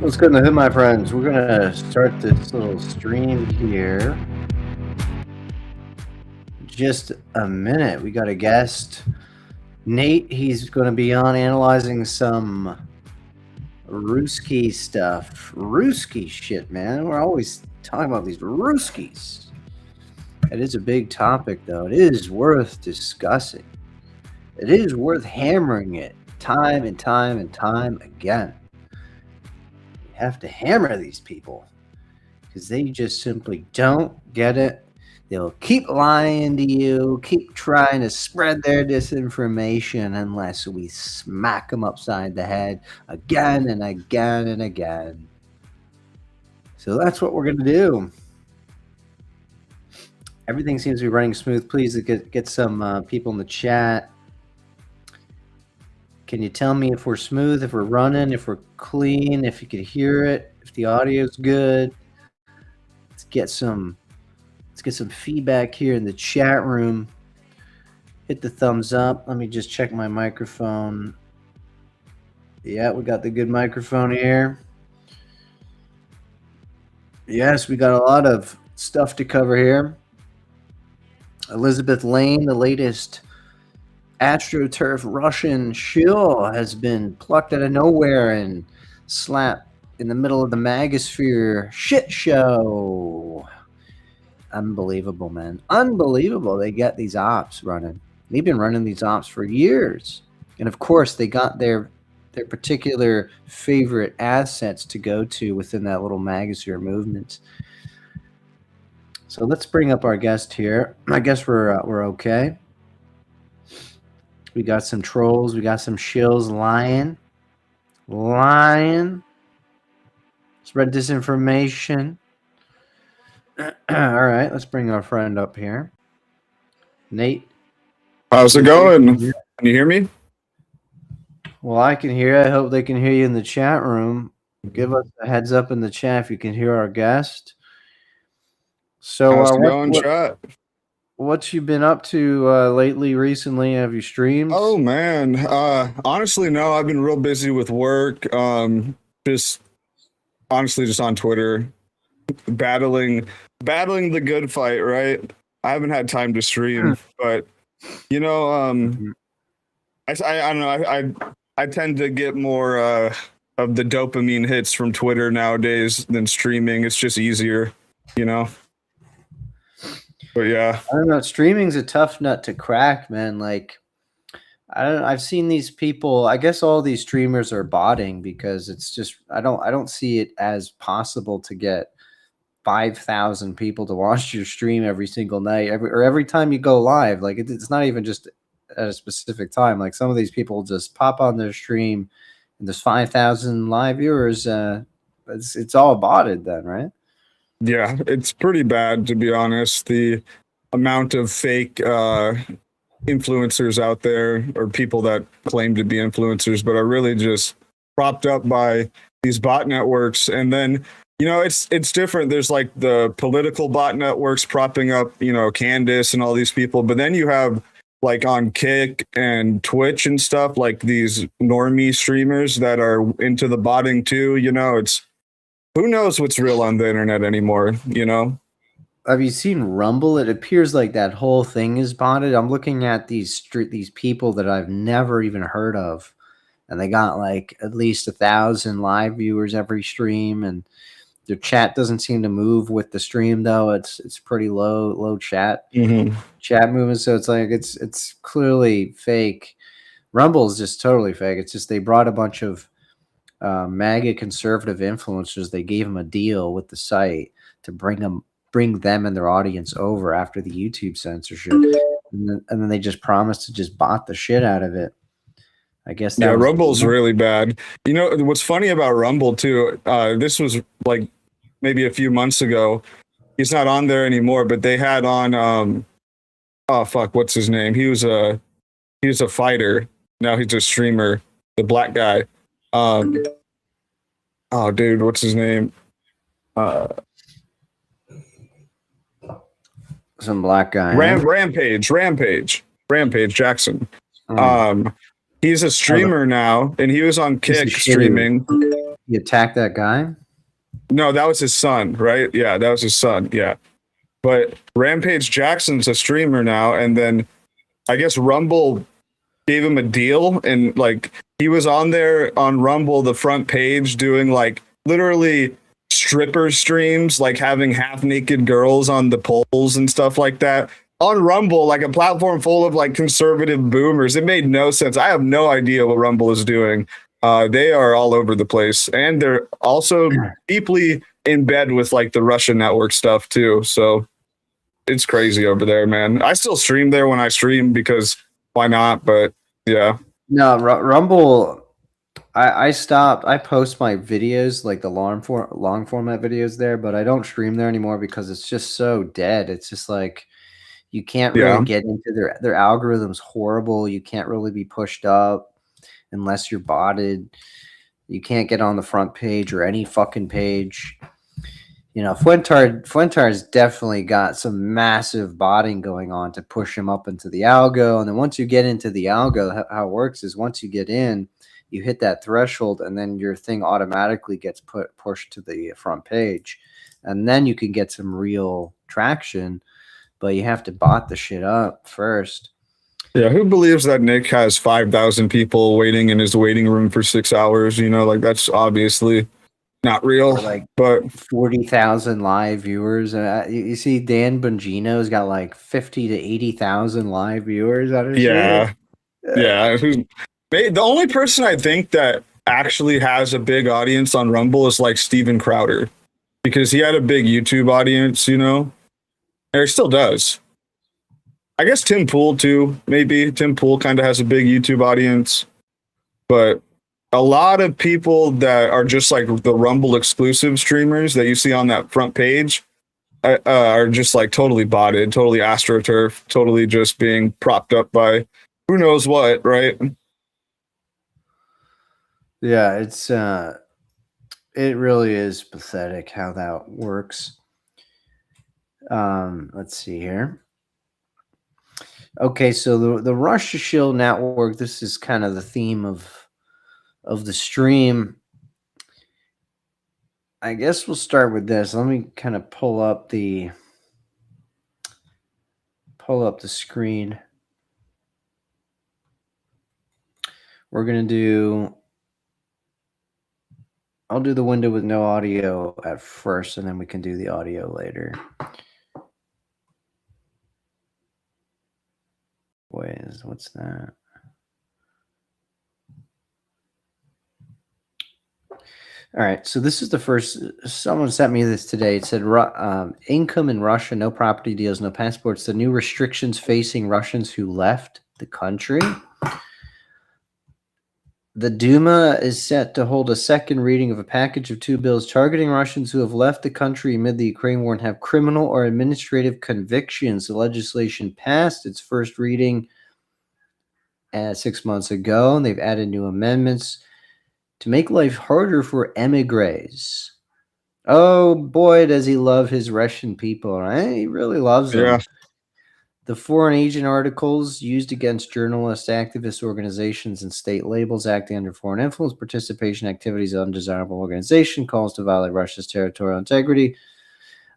What's good in the hood, my friends? We're gonna start this little stream here. Just a minute. We got a guest, Nate. He's gonna be on analyzing some Ruski stuff. Ruski shit, man. We're always talking about these Ruskis. It is a big topic, though. It is worth discussing. It is worth hammering it time and time and time again. We have to hammer these people because they just simply don't get it. They'll keep lying to you, keep trying to spread their disinformation unless we smack them upside the head again and again and again. So that's what we're going to do. Everything seems to be running smooth. Please get some people in the chat. Can you tell me if we're smooth, if we're running, if we're clean, if you can hear it, if the audio's good? Let's get some feedback here in the chat room. Hit the thumbs up. Let me just check my microphone. Yeah, we got the good microphone here. Yes, we got a lot of stuff to cover here. Elizabeth Lane, the latest AstroTurf Russian Shill, has been plucked out of nowhere and slapped in the middle of the Magosphere shit show. Unbelievable, man. Unbelievable. They got these ops running. They've been running these ops for years. And of course, they got their particular favorite assets to go to within that little Magosphere movement. So let's bring up our guest here. I guess we're okay. We got some trolls. We got some shills lying. Spread disinformation. All right, let's bring our friend up here. Nate. How's it going? Can you hear me? Well, I can hear you. I hope they can hear you in the chat room. Give us a heads up in the chat if you can hear our guest. So, how's it going, chat? What you been up to lately, recently? Have you streamed? Oh, man. Honestly, no. I've been real busy with work. Just on Twitter, battling the good fight, right? I haven't had time to stream, but you know, I don't know. I tend to get more of the dopamine hits from Twitter nowadays than streaming. It's just easier, you know. But yeah, I don't know. Streaming's a tough nut to crack, man. Like, I've seen these people. I guess all these streamers are botting because it's just I don't see it as possible to get 5,000 people to watch your stream every single night, every time you go live. Like it's not even just at a specific time. Like some of these people just pop on their stream, and there's 5,000 live viewers. It's all botted then, right? Yeah, it's pretty bad, to be honest. The amount of fake influencers out there, or people that claim to be influencers but are really just propped up by these bot networks. And then, you know, it's different. There's like the political bot networks propping up, you know, Candace and all these people. But then you have like on Kick and Twitch and stuff, like these normie streamers that are into the botting too. You know, it's who knows what's real on the internet anymore, you know? Have you seen Rumble? It appears like that whole thing is botted. I'm looking at these people that I've never even heard of, and they got like at least 1,000 live viewers every stream, and their chat doesn't seem to move with the stream though. It's pretty low chat chat movement. So it's like it's clearly fake. Rumble's just totally fake. It's just they brought a bunch of MAGA conservative influencers. They gave them a deal with the site to bring them and their audience over after the YouTube censorship, and then they just promised to just bot the shit out of it. I guess that Rumble's really bad. You know what's funny about Rumble too? This was like maybe a few months ago. He's not on there anymore, but they had on oh fuck, what's his name? He was a fighter. Now he's a streamer. The black guy. Oh dude, what's his name? Some black guy. Rampage Jackson. He's a streamer now, and he was on Kick streaming. He attacked that guy? No, that was his son, right? Yeah, that was his son. Yeah. But Rampage Jackson's a streamer now, and then I guess Rumble gave him a deal, and like he was on there on Rumble, the front page, doing like literally stripper streams, like having half naked girls on the poles and stuff like that. On Rumble, like a platform full of like conservative boomers. It made no sense. I have no idea what Rumble is doing. They are all over the place, and they're also deeply in bed with like the Russian network stuff too. So it's crazy over there, man. I still stream there when I stream because why not? But yeah, No, Rumble. I stopped. I post my videos, like the long format videos there, but I don't stream there anymore because it's just so dead. It's just like you can't really yeah, get into their algorithm's horrible. You can't really be pushed up unless you're botted. You can't get on the front page or any fucking page. You know, Fuentar's definitely got some massive botting going on to push him up into the algo. And then once you get into the algo, how it works is once you get in, you hit that threshold, and then your thing automatically gets pushed to the front page. And then you can get some real traction, but you have to bot the shit up first. yeah. Who believes that Nick has 5,000 people waiting in his waiting room for 6 hours? You know, like that's obviously not real. Or like But 40,000 live viewers. You see Dan Bongino's got like 50 to 80,000 live viewers on his yeah, shit. yeah. The only person I think that actually has a big audience on Rumble is like Steven Crowder, because he had a big YouTube audience, you know, and he still does. I guess Tim Pool too, maybe. Tim Pool kind of has a big YouTube audience, but a lot of people that are just like the Rumble exclusive streamers that you see on that front page are just like totally botted, totally astroturf, totally just being propped up by who knows what, right? Yeah, it really is pathetic how that works. Let's see here. Okay, so the Russia Shill network, this is kind of the theme of the stream. I guess we'll start with this. Let me kind of pull up the screen. We're going to do I'll do the window with no audio at first, and then we can do the audio later. What's that? All right, so this is the first. Someone sent me this today. It said income in Russia, no property deals, no passports. The new restrictions facing Russians who left the country. The Duma is set to hold a second reading of a package of 2 bills targeting Russians who have left the country amid the Ukraine war and have criminal or administrative convictions. The legislation passed its first reading 6 months ago, and they've added new amendments to make life harder for emigres. Oh boy, does he love his Russian people, right? He really loves them. Yeah. The Foreign Agent articles used against journalists, activist organizations, and state labels acting under foreign influence, participation, activities of undesirable organization, calls to violate Russia's territorial integrity.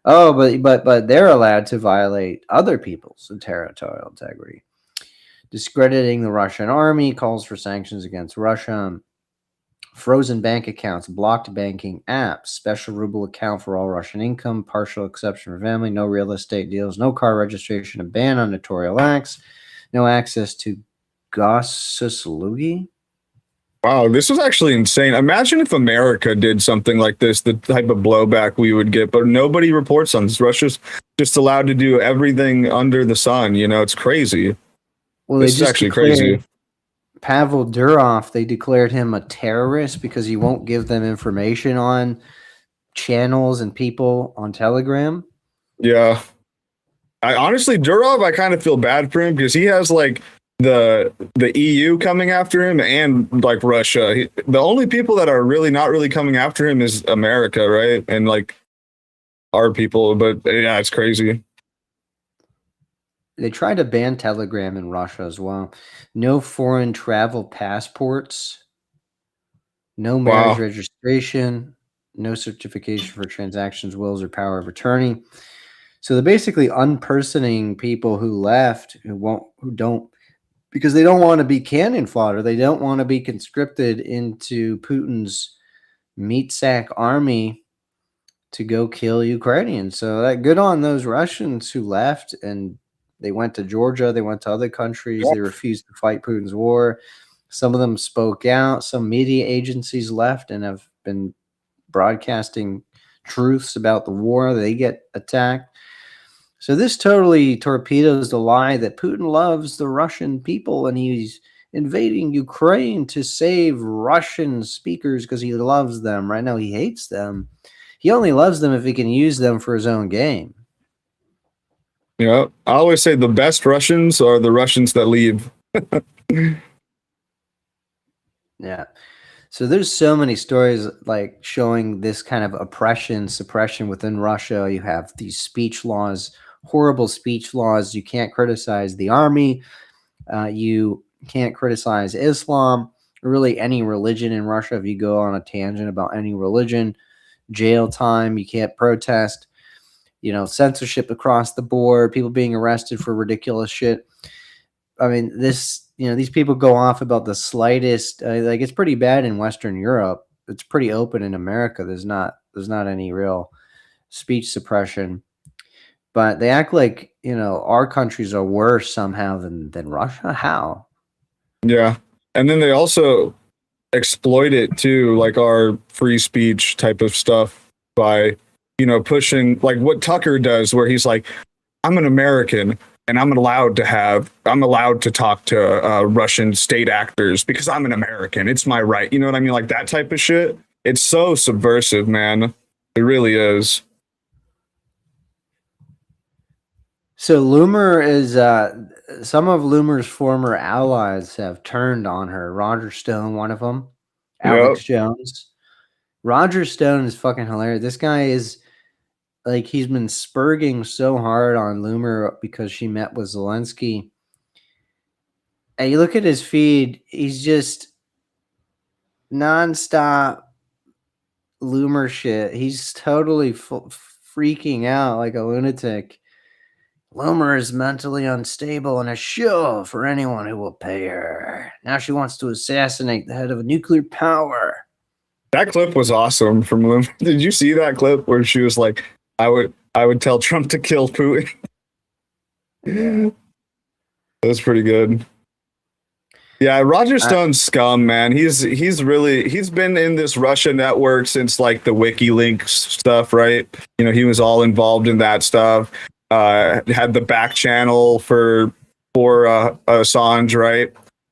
Oh, but they're allowed to violate other people's territorial integrity. Discrediting the Russian army, calls for sanctions against Russia. Frozen bank accounts, blocked banking apps, special ruble account for all Russian income, partial exception for family, no real estate deals, no car registration, a ban on notarial acts, no access to gossuslugi. Wow, this was actually insane. Imagine if America did something like this, the type of blowback we would get, but nobody reports on this. Russia's just allowed to do everything under the sun. You know, it's crazy. Well, This is actually crazy. Pavel Durov, they declared him a terrorist because he won't give them information on channels and people on Telegram. Yeah. I honestly, Durov, I kind of feel bad for him because he has like the EU coming after him and like Russia. The only people that are really not really coming after him is America, right? And like our people, but yeah, it's crazy. They tried to ban Telegram in Russia as well. No foreign travel passports. no marriage Wow. registration, no certification for transactions, wills, or power of attorney. So they're basically unpersoning people who left, who don't, because they don't want to be cannon fodder. They don't want to be conscripted into Putin's meat sack army to go kill Ukrainians. So that good on those Russians who left, and they went to Georgia, they went to other countries, Yep. they refused to fight Putin's war. Some of them spoke out. Some media agencies left and have been broadcasting truths about the war. They get attacked. So this totally torpedoes the lie that Putin loves the Russian people and he's invading Ukraine to save Russian speakers because he loves them. Right now, he hates them. He only loves them if he can use them for his own game. Yeah. I always say the best Russians are the Russians that leave. Yeah. So there's so many stories like showing this kind of oppression, suppression within Russia. You have these speech laws, horrible speech laws. You can't criticize the army. You can't criticize Islam or really any religion in Russia. If you go on a tangent about any religion, jail time. You can't protest. Censorship across the board. People being arrested for ridiculous shit. I mean, these people go off about the slightest. Like it's pretty bad in Western Europe. It's pretty open in America. There's not any real speech suppression, but they act like our countries are worse somehow than Russia. How? Yeah. And then they also exploit it too, like our free speech type of stuff by, pushing like what Tucker does, where he's like, I'm an American and I'm allowed to talk to Russian state actors because I'm an American. It's my right. You know what I mean? Like that type of shit. It's so subversive, man. It really is. So Loomer is some of Loomer's former allies have turned on her. Roger Stone, one of them, Yep. Alex Jones. Roger Stone is fucking hilarious. This guy is like he's been spurging so hard on Loomer because she met with Zelensky. And you look at his feed, he's just nonstop Loomer shit. He's totally freaking out like a lunatic. Loomer is mentally unstable and a shill for anyone who will pay her. Now she wants to assassinate the head of a nuclear power. That clip was awesome from Loom. Did you see that clip where she was like, I would tell Trump to kill Putin? That was pretty good. Yeah, Roger Stone's scum, man. He's been in this Russia network since like the WikiLeaks stuff, right? He was all involved in that stuff. Had the back channel for Assange, right?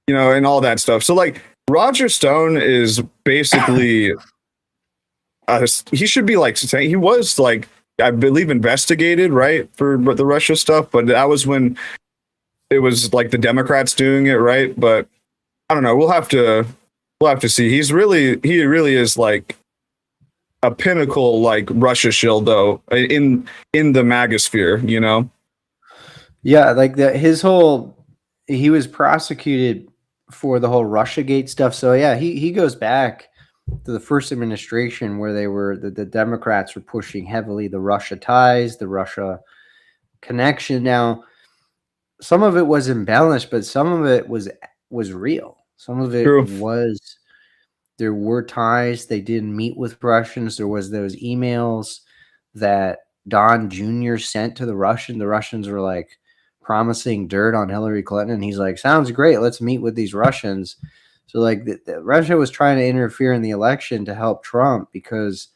And all that stuff. So like Roger Stone is basically he should be like saying he was like I believe investigated, right, for the Russia stuff, but that was when it was like the Democrats doing it, right? But I don't know. We'll have to see. He really is like a pinnacle like Russia shill though in the magosphere, Yeah, like he was prosecuted for the whole Russiagate stuff. So yeah, he goes back to the first administration where the Democrats were pushing heavily the Russia ties, the Russia connection. Now, some of it was embellished, but some of it was real. Some of it True. there were ties. They did meet with Russians. There was those emails that Don Jr. sent to the Russian. The Russians were like promising dirt on Hillary Clinton. And he's like, sounds great. Let's meet with these Russians. So like Russia was trying to interfere in the election to help Trump because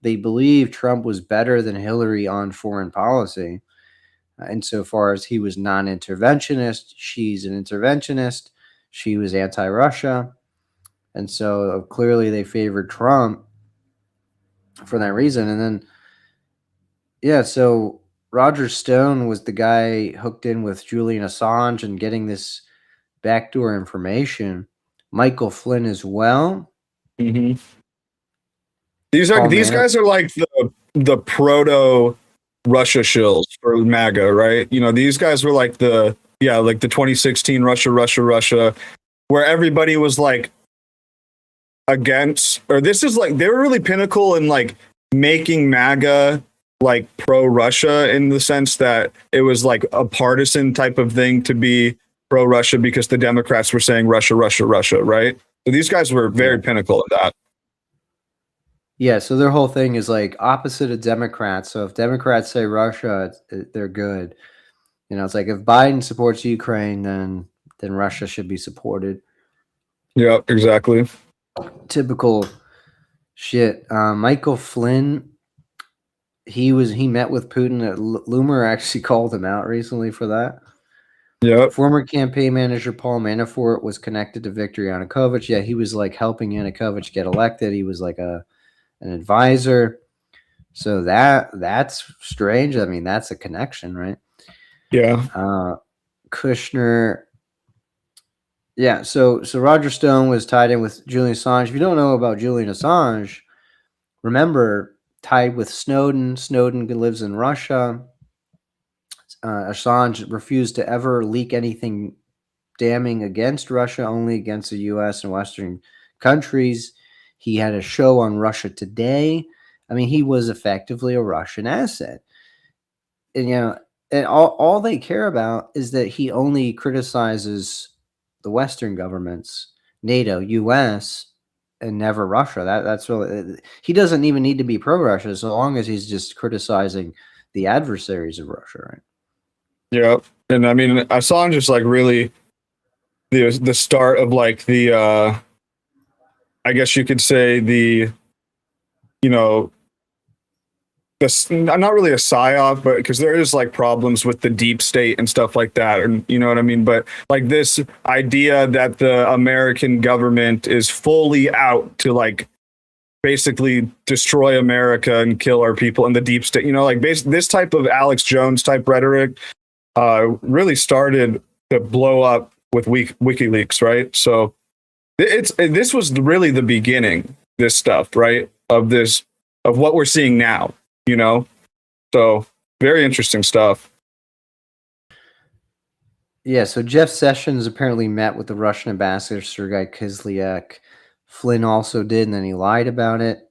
they believed Trump was better than Hillary on foreign policy. Insofar as he was non-interventionist, she's an interventionist. She was anti-Russia. And so clearly they favored Trump for that reason. And then, yeah, so Roger Stone was the guy hooked in with Julian Assange and getting this backdoor information. Michael Flynn as well. Mm-hmm. These guys are like the proto Russia shills for MAGA, right? These guys were like the 2016 Russia, where everybody was like against, or this is like, they were really pinnacle in like making MAGA like pro-Russia, in the sense that it was like a partisan type of thing to be pro-Russia, because the Democrats were saying Russia, Russia, Russia, right? So these guys were very pinnacle in that. Yeah, so their whole thing is like opposite of Democrats. So if Democrats say Russia, they're good. You know, it's like if Biden supports Ukraine, then Russia should be supported. Yeah, exactly. Typical shit. Michael Flynn, he met with Putin. Loomer actually called him out recently for that. Yeah. Former campaign manager Paul Manafort was connected to Viktor Yanukovych. Yeah, he was like helping Yanukovych get elected. He was like an advisor. So that's strange. I mean, that's a connection, right? Yeah. Kushner. Yeah, so Roger Stone was tied in with Julian Assange. If you don't know about Julian Assange, remember, tied with Snowden. Snowden lives in Russia. Assange refused to ever leak anything damning against Russia, only against the U.S. and Western countries. He had a show on Russia Today. I mean, he was effectively a Russian asset. And, you know, and all they care about is that he only criticizes the Western governments, NATO, US, and never Russia. That's really, he doesn't even need to be pro-Russia as long as he's just criticizing the adversaries of Russia, right? Yeah. And I mean, Assange is like really the start of like the I guess you could say the, you know, this, not really a psyop, but because there is like problems with the deep state and stuff like that, and you know what I mean. But like this idea that the American government is fully out to like basically destroy America and kill our people in the deep state, you know, like this type of Alex Jones type rhetoric really started to blow up with WikiLeaks, right? So this was really the beginning, this stuff, right, of what we're seeing now, you know. So very interesting stuff. Yeah, so Jeff Sessions apparently met with the Russian ambassador Sergei Kislyak. Flynn also did, and then he lied about it.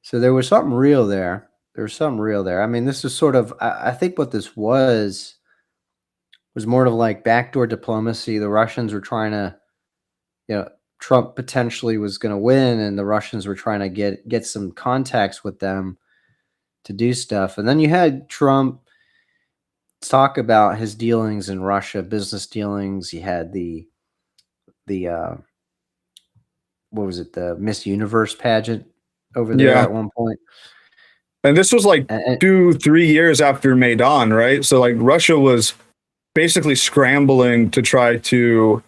So there was something real there. I mean, this is sort of, I think what this was more of like backdoor diplomacy. The Russians were trying to, you know, Trump potentially was going to win, and the Russians were trying to get some contacts with them to do stuff. And then you had Trump talk about his dealings in Russia, business dealings. He had the what was it, the Miss Universe pageant over there at one point. And this was like 2-3 years after Maidan, right? So like Russia was basically scrambling to try to,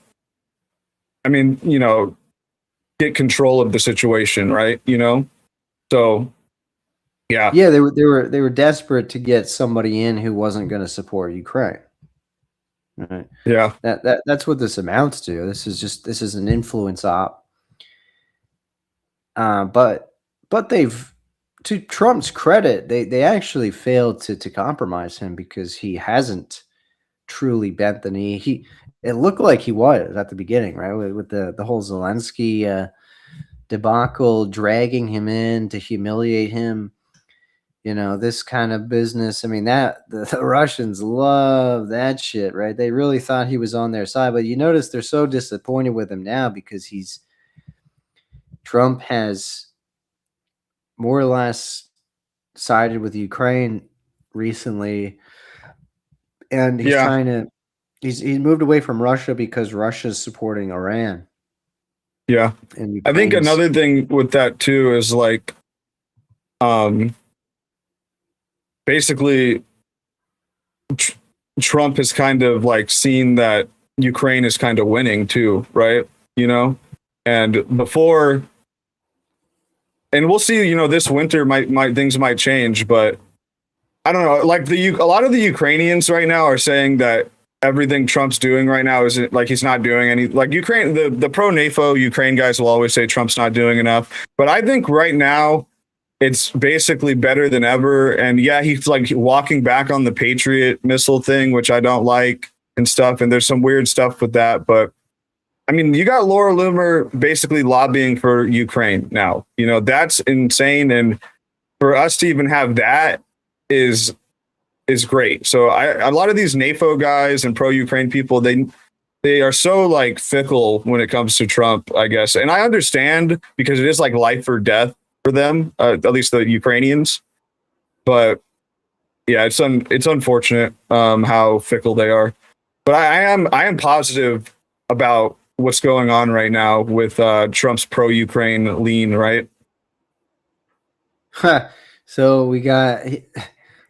I mean, you know, get control of the situation, right? You know, so yeah, they were desperate to get somebody in who wasn't going to support Ukraine. Right. Yeah, that's what this amounts to. This is an influence op. But they've, to Trump's credit, they actually failed to compromise him, because he hasn't truly bent the knee. It looked like he was at the beginning, right? With the whole Zelensky debacle, dragging him in to humiliate him. You know, this kind of business. I mean, that the Russians love that shit, right? They really thought he was on their side, but you notice they're so disappointed with him now, because Trump has more or less sided with Ukraine recently, and he's trying to, he's moved away from Russia because Russia's supporting Iran. Yeah. And I think another thing with that too is like, basically Trump has kind of like seen that Ukraine is kind of winning too, right? You know, and before, and we'll see, you know, this winter might things might change, but I don't know. Like a lot of the Ukrainians right now are saying that everything Trump's doing right now is like he's not doing any, like Ukraine, the pro NATO Ukraine guys will always say Trump's not doing enough, but I think right now it's basically better than ever. And yeah, he's like walking back on the Patriot missile thing, which I don't like and stuff. And there's some weird stuff with that, but I mean, you got Laura Loomer basically lobbying for Ukraine now. You know, that's insane. And for us to even have that is great. So a lot of these NAFO guys and pro Ukraine people, they are so like fickle when it comes to Trump, I guess. And I understand because it is like life or death for them, at least the Ukrainians. But yeah, it's unfortunate how fickle they are. But I am positive about what's going on right now with Trump's pro Ukraine lean, right? So we got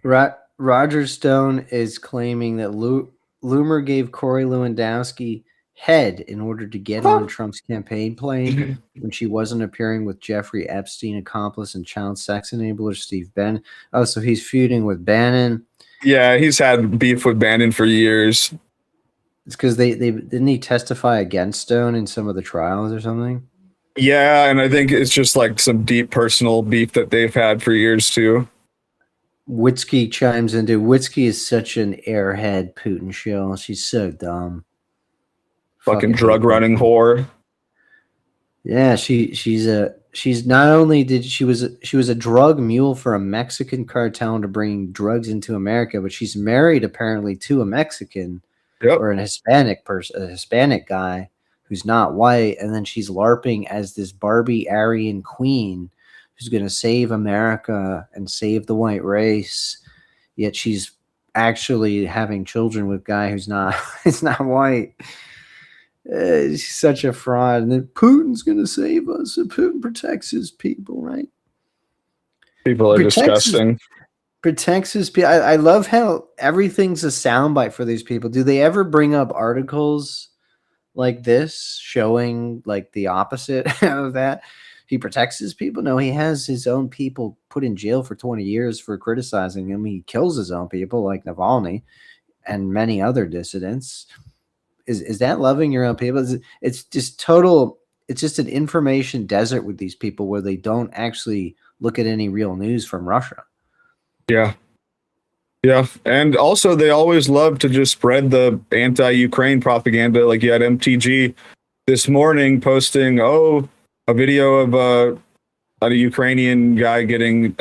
Roger Stone is claiming that Loomer gave Corey Lewandowski head in order to get on Trump's campaign plane when she wasn't appearing with Jeffrey Epstein accomplice and child sex enabler Steve Bannon. Oh, so he's feuding with Bannon. Yeah, he's had beef with Bannon for years. It's because they didn't he testify against Stone in some of the trials or something? Yeah, and I think it's just like some deep personal beef that they've had for years too. Witzke chimes into Witzke is such an airhead Putin shill. She's so dumb. Fucking drug running whore. Yeah, she's not only did she was a drug mule for a Mexican cartel to bring drugs into America, but she's married apparently to a Mexican or an Hispanic person, a Hispanic guy who's not white, and then she's LARPing as this Barbie Aryan queen who's going to save America and save the white race. Yet she's actually having children with a guy who's not it's not white. She's such a fraud. And then Putin's going to save us. And Putin protects his people, right? People are disgusting. Protects his people. I love how everything's a soundbite for these people. Do they ever bring up articles like this showing like the opposite of that? He protects his people? No, he has his own people put in jail for 20 years for criticizing him. He kills his own people like Navalny and many other dissidents. Is that loving your own people? It's just total. It's just an information desert with these people where they don't actually look at any real news from Russia. Yeah. Yeah. And also they always love to just spread the anti-Ukraine propaganda. Like you had MTG this morning posting, a video of a Ukrainian guy getting,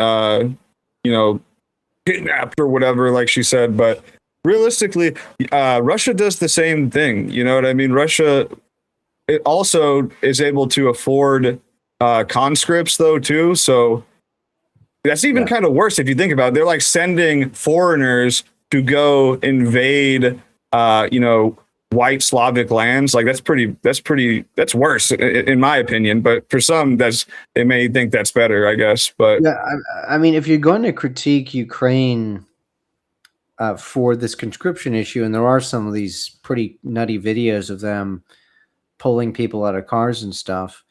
kidnapped or whatever, like she said. But realistically, Russia does the same thing. You know what I mean? Russia it also is able to afford conscripts, though, too. So that's even kind of worse if you think about it. They're like sending foreigners to go invade, white Slavic lands. Like that's worse in my opinion. But for some, they may think that's better, I guess. But yeah, I mean, if you're going to critique Ukraine for this conscription issue, and there are some of these pretty nutty videos of them pulling people out of cars and stuff.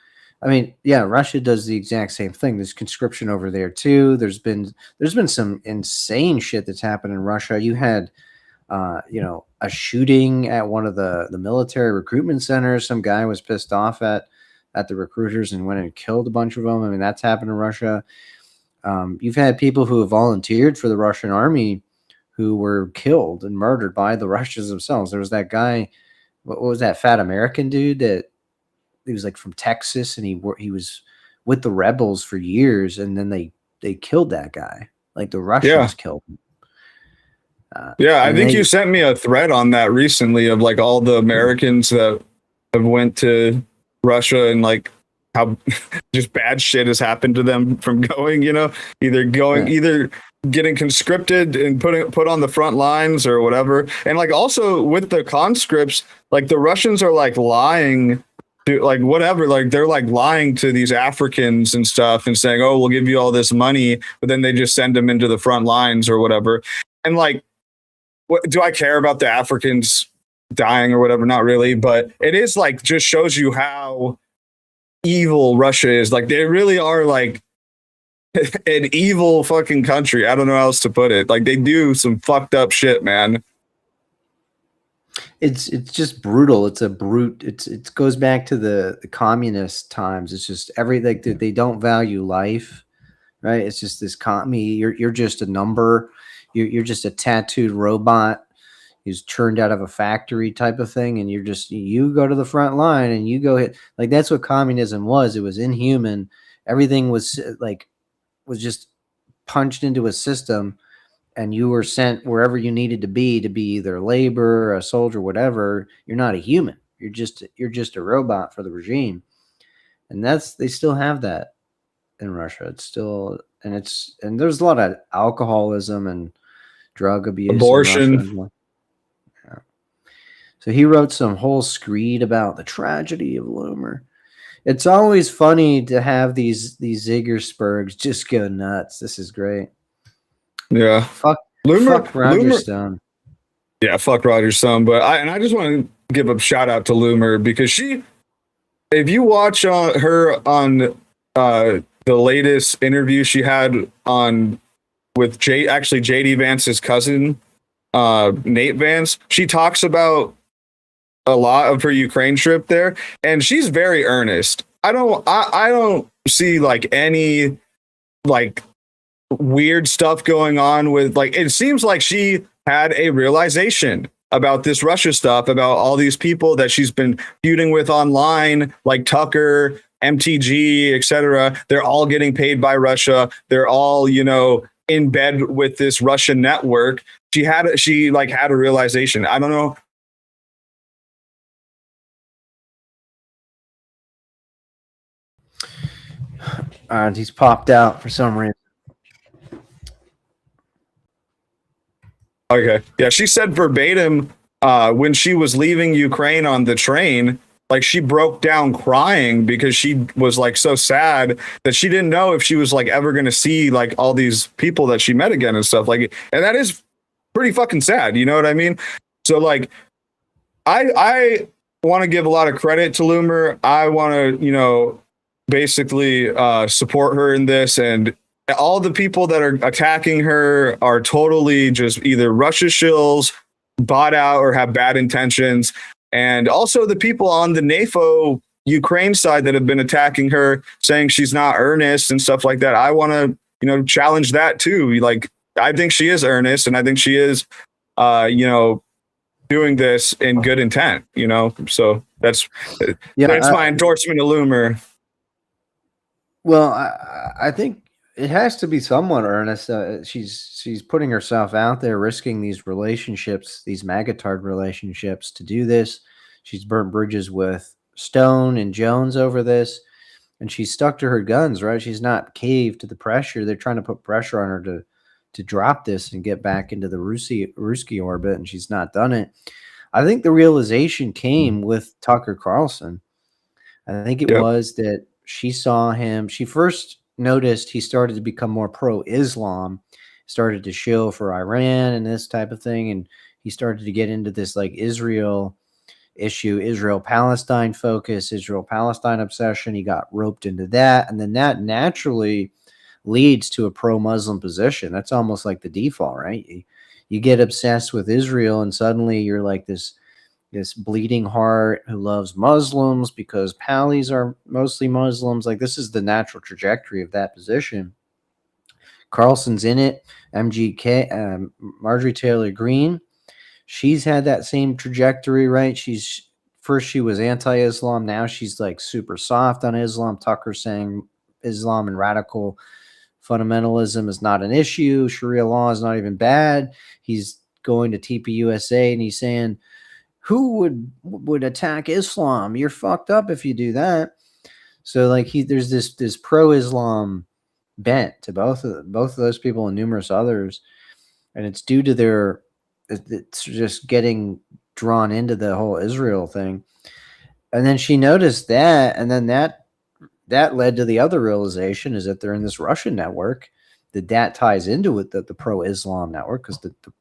I mean, yeah, Russia does the exact same thing. There's conscription over there too. There's been some insane shit that's happened in Russia. You had, a shooting at one of the military recruitment centers. Some guy was pissed off at the recruiters and went and killed a bunch of them. I mean, that's happened in Russia. You've had people who have volunteered for the Russian army who were killed and murdered by the Russians themselves. There was that guy, what was that fat American dude that he was like from Texas, and he was with the rebels for years, and then they killed that guy. Like the Russians killed him. I think you sent me a thread on that recently of like all the Americans that have went to Russia and like how just bad shit has happened to them from going, either getting conscripted and put on the front lines or whatever. And like also with the conscripts, like the Russians are like lying to like whatever, like they're like lying to these Africans and stuff and saying, oh, we'll give you all this money, but then they just send them into the front lines or whatever. And like, what do I care about the Africans dying or whatever? Not really, but it is like just shows you how evil Russia is. Like they really are like an evil fucking country. I don't know how else to put it. Like they do some fucked up shit, man. It's just brutal. It's a brute. It goes back to the communist times. It's just they don't value life, right? It's just this you're just a number. You're just a tattooed robot. He's churned out of a factory type of thing, and you go to the front line and you go hit. Like, that's what communism was. It was inhuman. Everything was just punched into a system, and you were sent wherever you needed to be either labor, a soldier, whatever. You're not a human. You're just a robot for the regime. And they still have that in Russia. It's still, and there's a lot of alcoholism and drug abuse Abortion. in Russia. Yeah. So he wrote some whole screed about the tragedy of Loomer. It's always funny to have these Ziggersbergs just go nuts. This is great. Yeah. Fuck Roger Stone. Yeah, fuck Roger Stone. But I just want to give a shout out to Loomer, because if you watch her on the latest interview she had with JD Vance's cousin, Nate Vance, she talks about a lot of her Ukraine trip there, and she's very earnest. I don't see like any like weird stuff going on with, like, it seems like she had a realization about this Russia stuff, about all these people that she's been feuding with online, like Tucker, MTG, etc. They're all getting paid by Russia. They're all, in bed with this Russian network. She had a realization. I don't know. He's popped out for some reason. Okay. Yeah, she said verbatim when she was leaving Ukraine on the train, like, she broke down crying because she was like so sad that she didn't know if she was like ever going to see like all these people that she met again and stuff, like, and that is pretty fucking sad. You know what I mean? So like, I want to give a lot of credit to Loomer. I want to, basically support her in this, and all the people that are attacking her are totally just either Russia shills, bought out, or have bad intentions. And also the people on the NAFO Ukraine side that have been attacking her, saying she's not earnest and stuff like that. I want to, challenge that too. Like, I think she is earnest, and I think she is, doing this in good intent, So that's my endorsement of Loomer. Well, I think it has to be somewhat earnest. She's putting herself out there, risking these relationships, these magatard relationships, to do this. She's burnt bridges with Stone and Jones over this, and she's stuck to her guns, right? She's not caved to the pressure. They're trying to put pressure on her to drop this and get back into the Ruski orbit, and she's not done it. I think the realization came with Tucker Carlson. I think it was that she saw him. She first noticed he started to become more pro-Islam, started to shill for Iran and this type of thing. And he started to get into this like Israel issue, Israel-Palestine focus, Israel-Palestine obsession. He got roped into that. And then that naturally leads to a pro-Muslim position. That's almost like the default, right? You get obsessed with Israel, and suddenly you're like this bleeding heart who loves Muslims because Pallies are mostly Muslims. Like, this is the natural trajectory of that position. Carlson's in it. MGK, Marjorie Taylor Greene, she's had that same trajectory, right? First she was anti-Islam. Now she's like super soft on Islam. Tucker saying Islam and radical fundamentalism is not an issue. Sharia law is not even bad. He's going to TPUSA and he's saying, who would attack Islam? You're fucked up if you do that. So like there's this pro-Islam bent to both of those people and numerous others, and it's due to it's just getting drawn into the whole Israel thing. And then she noticed that, and then that led to the other realization is that they're in this Russian network. That ties into it, the pro-Islam network, because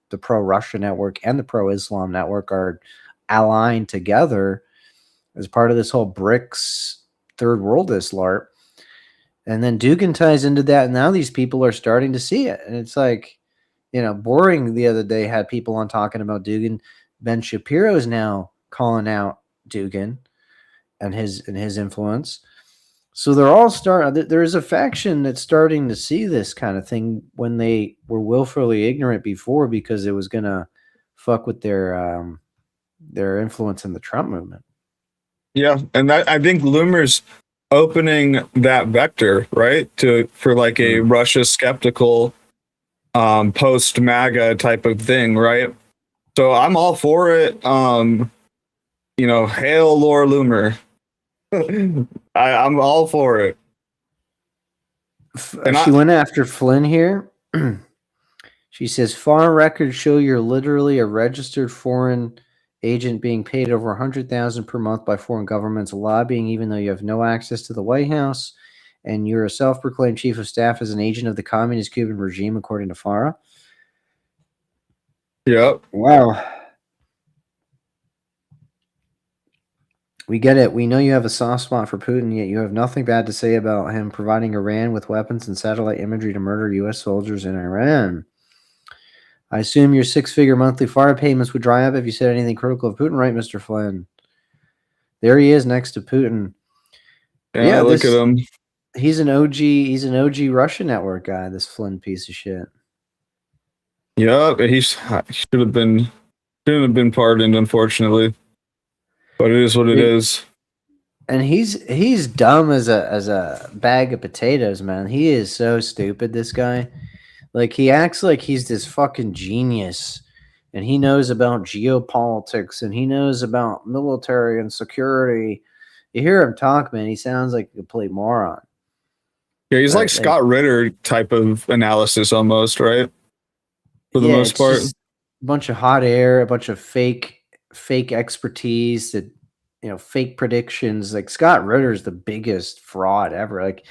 the pro-Russia network and the pro-Islam network are aligned together as part of this whole BRICS third worldist LARP. And then Dugin ties into that, and now these people are starting to see it. And it's like, Boring the other day had people on talking about Dugin. Ben Shapiro is now calling out Dugin and his influence. So they're all there is a faction that's starting to see this kind of thing when they were willfully ignorant before, because it was going to fuck with their influence in the Trump movement. Yeah, and I think Loomer's opening that vector, right, for like a Russia skeptical post MAGA type of thing, right? So I'm all for it. Hail Laura Loomer. I'm all for it. And She went after Flynn here. She says foreign records show you're literally a registered foreign agent being paid over 100,000 per month by foreign governments, lobbying even though you have no access to the White House, and you're a self-proclaimed chief of staff as an agent of the communist Cuban regime, according to Farah. Yep. Wow. We get it. We know you have a soft spot for Putin, yet you have nothing bad to say about him providing Iran with weapons and satellite imagery to murder U.S. soldiers in Iran. I assume your six-figure monthly FARA payments would dry up if you said anything critical of Putin, right, Mr. Flynn? There he is next to Putin. Yeah, look at him. He's an OG. He's an OG Russian network guy. This Flynn piece of shit. Yeah, he shouldn't have been pardoned, unfortunately. But it is what it is. And he's dumb as a bag of potatoes, man. He is so stupid. This guy, like, he acts like he's this fucking genius, and he knows about geopolitics, and he knows about military and security. You hear him talk, man. He sounds like a complete moron. Yeah, he's like Scott Ritter type of analysis almost, right? For the most part, just a bunch of hot air, a bunch of fake expertise, that fake predictions. Like, Scott Ritter's the biggest fraud ever. Like,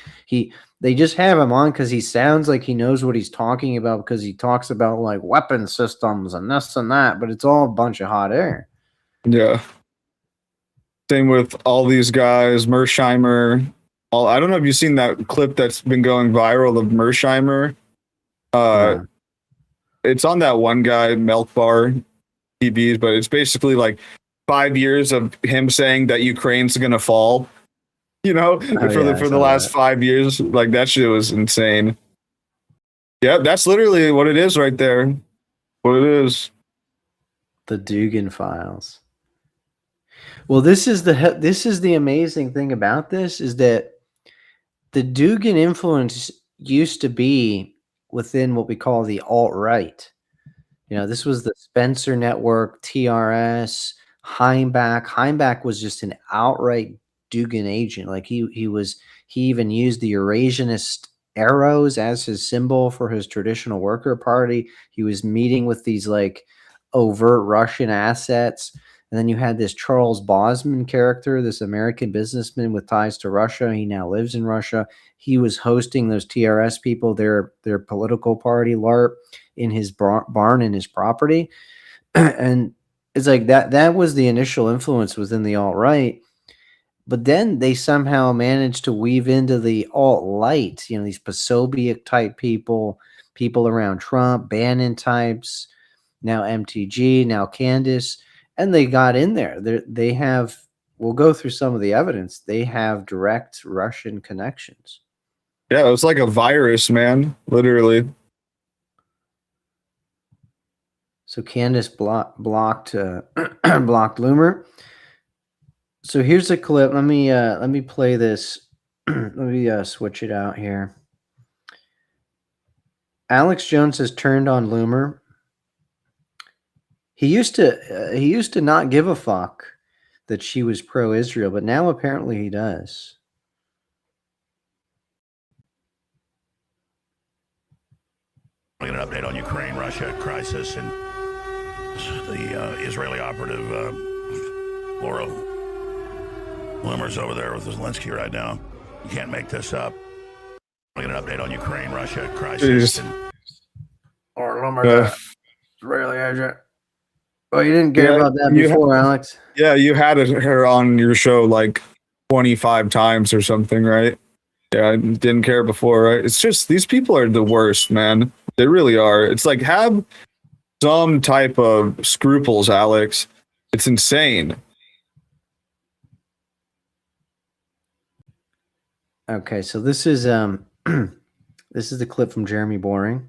they just have him on because he sounds like he knows what he's talking about, because he talks about like weapon systems and this and that, but it's all a bunch of hot air. Yeah. Same with all these guys, Mersheimer. I don't know if you've seen that clip that's been going viral of Mersheimer. It's on that one guy, Milk Bar TVs, but it's basically like 5 years of him saying that Ukraine's gonna fall. For the last 5 years, like, that shit was insane. Yeah, that's literally what it is right there. What it is. The Dugan files. Well, this is the amazing thing about this, is that the Dugan influence used to be within what we call the alt-right. This was the Spencer Network, TRS, Heimbach. Heimbach was just an outright Dugan agent. Like, he even used the Eurasianist arrows as his symbol for his traditional worker party. He was meeting with these like overt Russian assets. And then you had this Charles Bosman character, this American businessman with ties to Russia. He now lives in Russia. He was hosting those TRS people, their political party, LARP, in his barn, in his property. And it's like that was the initial influence within the alt-right. But then they somehow managed to weave into the alt-light, these Posobiec type people around Trump, Bannon types, now MTG, now Candace. And they got in there. They have, we'll go through some of the evidence. They have direct Russian connections. Yeah, it was like a virus, man, literally. So Candace blocked blocked Loomer. So here's a clip. Let me play this. Let me switch it out here. Alex Jones has turned on Loomer. He used to not give a fuck that she was pro-Israel, but now apparently he does. An update on Ukraine-Russia crisis, and the Israeli operative Laura Loomer's over there with Zelensky right now. You can't make this up. An update on Ukraine-Russia crisis. Laura Loomer, Israeli agent. Well, you didn't care about that before, Alex. Yeah, you had her on your show like 25 times or something, right? Yeah, I didn't care before, right? It's just, these people are the worst, man. They really are. It's like, have some type of scruples, Alex. It's insane. Okay, so this is this is the clip from Jeremy Boring.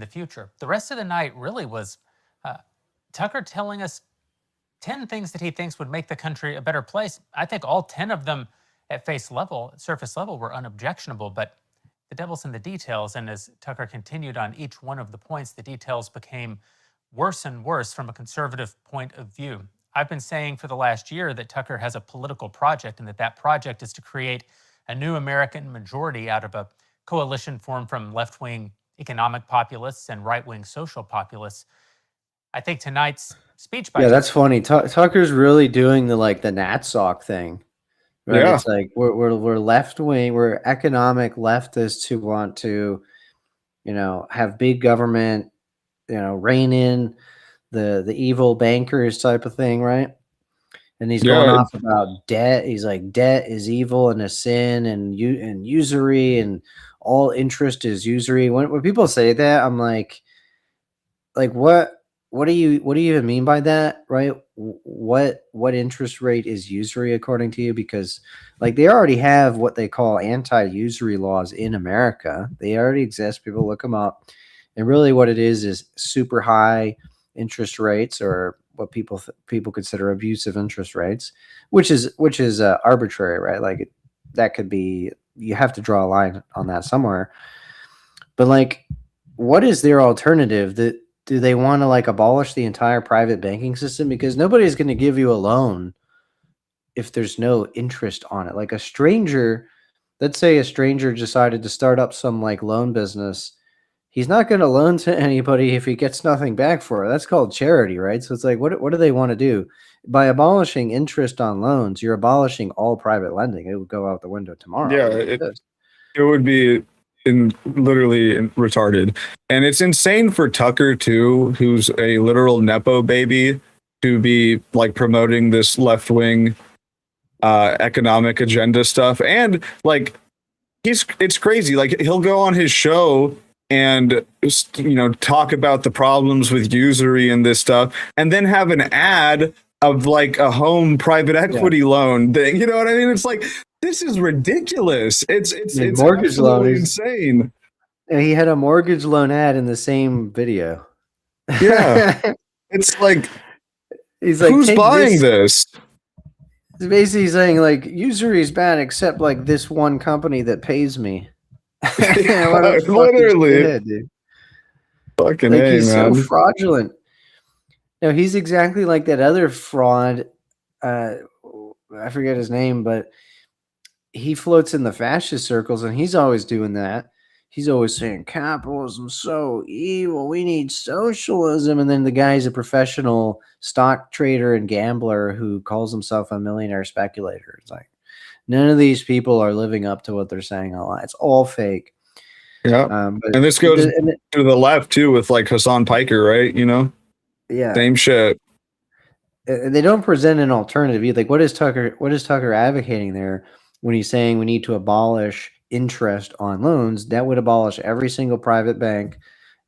the future. The rest of the night really was Tucker telling us 10 things that he thinks would make the country a better place. I think all 10 of them at surface level, were unobjectionable, but the devil's in the details. And as Tucker continued on each one of the points, the details became worse and worse from a conservative point of view. I've been saying for the last year that Tucker has a political project, and that project is to create a new American majority out of a coalition formed from left-wing economic populists and right-wing social populists. I think tonight's speech by that's funny. Tucker's really doing the NatSock thing, right? Yeah. It's like we're left wing, we're economic leftists who want to, have big government, rein in the evil bankers type of thing, right? And he's going off about debt. He's like, debt is evil and a sin, and usury, and all interest is usury. When people say that, I'm like what do you even mean by that, right? What interest rate is usury according to you? Because they already have what they call anti-usury laws in America. They already exist. People look them up, and really what it is super high interest rates, or what people consider abusive interest rates, which is arbitrary, right? That could be, you have to draw a line on that somewhere. But what is their alternative? Do they want to abolish the entire private banking system? Because nobody's going to give you a loan if there's no interest on it. Like a stranger, let's say a stranger decided to start up some loan business. He's not going to loan to anybody if he gets nothing back for it. That's called charity, right? So it's what do they want to do? By abolishing interest on loans, you're abolishing all private lending. It would go out the window tomorrow. Yeah, it would be literally retarded. And it's insane for Tucker too, who's a literal Nepo baby, to be promoting this left-wing economic agenda stuff. And it's crazy. He'll go on his show and talk about the problems with usury and this stuff, and then have an ad of a home private equity loan thing. You know what I mean? It's this is ridiculous. It's mortgage loan insane. He had a mortgage loan ad in the same video. Yeah. It's he's who's buying this? He's basically saying usury is bad except this one company that pays me. Yeah, literally. Dude. Fucking he's man. So fraudulent. No, he's exactly like that other fraud. I forget his name, but he floats in the fascist circles, and he's always doing that. He's always saying capitalism's so evil. We need socialism. And then the guy's a professional stock trader and gambler who calls himself a millionaire speculator. It's none of these people are living up to what they're saying online. It's all fake. Yeah. And this goes to the left too, with Hassan Piker, right? Yeah. Same shit. They don't present an alternative either. What is Tucker advocating there when he's saying we need to abolish interest on loans? That would abolish every single private bank.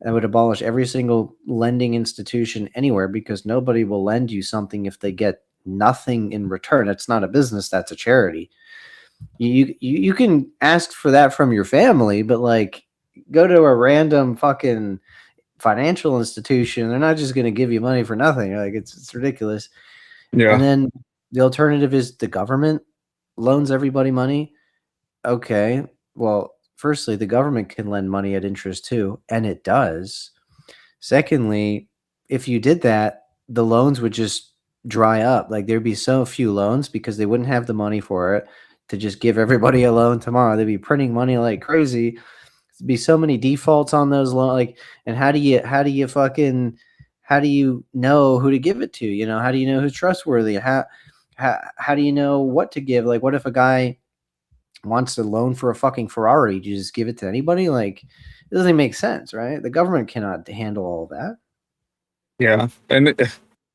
That would abolish every single lending institution anywhere, because nobody will lend you something if they get nothing in return. It's not a business, that's a charity. You can ask for that from your family, but go to a random fucking financial institution, they're not just going to give you money for nothing. It's ridiculous. Yeah. And then the alternative is the government loans everybody money. Okay, well, firstly, the government can lend money at interest too, and it does. Secondly, if you did that, the loans would just dry up. There'd be so few loans because they wouldn't have the money for it to just give everybody a loan tomorrow. They'd be printing money like crazy. There'd be so many defaults on those loans. And how do you know who to give it to? How do you know who's trustworthy? How do you know what to give? What if a guy wants a loan for a fucking Ferrari? Do you just give it to anybody? It doesn't make sense, right? The government cannot handle all of that. Yeah. And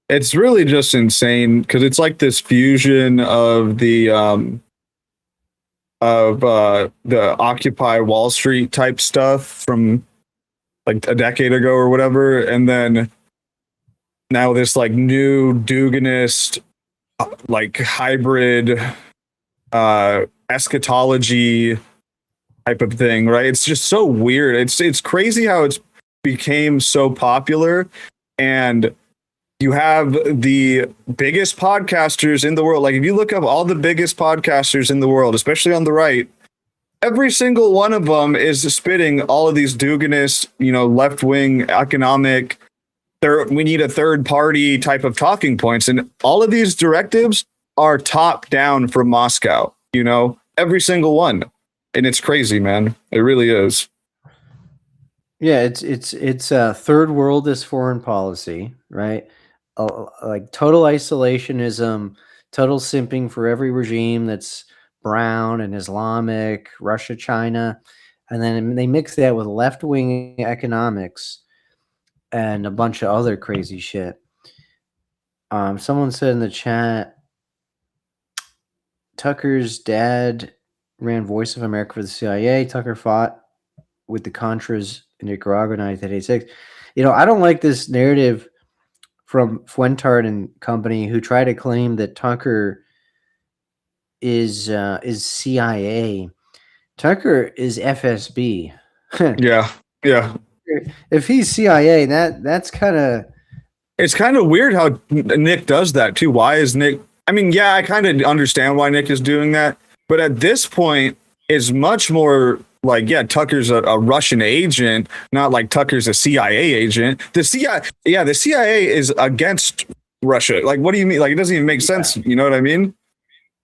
it's really just insane, because it's this fusion of the Occupy Wall Street type stuff from a decade ago or whatever, and then now this new Duganist hybrid eschatology type of thing, right? It's just so weird. It's crazy how it's became so popular, and you have the biggest podcasters in the world. Like if you look up all the biggest podcasters in the world, especially on the right, every single one of them is spitting all of these Duganist, left-wing economic, we need a third party type of talking points. And all of these directives are top down from Moscow, every single one. And it's crazy, man. It really is. Yeah, it's third worldist foreign policy, right? Like total isolationism, total simping for every regime that's brown and Islamic, Russia, China, and then they mix that with left-wing economics and a bunch of other crazy shit. Someone said in the chat, Tucker's dad ran Voice of America for the CIA. Tucker fought with the Contras in Nicaragua in 1986. I don't like this narrative from Fuentard and company who try to claim that Tucker is CIA. Tucker is FSB. Yeah. If he's CIA, that's kind of... It's kind of weird how Nick does that too. Why is Nick... I mean, yeah, I kind of understand why Nick is doing that, but at this point, it's much more like, yeah, Tucker's a Russian agent, not like Tucker's a CIA agent. The CIA is against Russia. Like, what do you mean? Like, it doesn't even make sense. You know what I mean?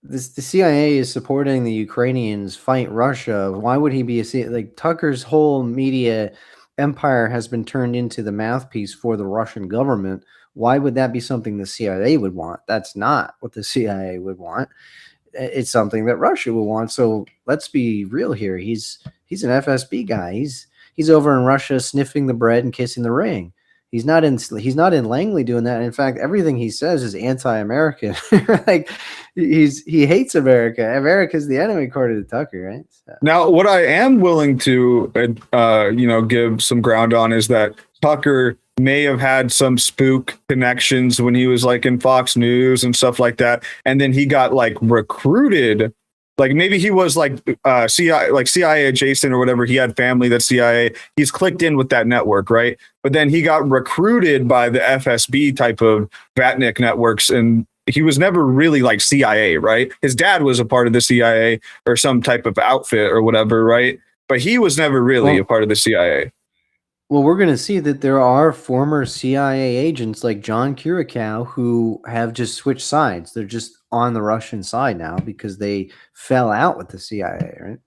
The CIA is supporting the Ukrainians fight Russia. Why would he be a CIA? Like, Tucker's whole media empire has been turned into the mouthpiece for the Russian government. Why would that be something the CIA would want? That's not what the CIA would want. It's something that Russia will want. So let's be real here. He's an FSB guy. He's over in Russia sniffing the bread and kissing the ring. He's not in Langley doing that. In fact, everything he says is anti-American. Like he hates America. America's the enemy, according to Tucker, right? So. Now, what I am willing to give some ground on is that Tucker may have had some spook connections when he was like in Fox News and stuff like that, and then he got like recruited. Like maybe he was like CIA adjacent or whatever. He had family that's CIA. He's clicked in with that network, right? But then he got recruited by the FSB type of Vatnik networks, and he was never really like CIA, right? His dad was a part of the CIA or some type of outfit or whatever, right? But he was never really a part of the CIA. Well, we're going to see that there are former CIA agents like John Curacao who have just switched sides. They're just on the Russian side now because they fell out with the CIA, right?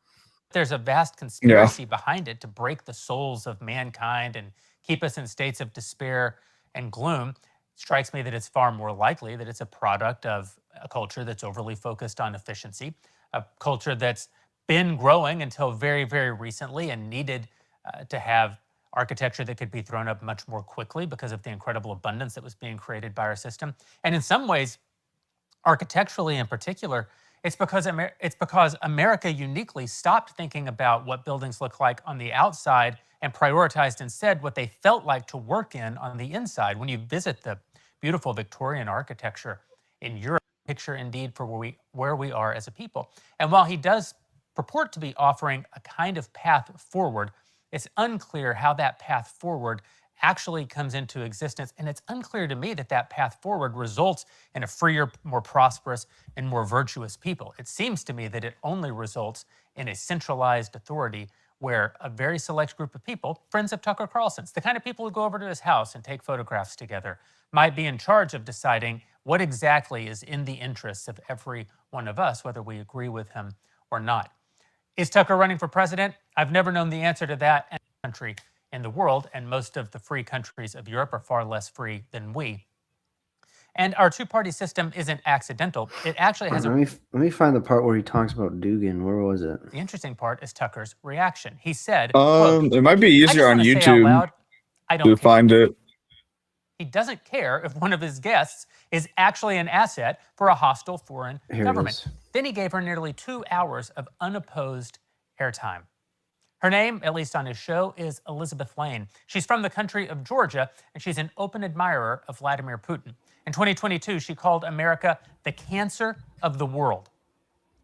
There's a vast conspiracy behind it to break the souls of mankind and keep us in states of despair and gloom. It strikes me that it's far more likely that it's a product of a culture that's overly focused on efficiency, a culture that's been growing until very, very recently and needed to have architecture that could be thrown up much more quickly because of the incredible abundance that was being created by our system. And in some ways, architecturally in particular, it's because America uniquely stopped thinking about what buildings look like on the outside and prioritized instead what they felt like to work in on the inside. When you visit the beautiful Victorian architecture in Europe, picture indeed for where we are as a people. And while he does purport to be offering a kind of path forward, it's unclear how that path forward actually comes into existence. And it's unclear to me that that path forward results in a freer, more prosperous, and more virtuous people. It seems to me that it only results in a centralized authority where a very select group of people, friends of Tucker Carlson's, the kind of people who go over to his house and take photographs together, might be in charge of deciding what exactly is in the interests of every one of us, whether we agree with him or not. Is Tucker running for president? I've never known the answer to that in any country in the world, and most of the free countries of Europe are far less free than we. And our two-party system isn't accidental. It actually has let me find the part where he talks about Dugan. Where was it? The interesting part is Tucker's reaction. He said, it might be easier on YouTube to find it. He doesn't care if one of his guests is actually an asset for a hostile foreign government. Then he gave her nearly 2 hours of unopposed airtime. Her name, at least on his show, is Elizabeth Lane. She's from the country of Georgia, and she's an open admirer of Vladimir Putin. In 2022, she called America the cancer of the world.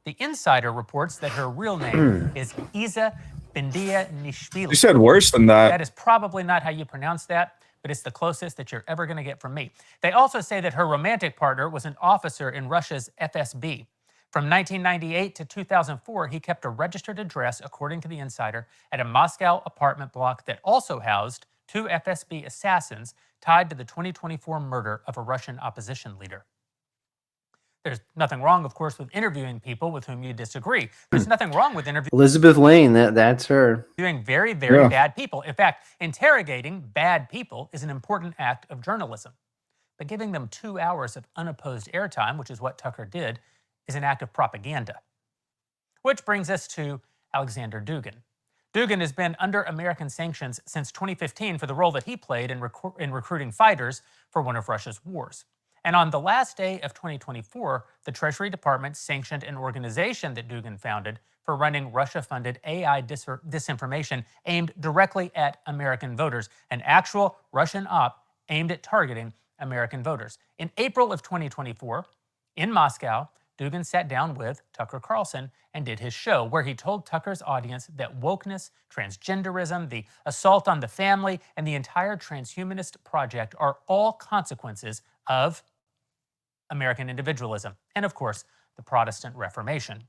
The Insider reports that her real name is Isa Bendia Nishvili. You said worse than that. That is probably not how you pronounce that, but it's the closest that you're ever going to get from me. They also say that her romantic partner was an officer in Russia's FSB. From 1998 to 2004, he kept a registered address, according to the insider, at a Moscow apartment block that also housed 2 FSB assassins tied to the 2024 murder of a Russian opposition leader. There's nothing wrong, of course, with interviewing people with whom you disagree. There's nothing wrong with interviewing Elizabeth Lane, that's her. very, very bad people. In fact, interrogating bad people is an important act of journalism. But giving them 2 hours of unopposed airtime, which is what Tucker did, is an act of propaganda. Which brings us to Alexander Dugin. Dugin has been under American sanctions since 2015 for the role that he played in recruiting fighters for one of Russia's wars. And on the last day of 2024, the Treasury Department sanctioned an organization that Dugin founded for running Russia-funded AI disinformation aimed directly at American voters, an actual Russian op aimed at targeting American voters. In April of 2024, in Moscow, Dugin sat down with Tucker Carlson and did his show, where he told Tucker's audience that wokeness, transgenderism, the assault on the family, and the entire transhumanist project are all consequences of American individualism, and of course, the Protestant Reformation.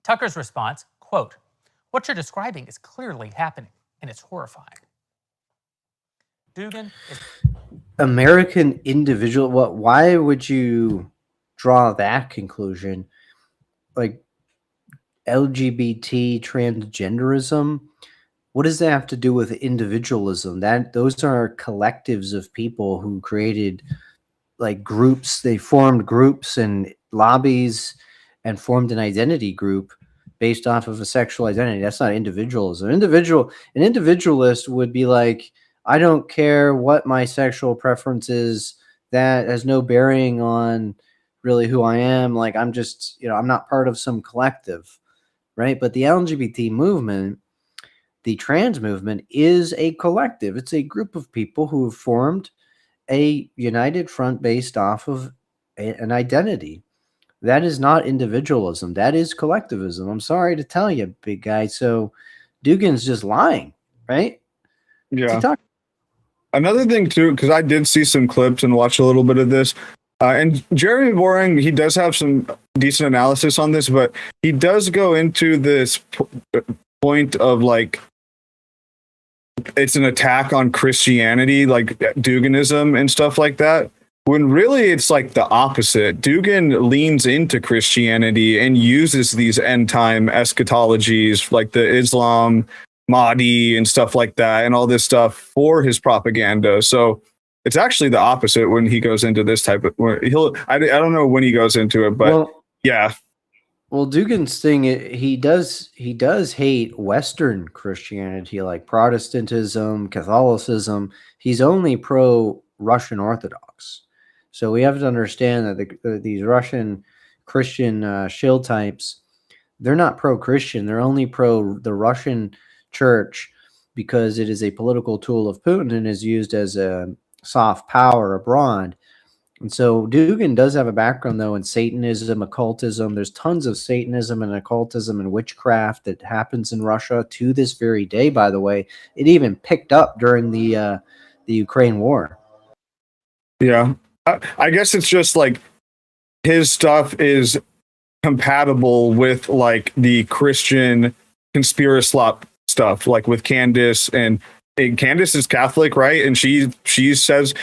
Tucker's response, quote, "What you're describing is clearly happening, and it's horrifying." Dugin is American individual. What? Why would you draw that conclusion? Like LGBT transgenderism. What does that have to do with individualism? Those are collectives of people who created like groups. They formed groups and lobbies and formed an identity group based off of a sexual identity. That's not individualism. An individualist would be like, I don't care what my sexual preference is. That has no bearing on really who I am. Like, I'm just, I'm not part of some collective, right? But the LGBT movement, the trans movement, is a collective. It's a group of people who have formed a united front based off of an identity. That is not individualism. That is collectivism. I'm sorry to tell you, big guy. So Dugin's just lying, right? Yeah. Another thing too, because I did see some clips and watch a little bit of this, and Jeremy Boring, he does have some decent analysis on this, but he does go into this point of like, it's an attack on Christianity, like Duginism and stuff like that, when really it's like the opposite. Dugin leans into Christianity and uses these end time eschatologies like the Islam, Mahdi and stuff like that, and all this stuff for his propaganda. So it's actually the opposite when he goes into this type of. I don't know when he goes into it, but yeah. Well, Dugin's thing, he does hate Western Christianity, like Protestantism, Catholicism. He's only pro Russian Orthodox. So we have to understand that these Russian Christian Shill types, they're not pro-Christian. They're only pro the Russian church because it is a political tool of Putin and is used as a soft power abroad. And so Dugin does have a background, though, in Satanism, occultism. There's tons of Satanism and occultism and witchcraft that happens in Russia to this very day, by the way. It even picked up during the Ukraine war. Yeah. I guess it's just like his stuff is compatible with like the Christian conspiracy stuff, like with Candace, and Candace is Catholic, right? And she says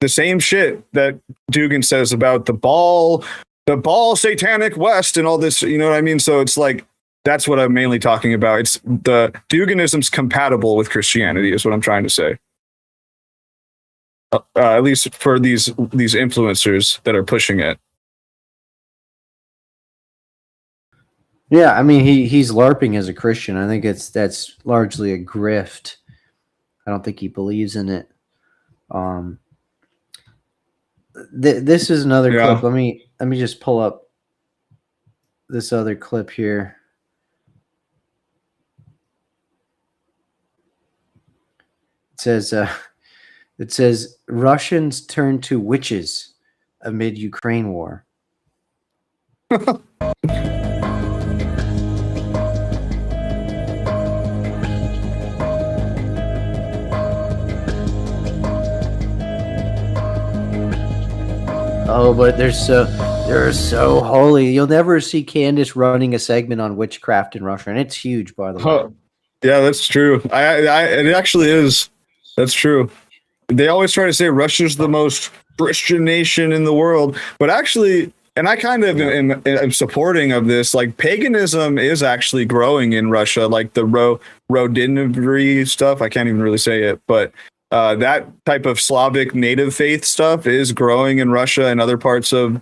the same shit that Dugin says about the ball satanic West and all this, you know what I mean? So it's like, that's what I'm mainly talking about. It's the Duginism's compatible with Christianity is what I'm trying to say. At least for these influencers that are pushing it. Yeah, I mean, he's LARPing as a Christian. I think that's largely a grift. I don't think he believes in it. This is another clip. Let me just pull up this other clip here. It says Russians turn to witches amid Ukraine war. Oh, but they're so holy. You'll never see Candace running a segment on witchcraft in Russia, and it's huge, by the way. Huh. Yeah, that's true. It actually is. That's true. They always try to say Russia's the most Christian nation in the world, but actually, and I kind of am supporting of this. Like paganism is actually growing in Russia, like the Rodinivery stuff. I can't even really say it, but that type of Slavic native faith stuff is growing in Russia and other parts of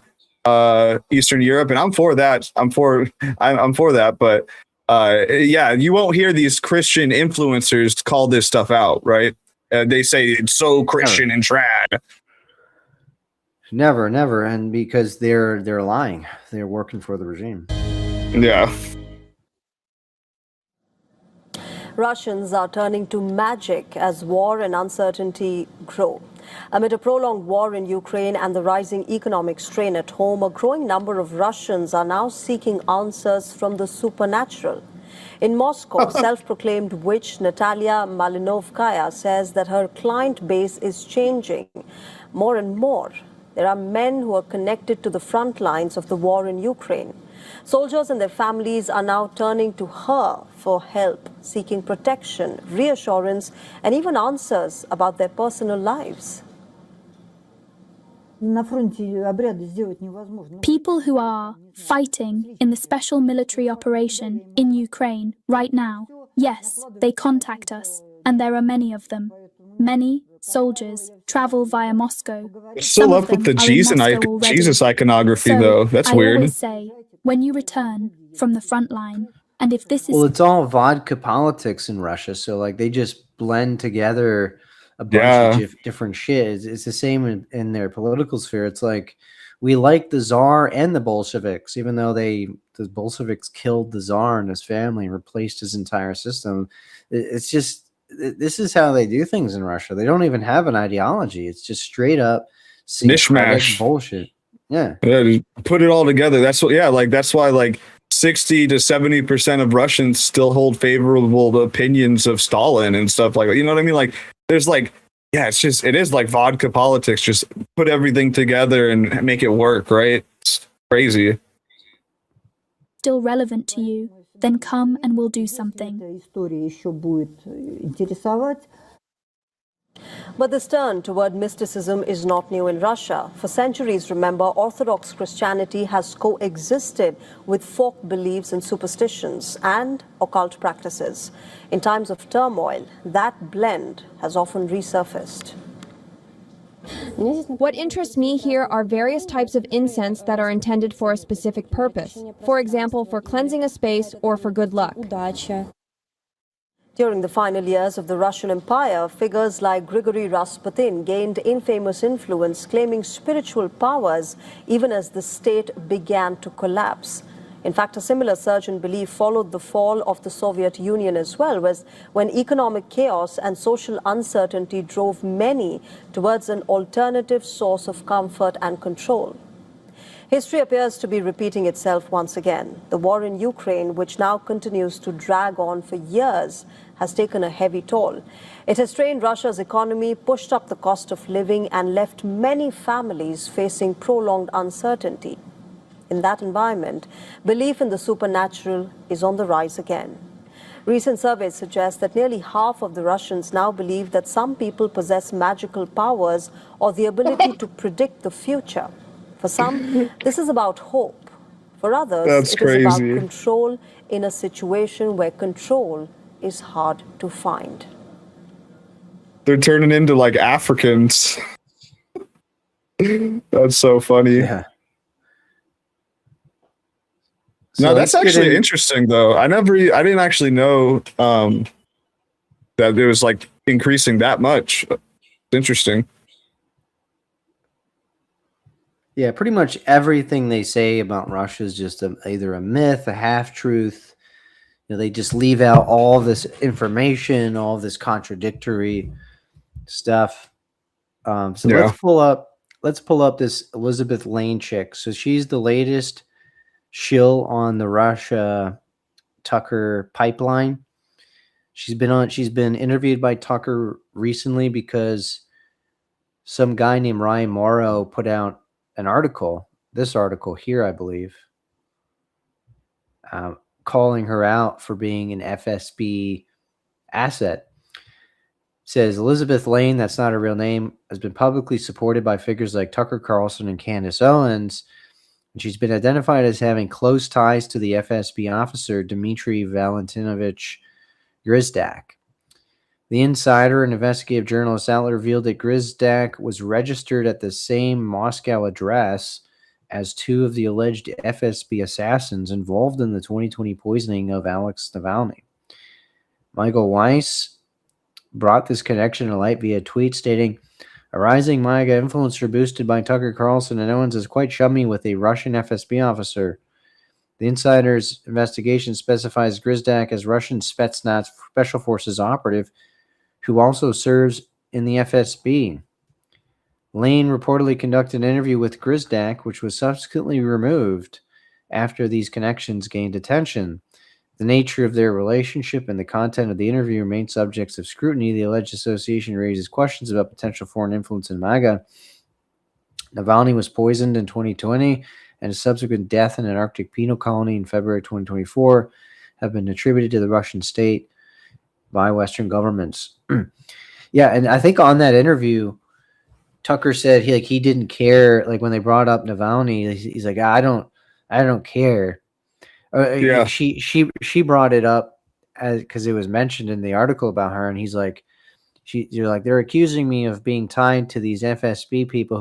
Eastern Europe, and I'm for that. I'm for that, but yeah, you won't hear these Christian influencers call this stuff out, right? They say it's so Christian and trad. Never, never, and because they're lying, they're working for the regime. Yeah. Russians are turning to magic as war and uncertainty grow. Amid a prolonged war in Ukraine and the rising economic strain at home, a growing number of Russians are now seeking answers from the supernatural. In Moscow, self-proclaimed witch Natalia Malinovskaya says that her client base is changing more and more. There are men who are connected to the front lines of the war in Ukraine. Soldiers and their families are now turning to her for help, seeking protection, reassurance, and even answers about their personal lives. People who are fighting in the special military operation in Ukraine right now, yes, they contact us, and there are many of them. Many soldiers travel via Moscow. Still up with the Jesus iconography, though. That's weird. I always say, when you return from the front line, and if this is... Well, it's all vodka politics in Russia, so like they just blend together a bunch of different shit. It's the same in their political sphere. It's like we like the Tsar and the Bolsheviks, even though the Bolsheviks killed the Tsar and his family and replaced his entire system. It's just, this is how they do things in Russia. They don't even have an ideology. It's just straight up mishmash bullshit. Yeah. Yeah, put it all together. That's what, yeah, like that's why like 60 to 70% of Russians still hold favorable opinions of Stalin and stuff like that. You know what I mean? Like there's like, yeah, it is like vodka politics. Just put everything together and make it work, right? It's crazy. Still relevant to you, then come and we'll do something. But this turn toward mysticism is not new in Russia. For centuries, remember, Orthodox Christianity has coexisted with folk beliefs and superstitions and occult practices. In times of turmoil, that blend has often resurfaced. What interests me here are various types of incense that are intended for a specific purpose. For example, for cleansing a space or for good luck. During the final years of the Russian Empire, figures like Grigory Rasputin gained infamous influence, claiming spiritual powers even as the state began to collapse. In fact, a similar surge in belief followed the fall of the Soviet Union as well, when economic chaos and social uncertainty drove many towards an alternative source of comfort and control. History appears to be repeating itself once again. The war in Ukraine, which now continues to drag on for years, has taken a heavy toll. It has strained Russia's economy, pushed up the cost of living, and left many families facing prolonged uncertainty. In that environment, belief in the supernatural is on the rise again. Recent surveys suggest that nearly half of the Russians now believe that some people possess magical powers or the ability to predict the future. For some, this is about hope. For others, it is about control in a situation where control is hard to find. They're turning into like Africans. That's so funny. Yeah. No, that's actually interesting though. I didn't actually know that it was like increasing that much. It's interesting. Yeah, pretty much everything they say about Russia is just either a myth, a half-truth. You know, they just leave out all this information, all this contradictory stuff. Let's pull up this Elizabeth Lane chick. So she's the latest shill on the Russia Tucker pipeline. She's been interviewed by Tucker recently because some guy named Ryan Morrow put out an article, this article here, I believe, calling her out for being an FSB asset. It says Elizabeth Lane, that's not her real name, has been publicly supported by figures like Tucker Carlson and Candace Owens. And she's been identified as having close ties to the FSB officer Dmitry Valentinovich Grizdak. The Insider, an investigative journalist outlet, revealed that Grizdak was registered at the same Moscow address as two of the alleged FSB assassins involved in the 2020 poisoning of Alex Navalny. Michael Weiss brought this connection to light via a tweet stating, "A rising MAGA influencer boosted by Tucker Carlson and Owens is quite chummy with a Russian FSB officer. The Insider's investigation specifies Grizdak as Russian Spetsnaz Special Forces operative who also serves in the FSB. Lane reportedly conducted an interview with Grizdak, which was subsequently removed after these connections gained attention. The nature of their relationship and the content of the interview remain subjects of scrutiny. The alleged association raises questions about potential foreign influence in MAGA. Navalny was poisoned in 2020, and his subsequent death in an Arctic penal colony in February 2024 have been attributed to the Russian state by Western governments." Yeah, and I think on that interview, Tucker said he didn't care. Like when they brought up Navalny, he's like, I don't care. Yeah. She brought it up because it was mentioned in the article about her, and he's like, you're like, they're accusing me of being tied to these FSB people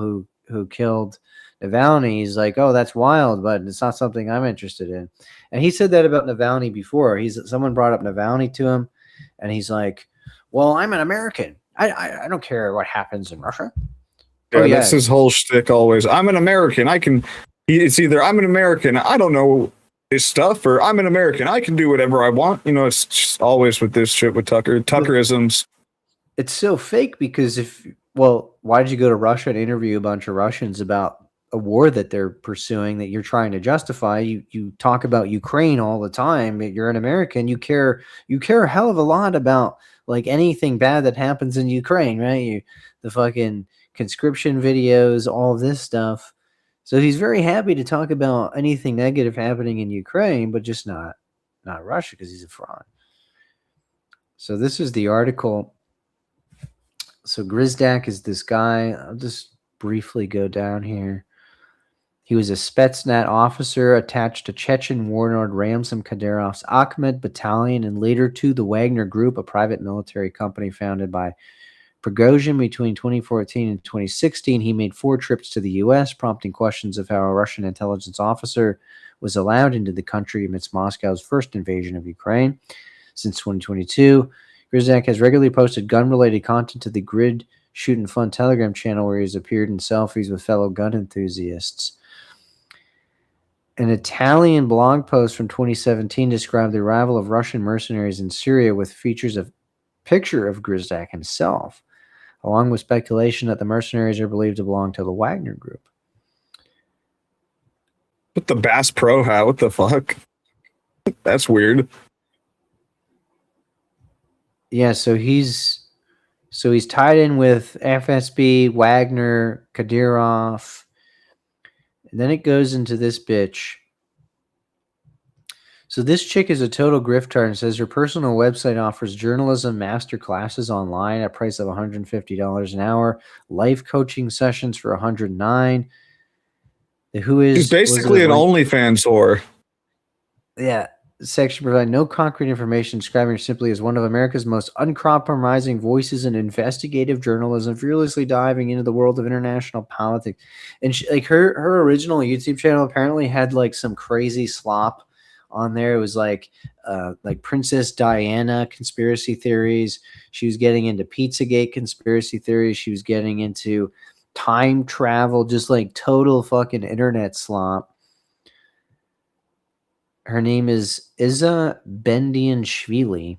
who killed Navalny. He's like, oh, that's wild, but it's not something I'm interested in. And he said that about Navalny before. Someone brought up Navalny to him, and he's like, well, I'm an American. I don't care what happens in Russia. Yeah, that's his whole shtick always. I'm an American. It's either I'm an American, I don't know his stuff, or I'm an American, I can do whatever I want. It's just always with this shit with Tuckerisms. It's so fake because why did you go to Russia and interview a bunch of Russians about a war that they're pursuing that you're trying to justify? You talk about Ukraine all the time. You're an American. You care a hell of a lot about like anything bad that happens in Ukraine, right? The fucking conscription videos, all of this stuff. So he's very happy to talk about anything negative happening in Ukraine, but just not Russia because he's a fraud. So this is the article. So Grizdak is this guy. I'll just briefly go down here. He was a Spetsnaz officer attached to Chechen warlord Ramzan Kadyrov's Akhmed Battalion and later to the Wagner Group, a private military company founded by Prigozhin between 2014 and 2016. He made 4 trips to the U.S., prompting questions of how a Russian intelligence officer was allowed into the country amidst Moscow's first invasion of Ukraine. Since 2022, Grizdak has regularly posted gun-related content to the Grid Shoot and Fun Telegram channel where he's appeared in selfies with fellow gun enthusiasts. An Italian blog post from 2017 described the arrival of Russian mercenaries in Syria with features of picture of Grizdak himself, along with speculation that the mercenaries are believed to belong to the Wagner Group. With the Bass Pro hat, what the fuck? That's weird. Yeah, so he's tied in with FSB, Wagner, Kadyrov, and then it goes into this bitch. So this chick is a total grifter and says her personal website offers journalism master classes online at a price of $150 an hour, life coaching sessions for $109. She's basically an OnlyFans whore. Yeah. Section provide no concrete information, describing her simply as one of America's most uncompromising voices in investigative journalism, fearlessly diving into the world of international politics. And her original YouTube channel apparently had like some crazy slop on there. It was like Princess Diana conspiracy theories. She was getting into Pizzagate conspiracy theories. She was getting into time travel, just like total fucking internet slop. Her name is Iza Bendianshvili.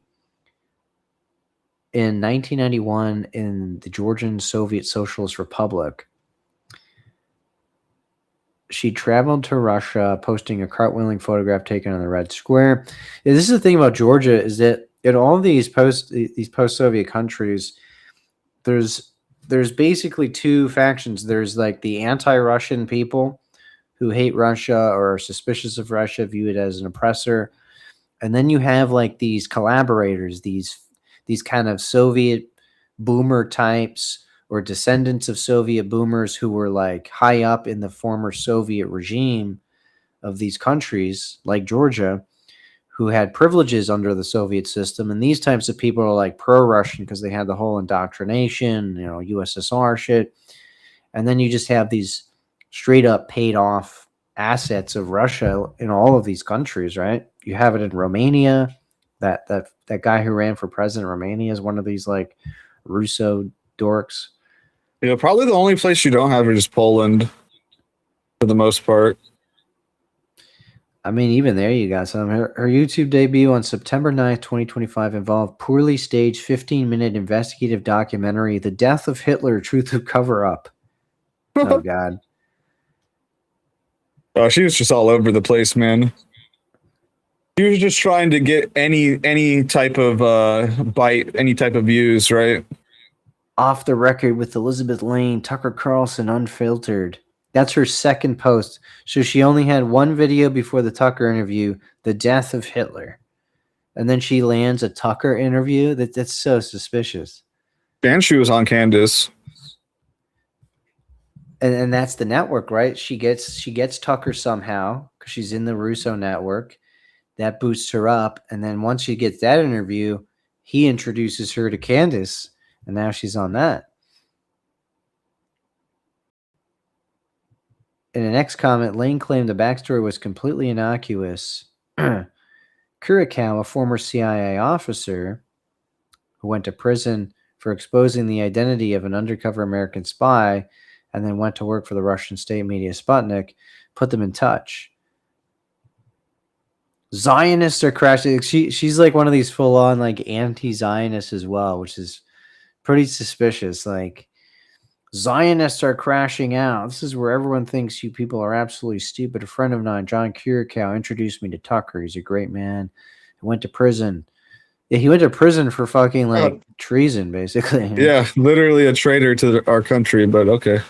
In 1991, in the Georgian Soviet Socialist Republic, she traveled to Russia, posting a cartwheeling photograph taken on the Red Square. Yeah, this is the thing about Georgia, is that in all these post-Soviet countries, there's there's basically two factions. There's like the anti-Russian people who hate Russia or are suspicious of Russia, view it as an oppressor. And then you have like these collaborators, these kind of Soviet boomer types or descendants of Soviet boomers who were like high up in the former Soviet regime of these countries, like Georgia, who had privileges under the Soviet system. And these types of people are like pro-Russian because they had the whole indoctrination, USSR shit. And then you just have these straight up paid off assets of Russia in all of these countries, right? You have it in Romania. That guy who ran for president of Romania is one of these like Russo dorks. Probably the only place you don't have it is Poland, for the most part. I mean, even there you got some. Her YouTube debut on September 9th, 2025 involved poorly staged 15-minute investigative documentary, The Death of Hitler, Truth of Cover-Up. Oh, God. Oh, she was just all over the place, man. She was just trying to get any type of bite, any type of views, right? Off the Record with Elizabeth Lane, Tucker Carlson Unfiltered. That's her second post. So she only had one video before the Tucker interview, The Death of Hitler. And then she lands a Tucker interview. That's so suspicious. And she was on Candace. And that's the network, right? She gets Tucker somehow because she's in the Russo network. That boosts her up. And then once she gets that interview, he introduces her to Candace. And now she's on that. In an next comment, Lane claimed the backstory was completely innocuous. Kurikow, a former CIA officer who went to prison for exposing the identity of an undercover American spy and then went to work for the Russian state media Sputnik, put them in touch. Zionists are crashing. She's like one of these full-on like anti-Zionists as well, which is pretty suspicious. Like, Zionists are crashing out. This is where everyone thinks you people are absolutely stupid. A friend of mine, John Kurikow, introduced me to Tucker. He's a great man. He went to prison. Yeah, he went to prison for fucking like treason, basically. Yeah, literally a traitor to our country, but okay.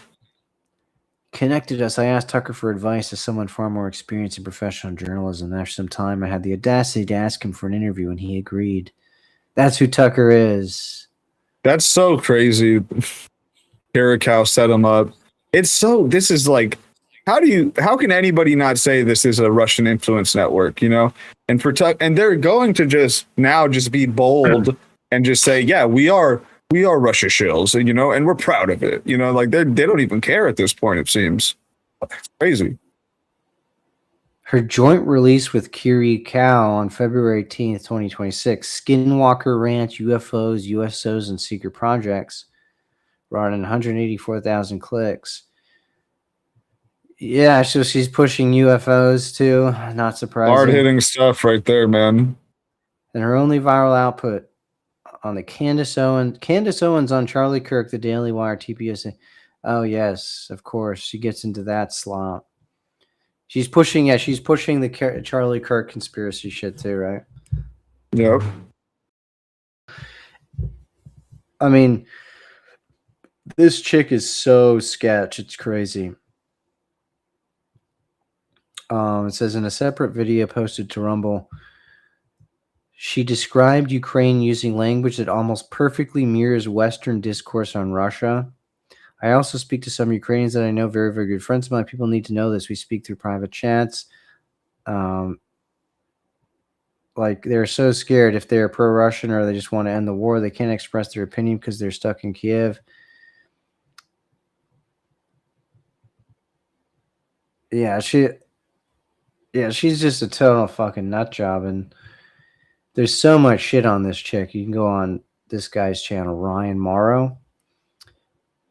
Connected us. I asked Tucker for advice as someone far more experienced in professional journalism. After some time, I had the audacity to ask him for an interview, and he agreed. That's who Tucker is. That's so crazy. Kurikow set him up. This is like, how can anybody not say this is a Russian influence network, And and they're going to just be bold and just say, yeah, we are Russia shills, and we're proud of it. Like they don't even care at this point, it seems. That's crazy. Her joint release with Kurikow on February 18th, 2026, Skinwalker Ranch, UFOs, USOs, and Secret Projects, brought in 184,000 clicks. Yeah, so she's pushing UFOs too. Not surprising. Hard-hitting stuff right there, man. And her only viral output on the Candace Owens on Charlie Kirk, The Daily Wire, TPS. Oh, yes, of course. She gets into that slop. She's pushing the Charlie Kirk conspiracy shit too, right? Yep. I mean, this chick is so sketch. It's crazy. It says in a separate video posted to Rumble, she described Ukraine using language that almost perfectly mirrors Western discourse on Russia. I also speak to some Ukrainians that I know, very, very good friends of mine. People need to know this. We speak through private chats. Like, they're so scared if they're pro-Russian or they just want to end the war. They can't express their opinion because they're stuck in Kiev. Yeah, she's just a total fucking nut job, and there's so much shit on this chick. You can go on this guy's channel, Ryan Morrow,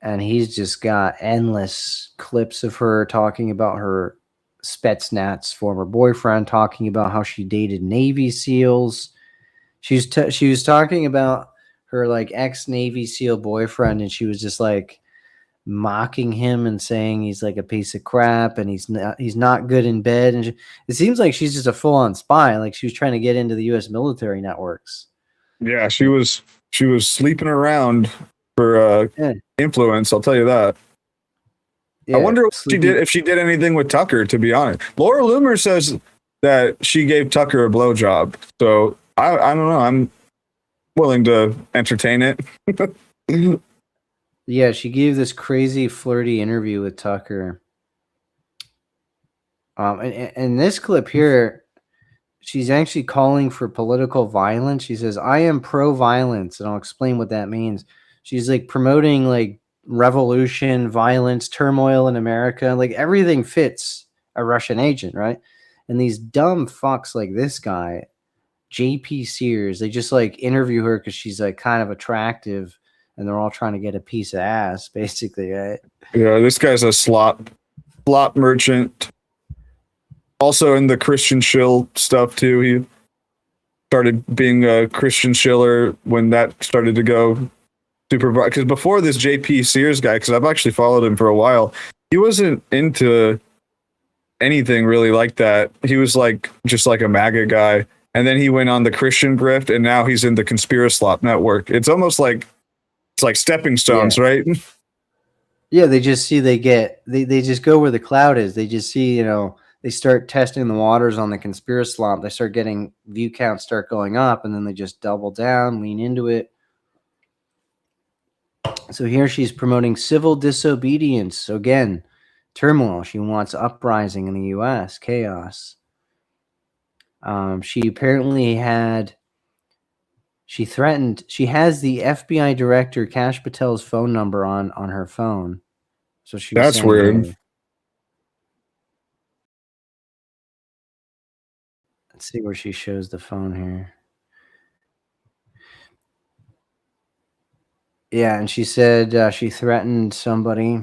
and he's just got endless clips of her talking about her Spetsnaz former boyfriend, talking about how she dated Navy SEALs. She was talking about her like ex-Navy SEAL boyfriend, and she was just like mocking him and saying he's like a piece of crap and he's not good in bed. And it seems like she's just a full-on spy. Like she was trying to get into the U.S. military networks. Yeah, she was sleeping around Yeah. influence. I'll tell you that. Yeah, I wonder what she sleeping- did if she did anything with Tucker. To be honest, Laura Loomer says that she gave Tucker a blowjob. So I don't know. I'm willing to entertain it. Yeah, she gave this crazy flirty interview with Tucker. And this clip here, she's actually calling for political violence. She says, "I am pro-violence," and I'll explain what that means. She's like promoting like revolution, violence, turmoil in America. Like everything fits a Russian agent, right? And these dumb fucks like this guy, JP Sears, they just like interview her because she's like kind of attractive, and they're all trying to get a piece of ass, basically, right? Yeah, this guy's a slop merchant. Also in the Christian Shill stuff too. He started being a Christian Schiller when that started to go super. Because before this JP Sears guy, because I've actually followed him for a while, he wasn't into anything really like that. He was like just like a MAGA guy, and then he went on the Christian grift, and now he's in the Conspiraslop network. It's almost like it's like stepping stones, right? Yeah, they just see they just go where the cloud is. They just see, they start testing the waters on the Conspiraslop. They start getting view counts start going up, and then they just double down, lean into it. So here she's promoting civil disobedience. So again, turmoil. She wants uprising in the U.S., chaos. She apparently she has the FBI director Kash Patel's phone number on her phone. So That's weird. Let's see where she shows the phone here. Yeah, and she said she threatened somebody.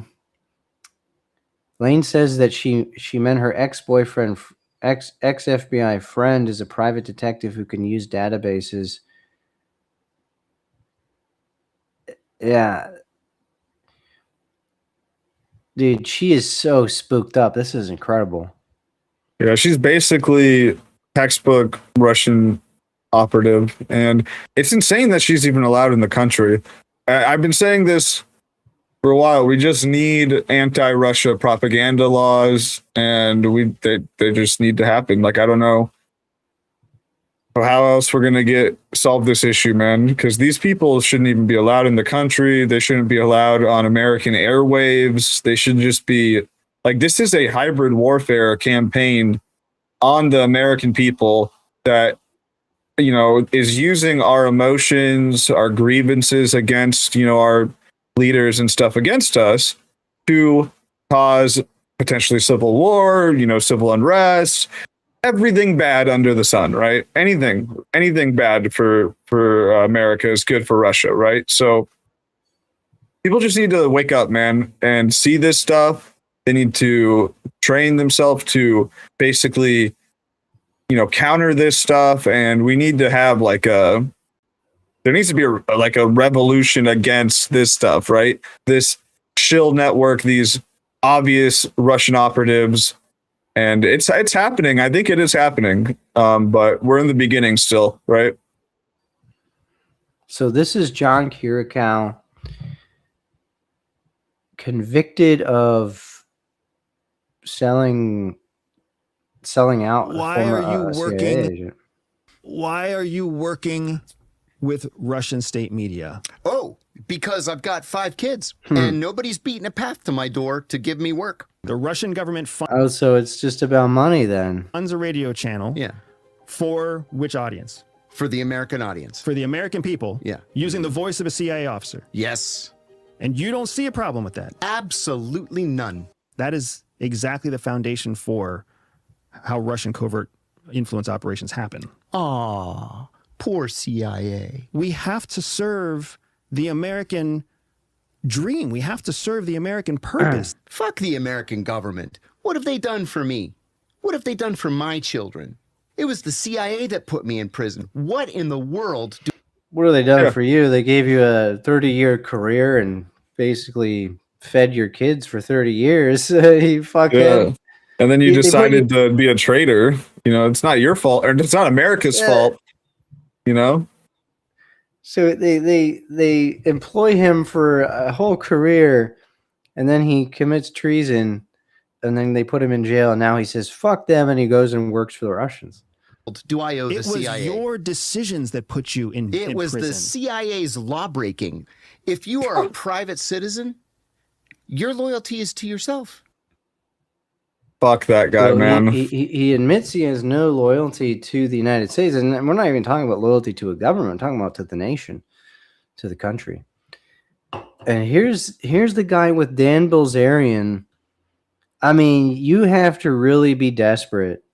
Lane says that she meant her ex-boyfriend, ex-FBI friend is a private detective who can use databases. Yeah. Dude, she is so spooked up. This is incredible. Yeah, she's basically textbook Russian operative, and it's insane that she's even allowed in the country. I've been saying this for a while. We just need anti-Russia propaganda laws, and they just need to happen. Like, I don't know how else we're gonna solve this issue, man, because these people shouldn't even be allowed in the country. They shouldn't be allowed on American airwaves. They should just be like, this is a hybrid warfare campaign on the American people that is using our emotions, our grievances against our leaders and stuff against us to cause potentially civil war, civil unrest, everything bad under the sun, right? Anything bad for America is good for Russia, right? So people just need to wake up, man, and see this stuff. They need to train themselves to basically, counter this stuff. And we need to have there needs to be a revolution against this stuff, right? This Shill network, these obvious Russian operatives. And it's happening. I think it is happening. But we're in the beginning still, right? So this is John Kirikow, convicted of selling out. Why are you working? Why are you working with Russian state media? Oh, because I've got 5 kids and nobody's beating a path to my door to give me work. The Russian government Oh, so it's just about money then. funds a radio channel. Yeah. For which audience? For the American audience. For the American people. Yeah. Using the voice of a CIA officer. Yes. And you don't see a problem with that. Absolutely none. That is exactly the foundation for how Russian covert influence operations happen. Aw, poor CIA. We have to serve the American dream. We have to serve the American purpose. Fuck the American government. What have they done for me? What have they done for my children? It was the CIA that put me in prison. What in the world do... What have they done for you? They gave you a 30-year career and basically fed your kids for 30 years. You fucking... Yeah. And then you decided to be a traitor. It's not your fault, or it's not America's fault. So they employ him for a whole career, and then he commits treason, and then they put him in jail. And now he says fuck them, and he goes and works for the Russians. Do I owe the It was CIA? your decisions that put you in It was prison. the CIA's law breaking. If you are a private citizen, your loyalty is to yourself. Fuck that guy, So man. he admits he has no loyalty to the United States, and we're not even talking about loyalty to a government. We're talking about to the nation, to the country. And here's the guy with Dan Bilzerian. I mean, you have to really be desperate.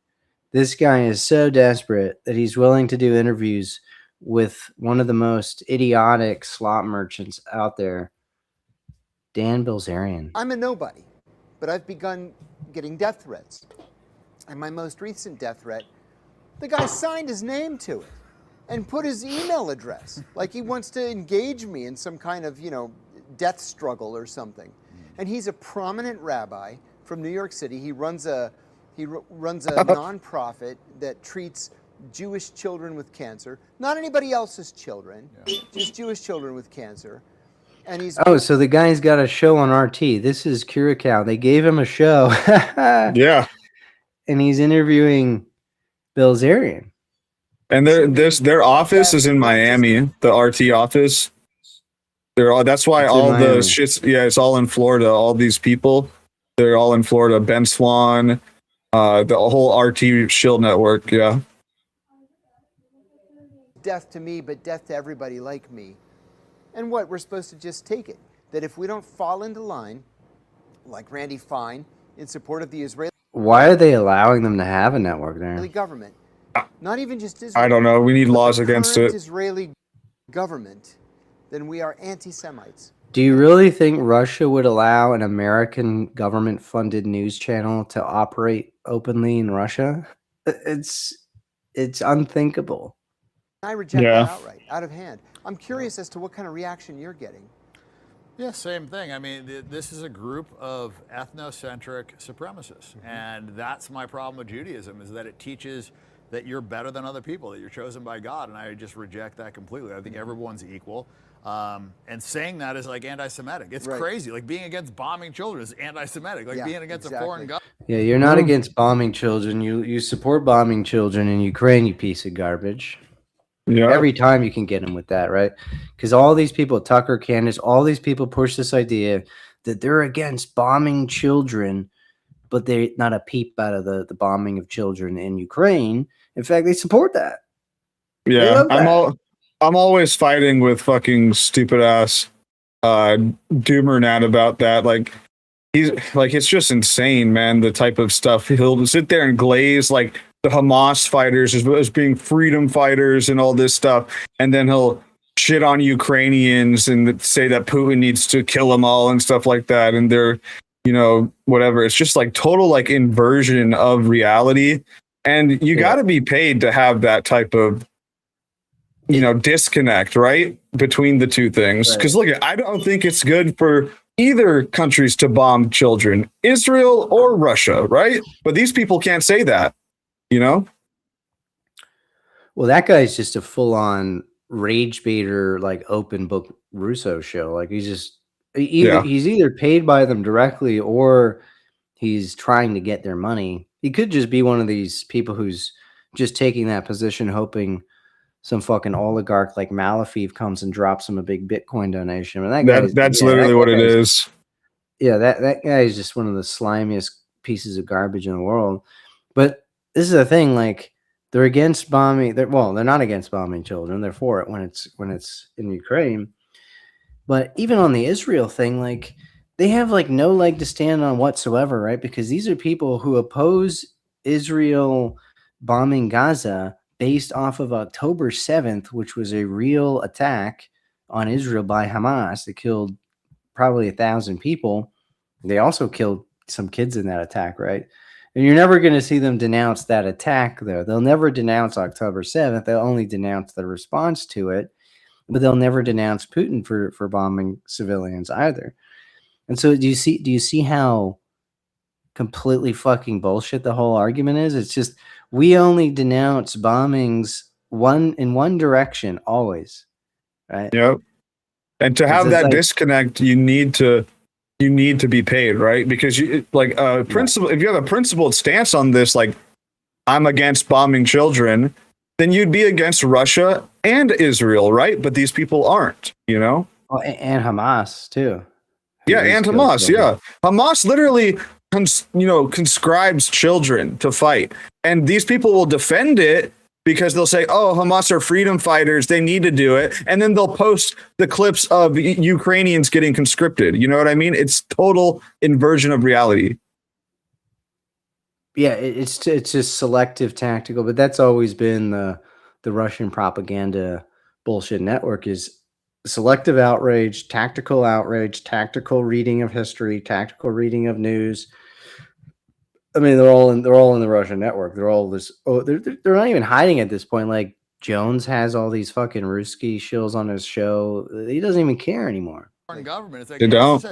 This guy is so desperate that he's willing to do interviews with one of the most idiotic slot merchants out there, Dan Bilzerian. I'm a nobody, but I've begun getting death threats. And my most recent death threat, the guy signed his name to it and put his email address, like he wants to engage me in some kind of, death struggle or something. And he's a prominent rabbi from New York City. He runs a nonprofit that treats Jewish children with cancer, not anybody else's children, just Jewish children with cancer. And he's so the guy's got a show on RT. This is Curacao. They gave him a show. Yeah. And he's interviewing Bilzerian. And their office is in Miami, the RT office. That's why It's in all the Miami. shit's, it's all in Florida. All these people, they're all in Florida. Ben Swan, the whole RT Shill network, yeah. death to me, but death to everybody like me. And what, we're supposed to just take it? That if we don't fall into line, like Randy Fine, in support of the Israeli Why are they allowing them to have a network there? government, not even just Israel, I don't know. We need but laws the against current it. Israeli government, then we are anti-Semites. Do you really think Russia would allow an American government-funded news channel to operate openly in Russia? It's unthinkable. I reject Yeah. that outright, out of hand. I'm curious as to what kind of reaction you're getting. Yeah, same thing. I mean, this is a group of ethnocentric supremacists. And that's my problem with Judaism, is that it teaches that you're better than other people, that you're chosen by God. And I just reject that completely. I think everyone's equal. And saying that is like anti-Semitic. It's Right. crazy. Like being against bombing children is anti-Semitic. Like Yeah, being against a exactly. foreign government. Yeah, you're not against bombing children. You support bombing children in Ukraine, you piece of garbage. Yeah. Every time you can get them with that, right? Because all these people, Tucker, Candace, all these people push this idea that they're against bombing children, but they're not a peep out of the bombing of children in Ukraine. In fact, they support that. Yeah, love that. I'm always fighting with fucking stupid ass Doomer Nat about that. Like he's like, it's just insane, man. The type of stuff he'll sit there and glaze like the Hamas fighters as being freedom fighters and all this stuff, and then he'll shit on Ukrainians and say that Putin needs to kill them all and stuff like that. And they're, whatever. It's just like total like inversion of reality. And you got to be paid to have that type of disconnect, right, between the two things. Because look, I don't think it's good for either countries to bomb children, Israel or Russia, right? But these people can't say that, Well, that guy's just a full-on rage baiter, like open book Russo show. Like he's either paid by them directly or he's trying to get their money. He could just be one of these people who's just taking that position, hoping some fucking oligarch like Malafeev comes and drops him a big Bitcoin donation. And that's literally what it is. Yeah, that guy is just one of the slimiest pieces of garbage in the world. But this is the thing, like they're against bombing. They're not against bombing children. They're for it when it's in Ukraine. But even on the Israel thing, like they have like no leg to stand on whatsoever, right? Because these are people who oppose Israel bombing Gaza based off of October 7th, which was a real attack on Israel by Hamas. They killed probably 1,000 people. They also killed some kids in that attack, right? And you're never going to see them denounce that attack, though. They'll never denounce October 7th. They'll only denounce the response to it, but they'll never denounce Putin for bombing civilians either. And so do you see how completely fucking bullshit the whole argument is? It's just we only denounce bombings in one direction always, right? Yep. And to have just that like- disconnect, you need to be paid, right? Because you like principle. If you have a principled stance on this, like I'm against bombing children, then you'd be against Russia and Israel, right? But these people aren't, you know? Oh, and Hamas too. Yeah, and Hamas, yeah. Hamas literally conscribes children to fight. And these people will defend it because they'll say, oh, Hamas are freedom fighters, they need to do it. And then they'll post the clips of Ukrainians getting conscripted. You know what I mean? It's total inversion of reality. Yeah, it's just selective tactical, but that's always been the Russian propaganda bullshit network is selective outrage, tactical reading of history, tactical reading of news. I mean, they're all in the Russian network. They're all this. Oh, they're not even hiding at this point. Like Jones has all these fucking Ruski shills on his show. He doesn't even care anymore. Government. It's like, They don't.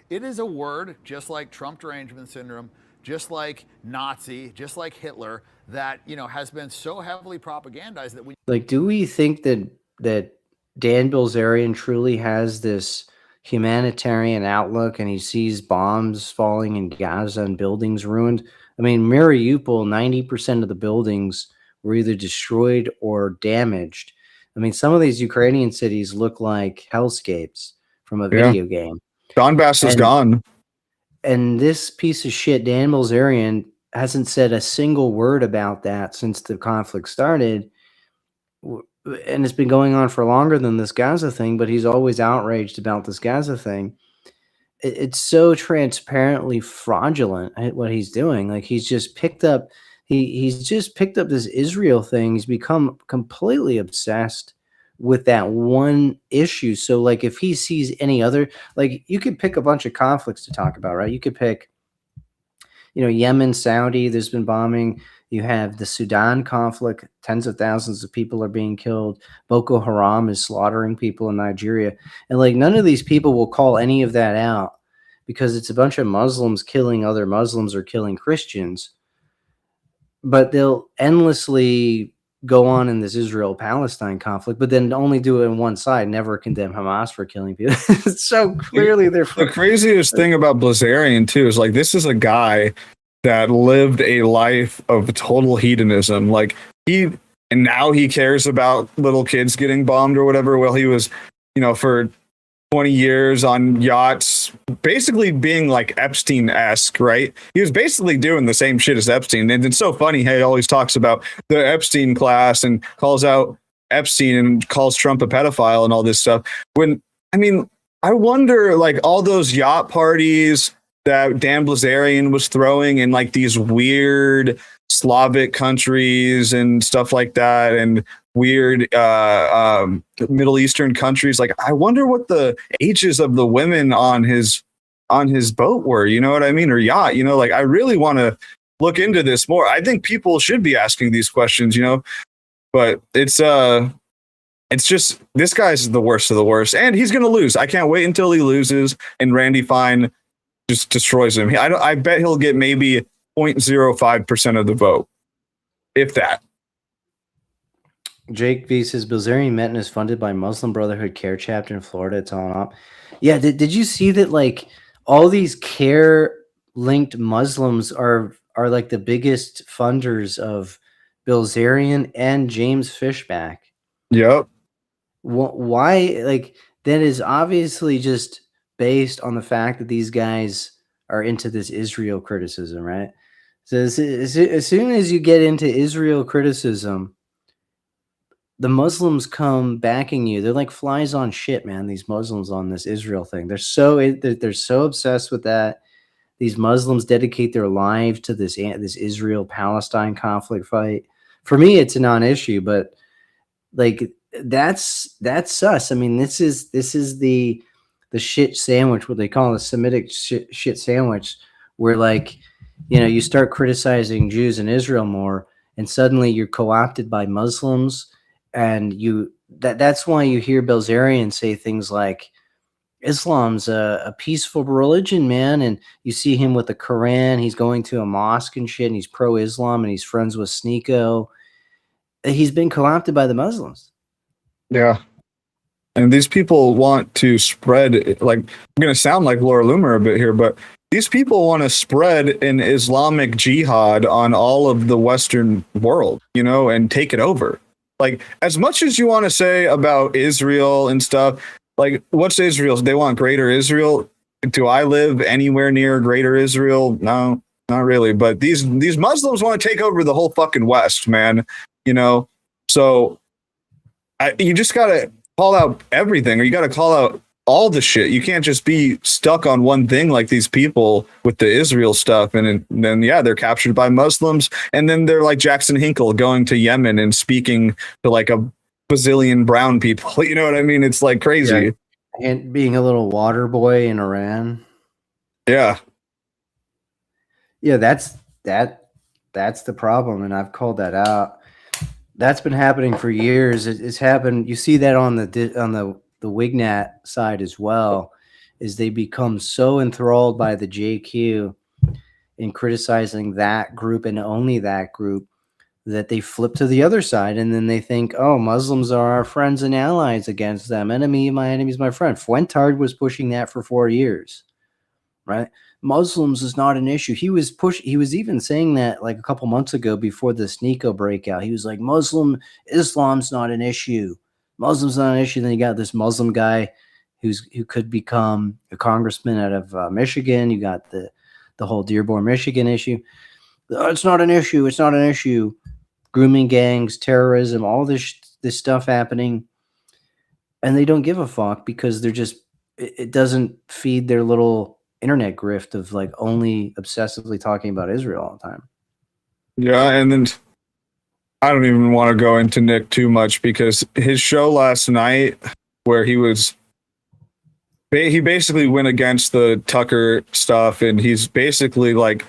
It is a word, just like Trump derangement syndrome, just like Nazi, just like Hitler, that has been so heavily propagandized that we Like, do we think that Dan Bilzerian truly has this humanitarian outlook and he sees bombs falling in Gaza and buildings ruined? I mean, Mariupol, 90% of the buildings were either destroyed or damaged. I mean, some of these Ukrainian cities look like hellscapes from a video game. Donbass is gone. And this piece of shit, Dan Bilzerian, hasn't said a single word about that since the conflict started. And it's been going on for longer than this Gaza thing, but he's always outraged about this Gaza thing. It's so transparently fraudulent at what he's doing. Like he's just picked up, he's just picked up this Israel thing. He's become completely obsessed with that one issue. So like if he sees any other, like you could pick a bunch of conflicts to talk about, right? You could pick, Yemen, Saudi, there's been bombing. You have the Sudan conflict, tens of thousands of people are being killed. Boko Haram is slaughtering people in Nigeria. And like none of these people will call any of that out because it's a bunch of Muslims killing other Muslims or killing Christians. But they'll endlessly go on in this Israel-Palestine conflict, but then only do it on one side, never condemn Hamas for killing people. So clearly they're... The craziest thing about Blazarian, too, is like this is a guy that lived a life of total hedonism. Like and now he cares about little kids getting bombed or whatever. Well, he was, for 20 years on yachts, basically being like Epstein-esque, right? He was basically doing the same shit as Epstein. And it's so funny how he always talks about the Epstein class and calls out Epstein and calls Trump a pedophile and all this stuff. I wonder, like, all those yacht parties that Dan Blazarian was throwing in like these weird Slavic countries and stuff like that, and weird Middle Eastern countries. Like, I wonder what the ages of the women on his boat were. You know what I mean? Or yacht. Like I really want to look into this more. I think people should be asking these questions. But it's just this guy's the worst of the worst, and he's gonna lose. I can't wait until he loses and Randy Fine just destroys him. I bet he'll get maybe 0.05% of the vote, if that. Jake V says Bilzerian Metin is funded by Muslim Brotherhood Care Chapter in Florida. It's on up. Yeah, did you see that? Like all these care linked Muslims are like the biggest funders of Bilzerian and James Fishback. Yep. Why? Like that is obviously just based on the fact that these guys are into this Israel criticism, right? So as soon as you get into Israel criticism, the Muslims come backing you. They're like flies on shit, man. These Muslims on this Israel thing. They're so obsessed with that. These Muslims dedicate their lives to this Israel-Palestine conflict fight. For me, it's a non-issue, but like that's sus. I mean, this is the shit sandwich, what they call a Semitic shit sandwich, where like, you start criticizing Jews in Israel more, and suddenly you're co-opted by Muslims, and that's why you hear Bilzerian say things like Islam's a peaceful religion, man, and you see him with the Quran. He's going to a mosque and shit, and he's pro-Islam, and he's friends with Sneeko. He's been co-opted by the Muslims. Yeah. And these people want to spread, like, I'm going to sound like Laura Loomer a bit here, but these people want to spread an Islamic jihad on all of the Western world, and take it over. Like, as much as you want to say about Israel and stuff, like, what's Israel? They want greater Israel. Do I live anywhere near greater Israel? No, not really. But these Muslims want to take over the whole fucking West, man. So you just got to call out everything, or you got to call out all the shit. You can't just be stuck on one thing like these people with the Israel stuff. And then, they're captured by Muslims. And then they're like Jackson Hinkle going to Yemen and speaking to like a bazillion brown people. You know what I mean? It's like crazy. Yeah. And being a little water boy in Iran. Yeah. Yeah, that's the problem. And I've called that out. That's been happening for years. It's happened. You see that on the Wignat side as well, is they become so enthralled by the JQ in criticizing that group and only that group that they flip to the other side, and then they think, oh, Muslims are our friends and allies against them. My enemy is my friend. Fuentard was pushing that for 4 years, right? Muslims is not an issue. He was even saying that like a couple months ago before the Sneeko breakout. He was like, Islam's not an issue. Muslims not an issue. Then you got this Muslim guy who could become a congressman out of Michigan. You got the whole Dearborn, Michigan issue. It's not an issue. It's not an issue. Grooming gangs, terrorism, all this stuff happening, and they don't give a fuck because they're just it doesn't feed their little internet grift of like only obsessively talking about Israel all the time. Yeah, and then I don't even want to go into Nick too much because his show last night where he basically went against the Tucker stuff, and he's basically like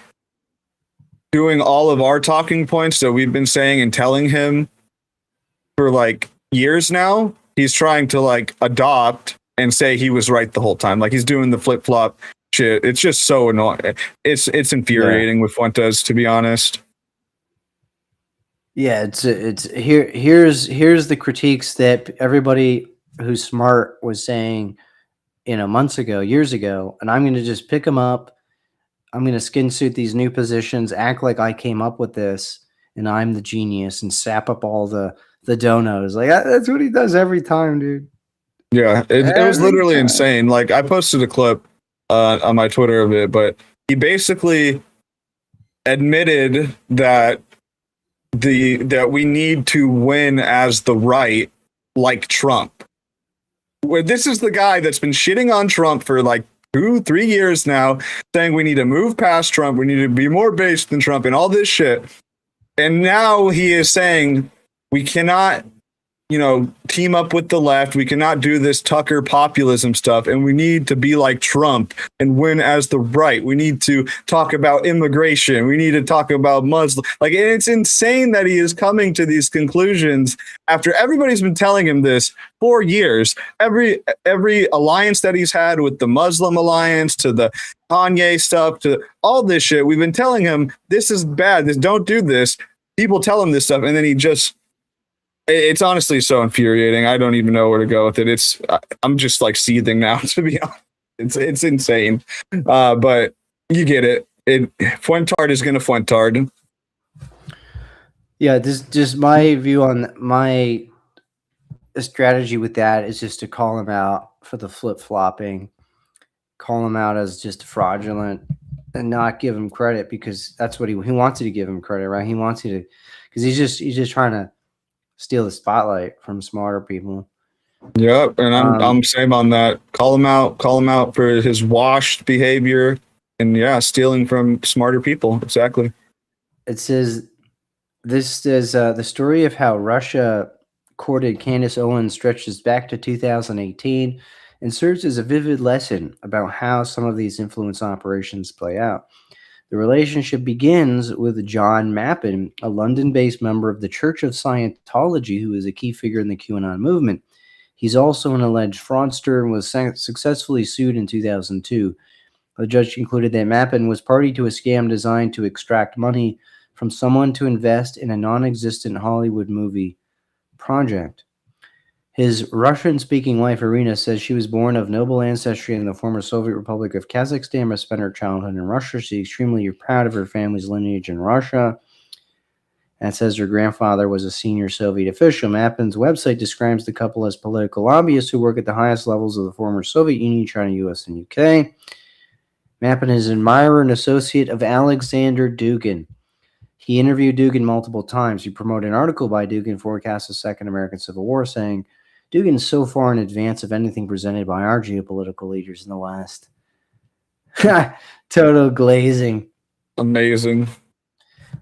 doing all of our talking points that we've been saying and telling him for like years now. He's trying to like adopt and say he was right the whole time. Like he's doing the flip-flop shit. It's just so annoying. It's infuriating with Fuentes, to be honest. Yeah, here's the critiques that everybody who's smart was saying, months ago, years ago, and I'm going to just pick them up. I'm going to skin suit these new positions, act like I came up with this, and I'm the genius, and sap up all the donos. Like that's what he does every time, dude. Yeah, it was literally insane. Like I posted a clip on my Twitter of it, but he basically admitted that that we need to win as the right, like Trump. Where this is the guy that's been shitting on Trump for like 2-3 years now, saying we need to move past Trump, we need to be more based than Trump, and all this shit. And now he is saying we cannot, team up with the left. We cannot do this Tucker populism stuff, and we need to be like Trump and win as the right. We need to talk about immigration. We need to talk about Muslim. Like, and it's insane that he is coming to these conclusions after everybody's been telling him this for years. Every alliance that he's had, with the Muslim alliance to the Kanye stuff to all this shit, we've been telling him this is bad. Don't do this. People tell him this stuff, and then he just. It's honestly so infuriating. I don't even know where to go with it. I'm just like seething now, to be honest. It's insane. But you get it. Fuentard is going to Fuentard. Yeah, just my view on my strategy with that is just to call him out for the flip-flopping, call him out as just fraudulent, and not give him credit, because that's what he wants you to give him credit, right? He wants you to, because he's just trying to steal the spotlight from smarter people. Yep, and I'm same on that. Call him out for his washed behavior and stealing from smarter people. Exactly. It says this is the story of how Russia courted Candace Owens stretches back to 2018 and serves as a vivid lesson about how some of these influence operations play out. The relationship begins with John Mappin, a London-based member of the Church of Scientology who is a key figure in the QAnon movement. He's also an alleged fraudster and was successfully sued in 2002. The judge concluded that Mappin was party to a scam designed to extract money from someone to invest in a non-existent Hollywood movie project. His Russian-speaking wife, Irina, says she was born of noble ancestry in the former Soviet Republic of Kazakhstan, but spent her childhood in Russia. She's extremely proud of her family's lineage in Russia, and says her grandfather was a senior Soviet official. Mappin's website describes the couple as political lobbyists who work at the highest levels of the former Soviet Union, China, US, and UK. Mappin is an admirer and associate of Alexander Dugin. He interviewed Dugin multiple times. He promoted an article by Dugin forecast the Second American Civil War, saying, Dugin is so far in advance of anything presented by our geopolitical leaders in the West. Total glazing. Amazing.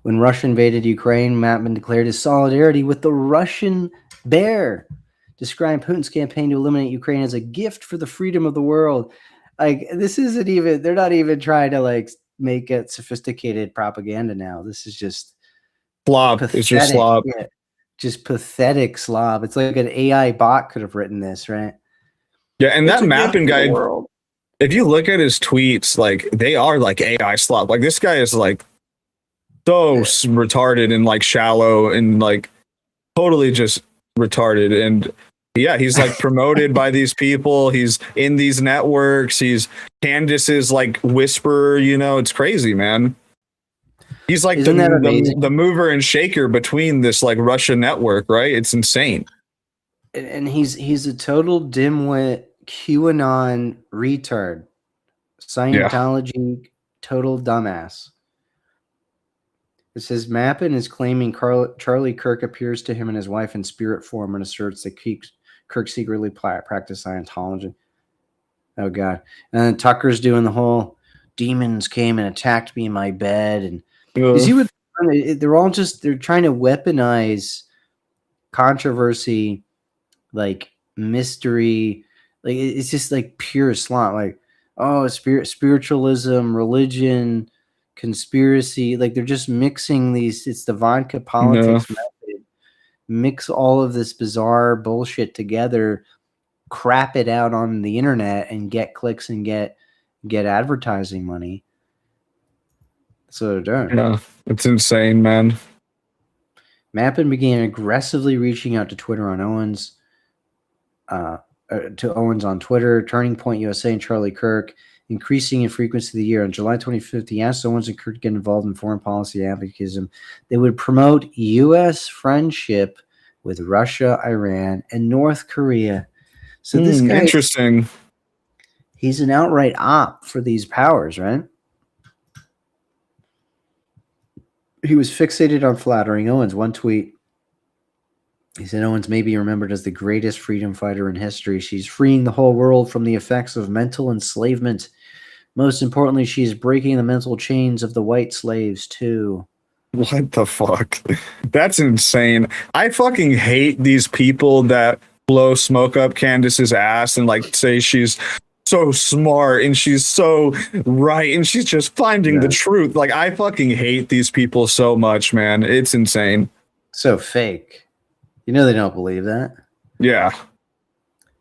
When Russia invaded Ukraine, Mappin declared his solidarity with the Russian bear, describing Putin's campaign to eliminate Ukraine as a gift for the freedom of the world. Like, this isn't even, they're not even trying to like make it sophisticated propaganda now. This is just slob. Pathetic. It's just slob. Yeah, just pathetic slob. It's like an AI bot could have written this, right? Yeah, and It's that a Mappin gift for the guy, world. if you look at his tweets, like they are like AI slob. Like this guy is like so retarded and like shallow and like totally just retarded. And yeah, he's like promoted by these people. He's in these networks. He's Candace's like whisperer, you know, it's crazy, man. He's like the mover and shaker between this like Russian network, right? It's insane. And he's a total dimwit QAnon retard. Scientology, total dumbass. It says Mappin is claiming Charlie Kirk appears to him and his wife in spirit form and asserts that Kirk secretly practiced Scientology. Oh, God. And then Tucker's doing the whole demons came and attacked me in my bed. And you see what they're all just, they're trying to weaponize controversy, like mystery. Like it's just like pure slot. Like, oh, spiritualism, religion, conspiracy. Like they're just mixing these. It's the vodka politics method. Mix all of this bizarre bullshit together, crap it out on the internet, and get clicks and get advertising money. So they're doing. Yeah, it's insane, man. Mappin began aggressively reaching out to Twitter on Owens. To Owens on Twitter, Turning Point USA, and Charlie Kirk, increasing in frequency of the year. On July 25th, he asked Owens and Kirk to get involved in foreign policy advocacy. They would promote U.S. friendship with Russia, Iran, and North Korea. So this guy, interesting. He's an outright op for these powers, right? He was fixated on flattering Owens. One tweet, he said, Owens may be remembered as the greatest freedom fighter in history. She's freeing the whole world from the effects of mental enslavement. Most importantly, she's breaking the mental chains of the white slaves, too. What the fuck? That's insane. I fucking hate these people that blow smoke up Candace's ass and like say she's so smart and she's so right and she's just finding the truth. Like I fucking hate these people so much, man. It's insane. So fake. You know they don't believe that. Yeah.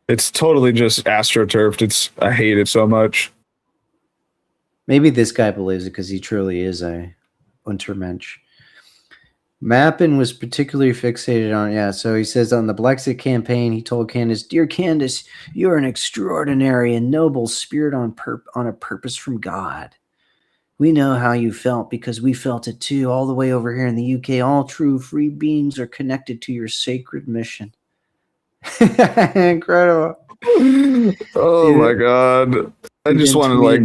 It's totally just astroturfed. I hate it so much. Maybe this guy believes it because he truly is a Untermensch. Mappin was particularly fixated on, so he says on the Brexit campaign, he told Candace, Dear Candace, you're an extraordinary and noble spirit on a purpose from God. We know how you felt because we felt it too. All the way over here in the UK, all true free beings are connected to your sacred mission. Incredible. Oh my God. I just want to like...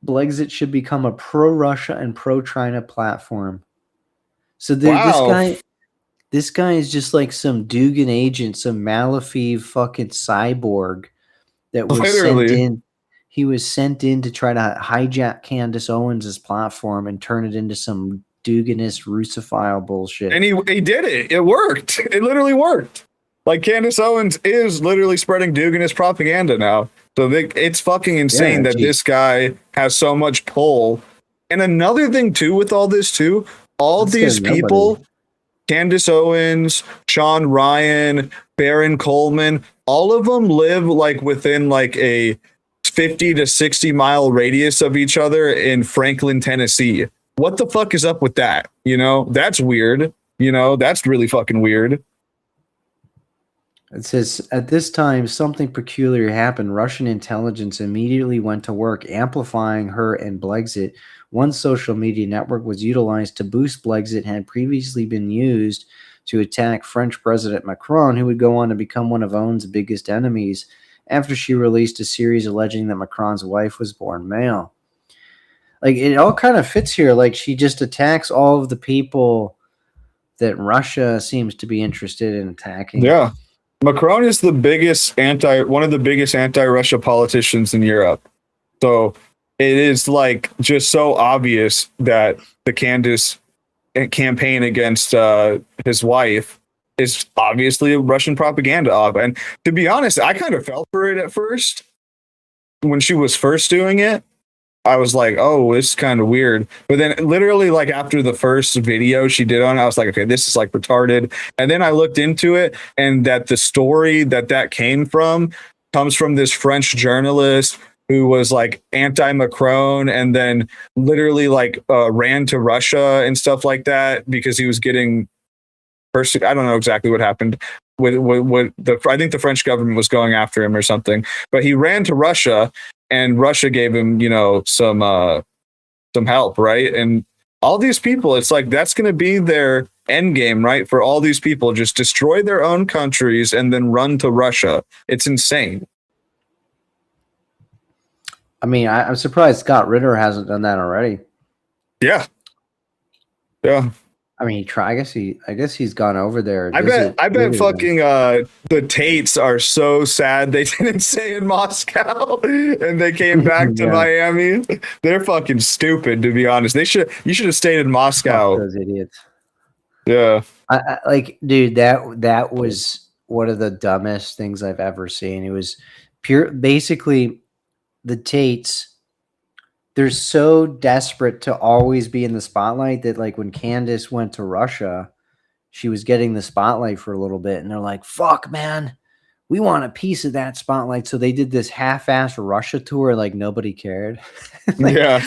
Brexit should become a pro-Russia and pro-China platform. So this guy is just like some Dugan agent, some Malafie fucking cyborg that was sent in. He was sent in to try to hijack Candace Owens' platform and turn it into some Duganist Russophile bullshit. And he did it. It worked. It literally worked. Like Candace Owens is literally spreading Duganist propaganda now. So it's fucking insane that this guy has so much pull. And another thing too with all this too, all these people, Candace Owens, Sean Ryan, Baron Coleman, all of them live like within like a 50 to 60 mile radius of each other in Franklin, Tennessee. What the fuck is up with that? You know, that's weird. You know, that's really fucking weird. It says, at this time, something peculiar happened. Russian intelligence immediately went to work amplifying her and Blexit. One social media network was utilized to boost Blexit, had previously been used to attack French President Macron, who would go on to become one of Owen's biggest enemies after she released a series alleging that Macron's wife was born male. Like, it all kind of fits here. Like, she just attacks all of the people that Russia seems to be interested in attacking. Yeah. Macron is one of the biggest anti-Russia politicians in Europe. So it is like just so obvious that the Candace campaign against his wife is obviously a Russian propaganda op. And to be honest, I kind of fell for it at first. When she was first doing it, I was like, oh, this is kind of weird. But then literally like after the first video she did on it, I was like, okay, this is like retarded. And then I looked into it, and that the story that came from comes from this French journalist who was like anti-Macron and then literally like ran to Russia and stuff like that because he was getting I don't know exactly what happened with I think the French government was going after him or something, but he ran to Russia and Russia gave him, some help, right? And all these people, it's like that's going to be their end game, right? For all these people, just destroy their own countries and then run to Russia. It's insane. I mean, I'm surprised Scott Ritter hasn't done that already. Yeah. I mean, I guess he's gone over there. I bet fucking the Tates are so sad they didn't stay in Moscow and they came back to Miami. They're fucking stupid, to be honest. You should have stayed in Moscow. Fuck those idiots. Yeah. I like, dude, that was one of the dumbest things I've ever seen. It was basically the Tates. They're so desperate to always be in the spotlight that, like, when Candace went to Russia, she was getting the spotlight for a little bit, and they're like, fuck, man, we want a piece of that spotlight. So they did this half-assed Russia tour like nobody cared. Yeah.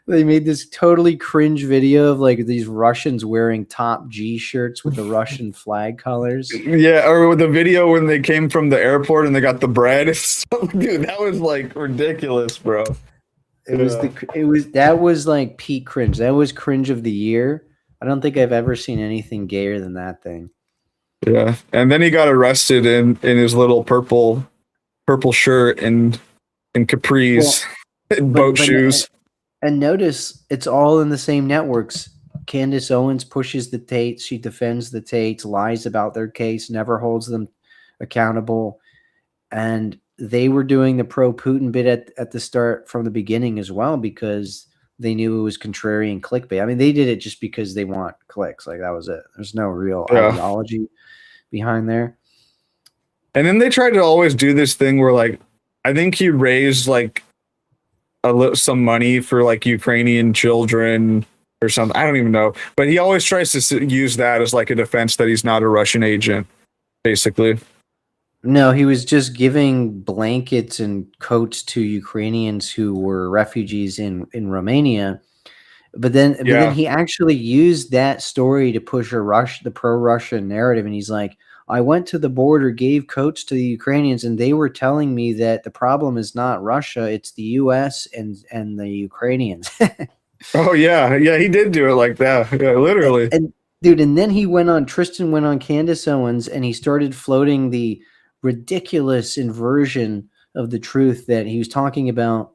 They made this totally cringe video of like these Russians wearing top G shirts with the Russian flag colors. Yeah, or the video when they came from the airport and they got the bread. Dude, that was like ridiculous, bro. That was like peak cringe. That was cringe of the year. I don't think I've ever seen anything gayer than that thing. Yeah, and then he got arrested in his little purple shirt and capris, boat shoes. And notice it's all in the same networks. Candace Owens pushes the Tates. She defends the Tates, lies about their case, never holds them accountable. And they were doing the pro-Putin bit at the start from the beginning as well because they knew it was contrarian clickbait. I mean, they did it just because they want clicks. Like, that was it. There's no real ideology behind there. And then they tried to always do this thing where, like, I think he raised like some money for like Ukrainian children or something. I don't even know, but he always tries to use that as like a defense that he's not a Russian agent, basically. No, he was just giving blankets and coats to Ukrainians who were refugees in Romania. But then he actually used that story to push the pro-Russian narrative. And he's like, I went to the border, gave coats to the Ukrainians, and they were telling me that the problem is not Russia, it's the U.S. and the Ukrainians. Oh, yeah. Yeah, he did do it like that. Yeah, literally. And then Tristan went on Candace Owens, and he started floating the ridiculous inversion of the truth that he was talking about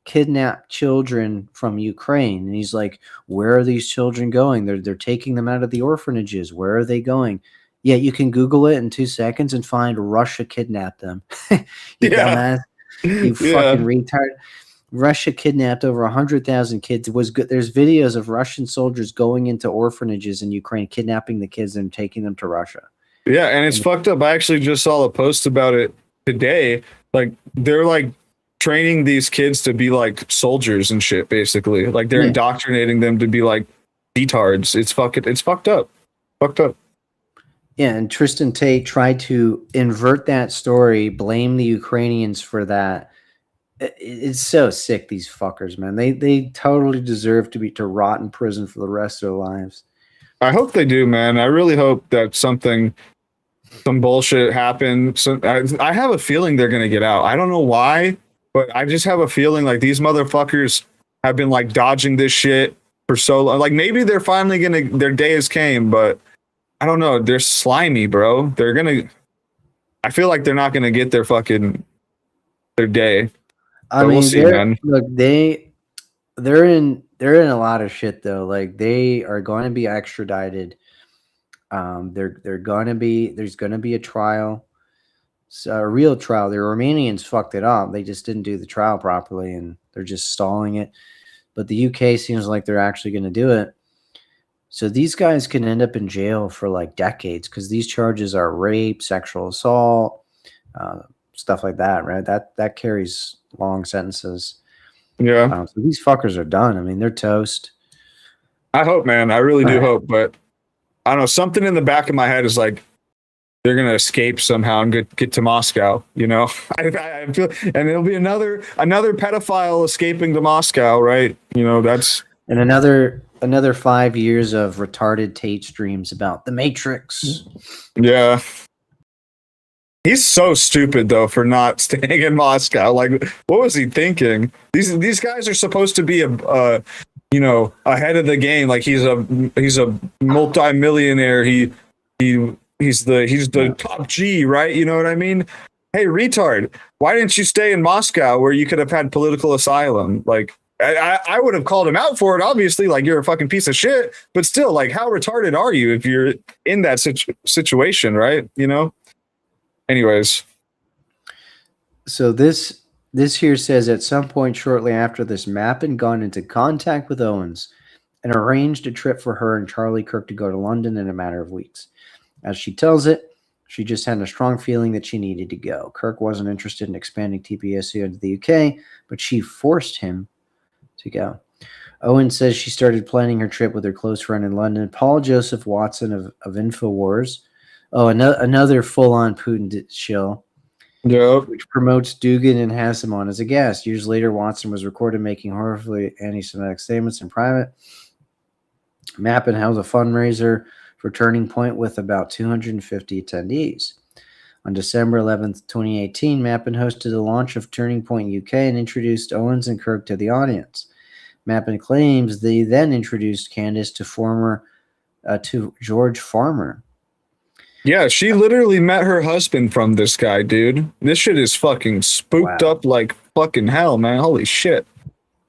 kidnapped children from Ukraine. And he's like, where are these children going? They're taking them out of the orphanages. Where are they going? Yeah, you can Google it in 2 seconds and find Russia kidnapped them. You dumbass. You fucking retard. Russia kidnapped over 100,000 kids. It was good. There's videos of Russian soldiers going into orphanages in Ukraine, kidnapping the kids and taking them to Russia. Yeah, and it's fucked up. I actually just saw a post about it today. Like, they're like training these kids to be like soldiers and shit, basically. Like, they're indoctrinating them to be like retards. It's fucked up. Fucked up. Yeah, and Tristan Tate tried to invert that story, blame the Ukrainians for that. It's so sick, these fuckers, man. They totally deserve to rot in prison for the rest of their lives. I hope they do, man. I really hope that something some bullshit happened. So I have a feeling they're gonna get out. I don't know why, but I just have a feeling like these motherfuckers have been like dodging this shit for so long. Like maybe they're finally their day has came, but I don't know. They're slimy, bro. I feel like they're not gonna get their day. I But mean, we'll see, man. look, they're in a lot of shit though. Like they are going to be extradited. They're going to be there's going to be a trial, a real trial. The Romanians fucked it up. They just didn't do the trial properly, and they're just stalling it. But the UK seems like they're actually going to do it. So these guys can end up in jail for like decades because these charges are rape, sexual assault, stuff like that, right? That carries long sentences. Yeah. So these fuckers are done. I mean, they're toast. I hope, man. I really do hope, but I don't know. Something in the back of my head is like they're gonna escape somehow and get to Moscow. You know, I feel, and it'll be another pedophile escaping to Moscow, right? You know, that's and another 5 years of retarded Tate streams about the Matrix. Yeah. He's so stupid though for not staying in Moscow. Like, what was he thinking? These guys are supposed to be ahead of the game. Like he's a multi-millionaire. He's the top G, right? You know what I mean? Hey, retard, why didn't you stay in Moscow where you could have had political asylum? Like, I would have called him out for it, obviously, like you're a fucking piece of shit, but still, like, how retarded are you if you're in that situation, right? You know? Anyways. So this here says at some point shortly after this, Mappin got into contact with Owens and arranged a trip for her and Charlie Kirk to go to London in a matter of weeks. As she tells it, she just had a strong feeling that she needed to go. Kirk wasn't interested in expanding TPSU into the UK, but she forced him to go. Owen says she started planning her trip with her close friend in London, Paul Joseph Watson of InfoWars. Oh, another full-on Putin shill. Yep. Which promotes Dugan and has him on as a guest. Years later, Watson was recorded making horribly anti-Semitic statements in private. Mappin held a fundraiser for Turning Point with about 250 attendees. On December 11th, 2018, Mappin hosted the launch of Turning Point UK and introduced Owens and Kirk to the audience. Mappin claims they then introduced Candace to George Farmer. Yeah, she literally met her husband from this guy, dude. This shit is fucking spooked up like fucking hell, man. Holy shit.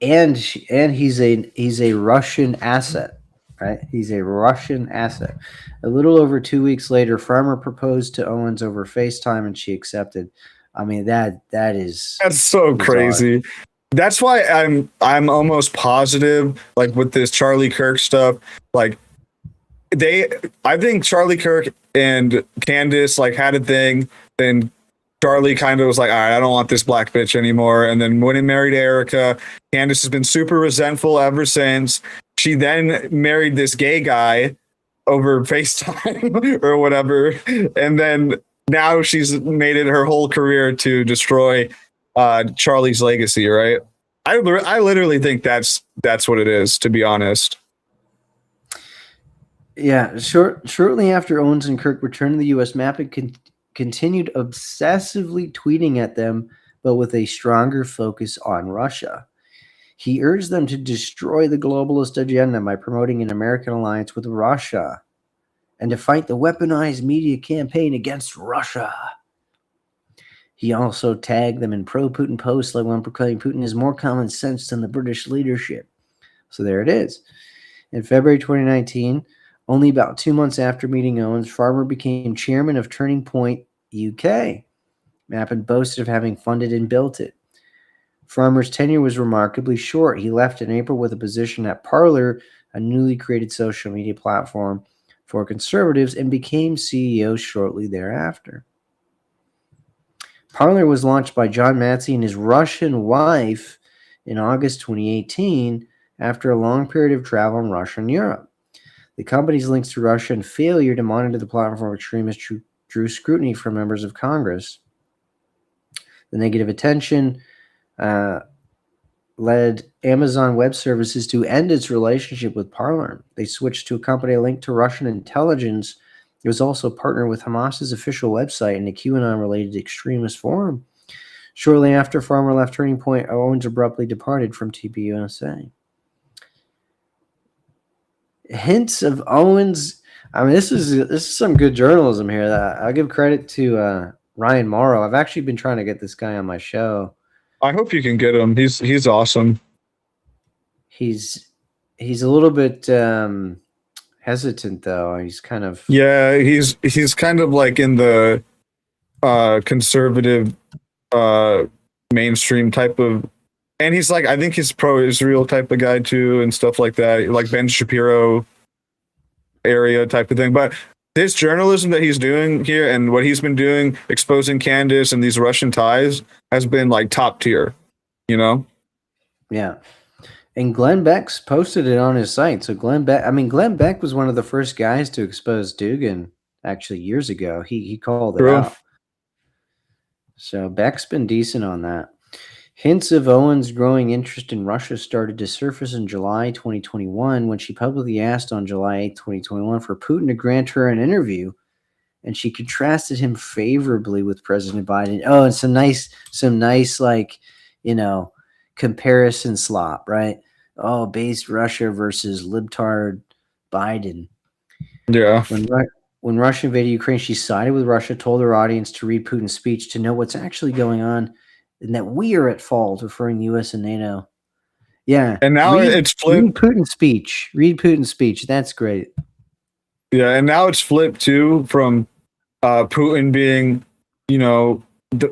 And he's a Russian asset, right? He's a Russian asset. A little over 2 weeks later, Farmer proposed to Owens over FaceTime and she accepted. I mean, that's so bizarre. Crazy. That's why I'm almost positive, like with this Charlie Kirk stuff, like I think Charlie Kirk and Candace like had a thing. Then Charlie kind of was like, all right, I don't want this black bitch anymore. And then when he married Erica, Candace has been super resentful ever since. She then married this gay guy over FaceTime or whatever. And then now she's made it her whole career to destroy Charlie's legacy, right? I literally think that's what it is, to be honest. Yeah, shortly after Owens and Kirk returned to the U.S., Mappin continued obsessively tweeting at them, but with a stronger focus on Russia. He urged them to destroy the globalist agenda by promoting an American alliance with Russia and to fight the weaponized media campaign against Russia. He also tagged them in pro-Putin posts like one proclaiming Putin has more common sense than the British leadership. So there it is. In February 2019, only about 2 months after meeting Owens, Farmer became chairman of Turning Point UK. Mappin boasted of having funded and built it. Farmer's tenure was remarkably short. He left in April with a position at Parler, a newly created social media platform for conservatives, and became CEO shortly thereafter. Parler was launched by John Matzey and his Russian wife in August 2018 after a long period of travel in Russia and Europe. The company's links to Russia and failure to monitor the platform of extremists drew scrutiny from members of Congress. The negative attention led Amazon Web Services to end its relationship with Parler. They switched to a company linked to Russian intelligence It was also partnered with Hamas's official website and a QAnon-related extremist forum. Shortly after Farmer left Turning Point, Owens abruptly departed from TPUSA. Hints of Owens. I mean, this is some good journalism here. I'll give credit to Ryan Morrow. I've actually been trying to get this guy on my show. I hope you can get him. He's awesome. He's a little bit hesitant though. He's kind of he's kind of like in the conservative mainstream type of, and he's like, I think he's pro-Israel type of guy too and stuff like that, like Ben Shapiro area type of thing. But this journalism that he's doing here and what he's been doing, exposing Candace and these Russian ties, has been like top tier, you know? Yeah. And Glenn Beck's posted it on his site. So Glenn Beck was one of the first guys to expose Dugan actually years ago. He called it out. So Beck's been decent on that. Hints of Owens' growing interest in Russia started to surface in July 2021 when she publicly asked on July 8, 2021 for Putin to grant her an interview, and she contrasted him favorably with President Biden. Oh, and some nice like, you know, comparison slop, right? Oh, based Russia versus libtard Biden. Yeah. When Russia invaded Ukraine, she sided with Russia, told her audience to read Putin's speech to know what's actually going on and that we are at fault, referring to U.S. and NATO. Yeah. And now it's flipped. Read Putin's speech. Read Putin's speech. That's great. Yeah, and now it's flipped too from Putin being, you know,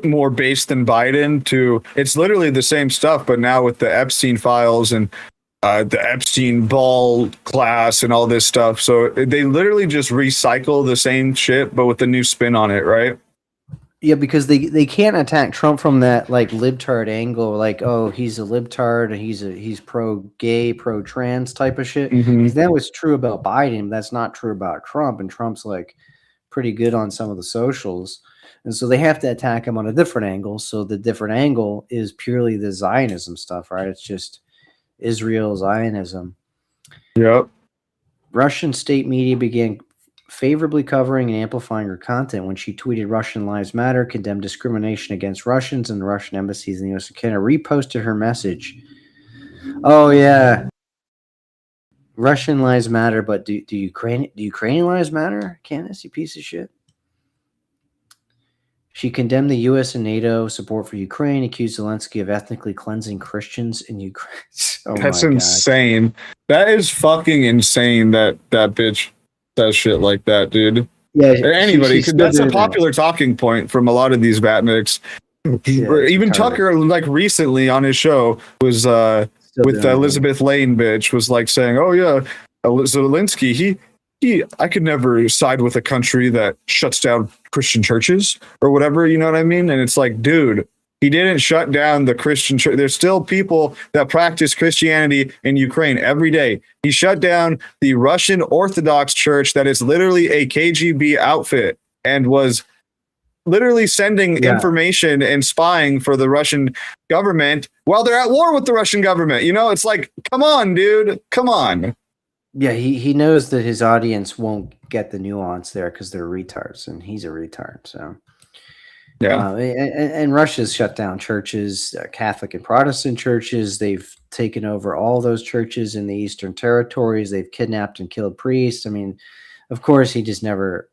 more based than Biden to it's literally the same stuff, but now with the Epstein files and the Epstein ball class and all this stuff. So they literally just recycle the same shit, but with a new spin on it, right? Yeah, because they can't attack Trump from that like libtard angle, like, oh, he's a libtard, he's pro-gay, pro-trans type of shit. Mm-hmm. That was true about Biden, but that's not true about Trump, and Trump's like pretty good on some of the socials. And so they have to attack him on a different angle. So the different angle is purely the Zionism stuff, right? It's just Israel Zionism. Yep. Russian state media began favorably covering and amplifying her content when she tweeted Russian Lives Matter, condemned discrimination against Russians and Russian embassies in the U.S. and Canada, reposted her message. Oh, yeah. Russian Lives Matter, but do Ukrainian Lives Matter? Candace, you piece of shit. She condemned the U.S. and NATO support for Ukraine, accused Zelensky of ethnically cleansing Christians in Ukraine. Oh, that's insane. That is fucking insane that bitch does shit like that, dude. Yeah, or anybody, because that's a popular talking point from a lot of these Batniks. Yeah, even Tucker, like recently on his show, was with the Elizabeth Lane bitch, was like saying, "Oh yeah, Zelensky, I could never side with a country that shuts down Christian churches or whatever." You know what I mean? And it's like, dude, he didn't shut down the Christian church. There's still people that practice Christianity in Ukraine every day. He shut down the Russian Orthodox Church that is literally a KGB outfit and was literally sending information and spying for the Russian government while they're at war with the Russian government. You know, it's like, come on, dude, come on. Yeah, he knows that his audience won't get the nuance there because they're retards, and he's a retard. So, yeah. And Russia's shut down churches, Catholic and Protestant churches. They've taken over all those churches in the Eastern Territories. They've kidnapped and killed priests. I mean, of course, he just never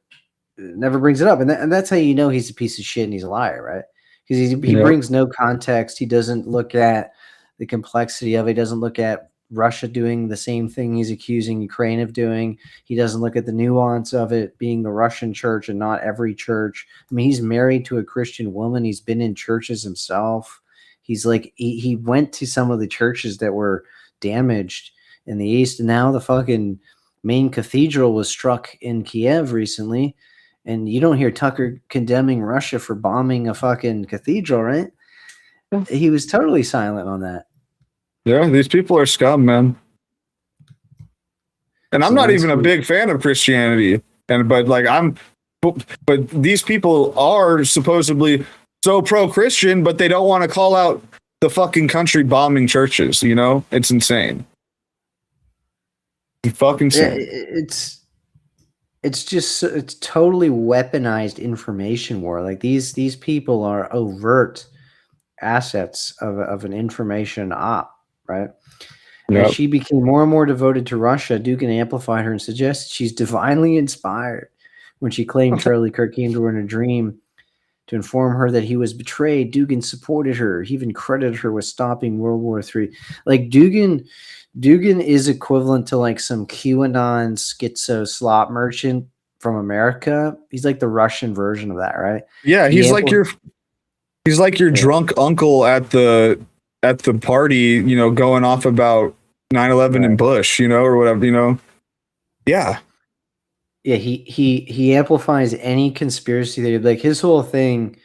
brings it up, and that's how you know he's a piece of shit and he's a liar, right? Because he brings no context. He doesn't look at the complexity of it. He doesn't look at Russia doing the same thing he's accusing Ukraine of doing. He doesn't look at the nuance of it being the Russian church and not every church. I mean, he's married to a Christian woman. He's been in churches himself. He's like, he went to some of the churches that were damaged in the East. And now the fucking main cathedral was struck in Kiev recently. And you don't hear Tucker condemning Russia for bombing a fucking cathedral, right? He was totally silent on that. Yeah, these people are scum, man. And I'm not even a big fan of Christianity, but these people are supposedly so pro-Christian, but they don't want to call out the fucking country bombing churches. You know, it's insane. It's fucking insane. it's totally weaponized information war. Like these people are overt assets of an information op, right? As she became more and more devoted to Russia, Dugan amplified her and suggested she's divinely inspired when she claimed Charlie Kirk came to her in a dream to inform her that he was betrayed. Dugan supported her. He even credited her with stopping World War III. Like Dugan is equivalent to like some QAnon schizo slot merchant from America. He's like the Russian version of that, right? Yeah, he's like your drunk uncle at the party, you know, going off about 9/11 and Bush, you know, or whatever, you know. Yeah. Yeah, he amplifies any conspiracy theory. Like his whole thing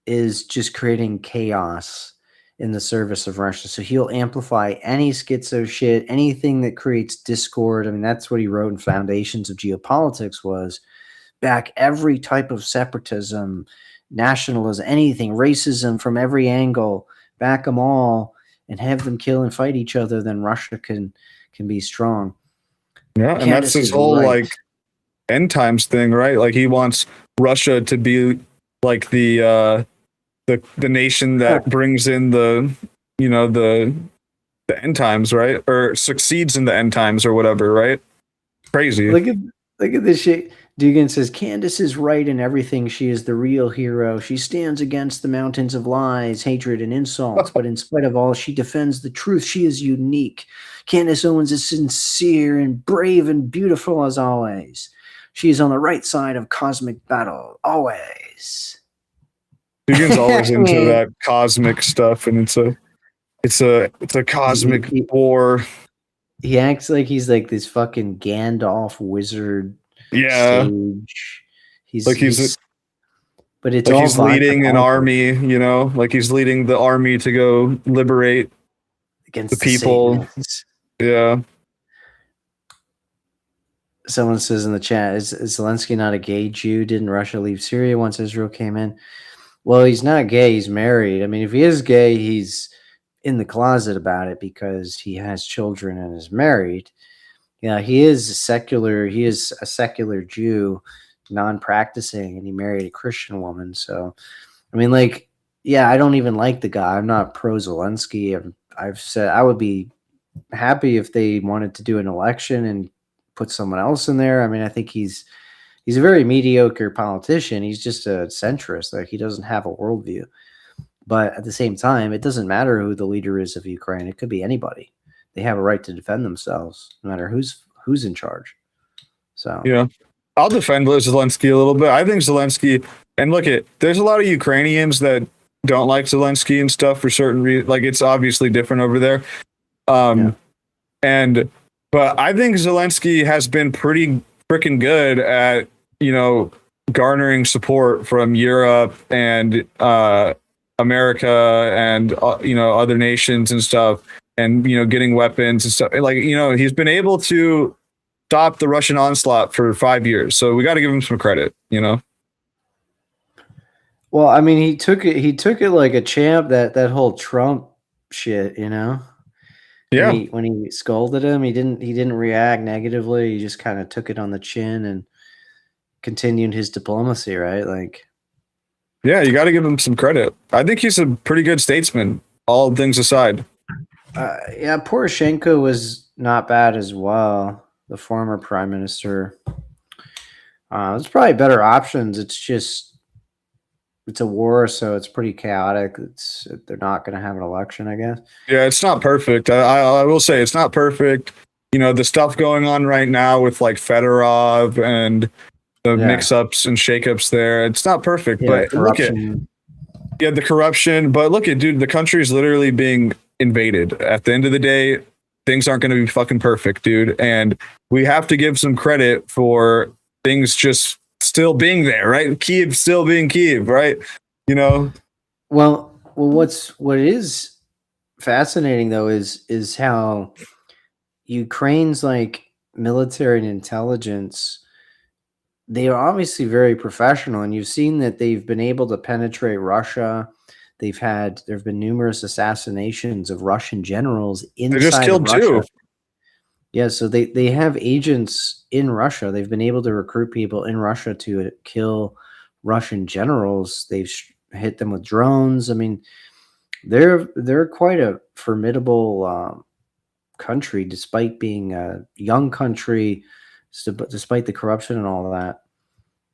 is just creating chaos in the service of Russia. So he'll amplify any schizo shit, anything that creates discord. I mean, that's what he wrote in Foundations of Geopolitics was back every type of separatism, nationalism, anything, racism from every angle, back them all and have them kill and fight each other, then Russia can be strong. Yeah, and that's his whole like end times thing, right? Like he wants Russia to be like the nation that brings in the, you know, the end times, right? Or succeeds in the end times or whatever, right? Crazy. Look at this shit. Dugan says, Candace is right in everything. She is the real hero. She stands against the mountains of lies, hatred, and insults. But in spite of all, she defends the truth. She is unique. Candace Owens is sincere and brave and beautiful as always. She is on the right side of cosmic battle, always. Dugan's always into that cosmic stuff, and it's a cosmic war. He acts like he's like this fucking Gandalf wizard. Yeah, sage. But it's like all he's leading an army, you know, like he's leading the army to go liberate against the people. Yeah. Someone says in the chat, is Zelensky not a gay Jew? Didn't Russia leave Syria once Israel came in? Well, he's not gay. He's married. I mean, if he is gay, he's in the closet about it because he has children and is married. Yeah, he is a secular Jew, non-practicing, and he married a Christian woman. So, I mean, like, yeah, I don't even like the guy. I'm not pro Zelensky. I've said I would be happy if they wanted to do an election and put someone else in there. I mean, I think he's a very mediocre politician. He's just a centrist. Like he doesn't have a worldview. But at the same time, it doesn't matter who the leader is of Ukraine. It could be anybody. They have a right to defend themselves, no matter who's in charge. So yeah, I'll defend Zelensky a little bit. I think Zelensky, and there's a lot of Ukrainians that don't like Zelensky and stuff for certain reasons. Like it's obviously different over there. But I think Zelensky has been pretty freaking good at, you know, garnering support from Europe and America and you know, other nations and stuff, and you know, getting weapons and stuff. Like, you know, he's been able to stop the Russian onslaught for 5 years. So we got to give him some credit, you know. Well, I mean, he took it like a champ, that whole Trump shit, you know. Yeah. When he scolded him, he didn't react negatively. He just kind of took it on the chin and continued his diplomacy, right? Like, yeah, you got to give him some credit. I think he's a pretty good statesman, all things aside. Yeah, Poroshenko was not bad as well. The former prime minister. There's probably better options. It's a war, so it's pretty chaotic. They're not going to have an election, I guess. Yeah, it's not perfect. I will say it's not perfect. You know, the stuff going on right now with like Fedorov and the mix-ups and shakeups there. It's not perfect, but corruption. The corruption. But look at, dude, the country is literally being invaded. At the end of the day, things aren't going to be fucking perfect, dude. And we have to give some credit for things just still being there, right? Kyiv still being Kyiv, right? You know. What is fascinating though is how Ukraine's like military and intelligence, they are obviously very professional, and you've seen that they've been able to penetrate Russia. There have been numerous assassinations of Russian generals inside. They just killed 2. Yeah, so they have agents in Russia. They've been able to recruit people in Russia to kill Russian generals. They've hit them with drones. I mean, they're quite a formidable country, despite being a young country, despite the corruption and all that.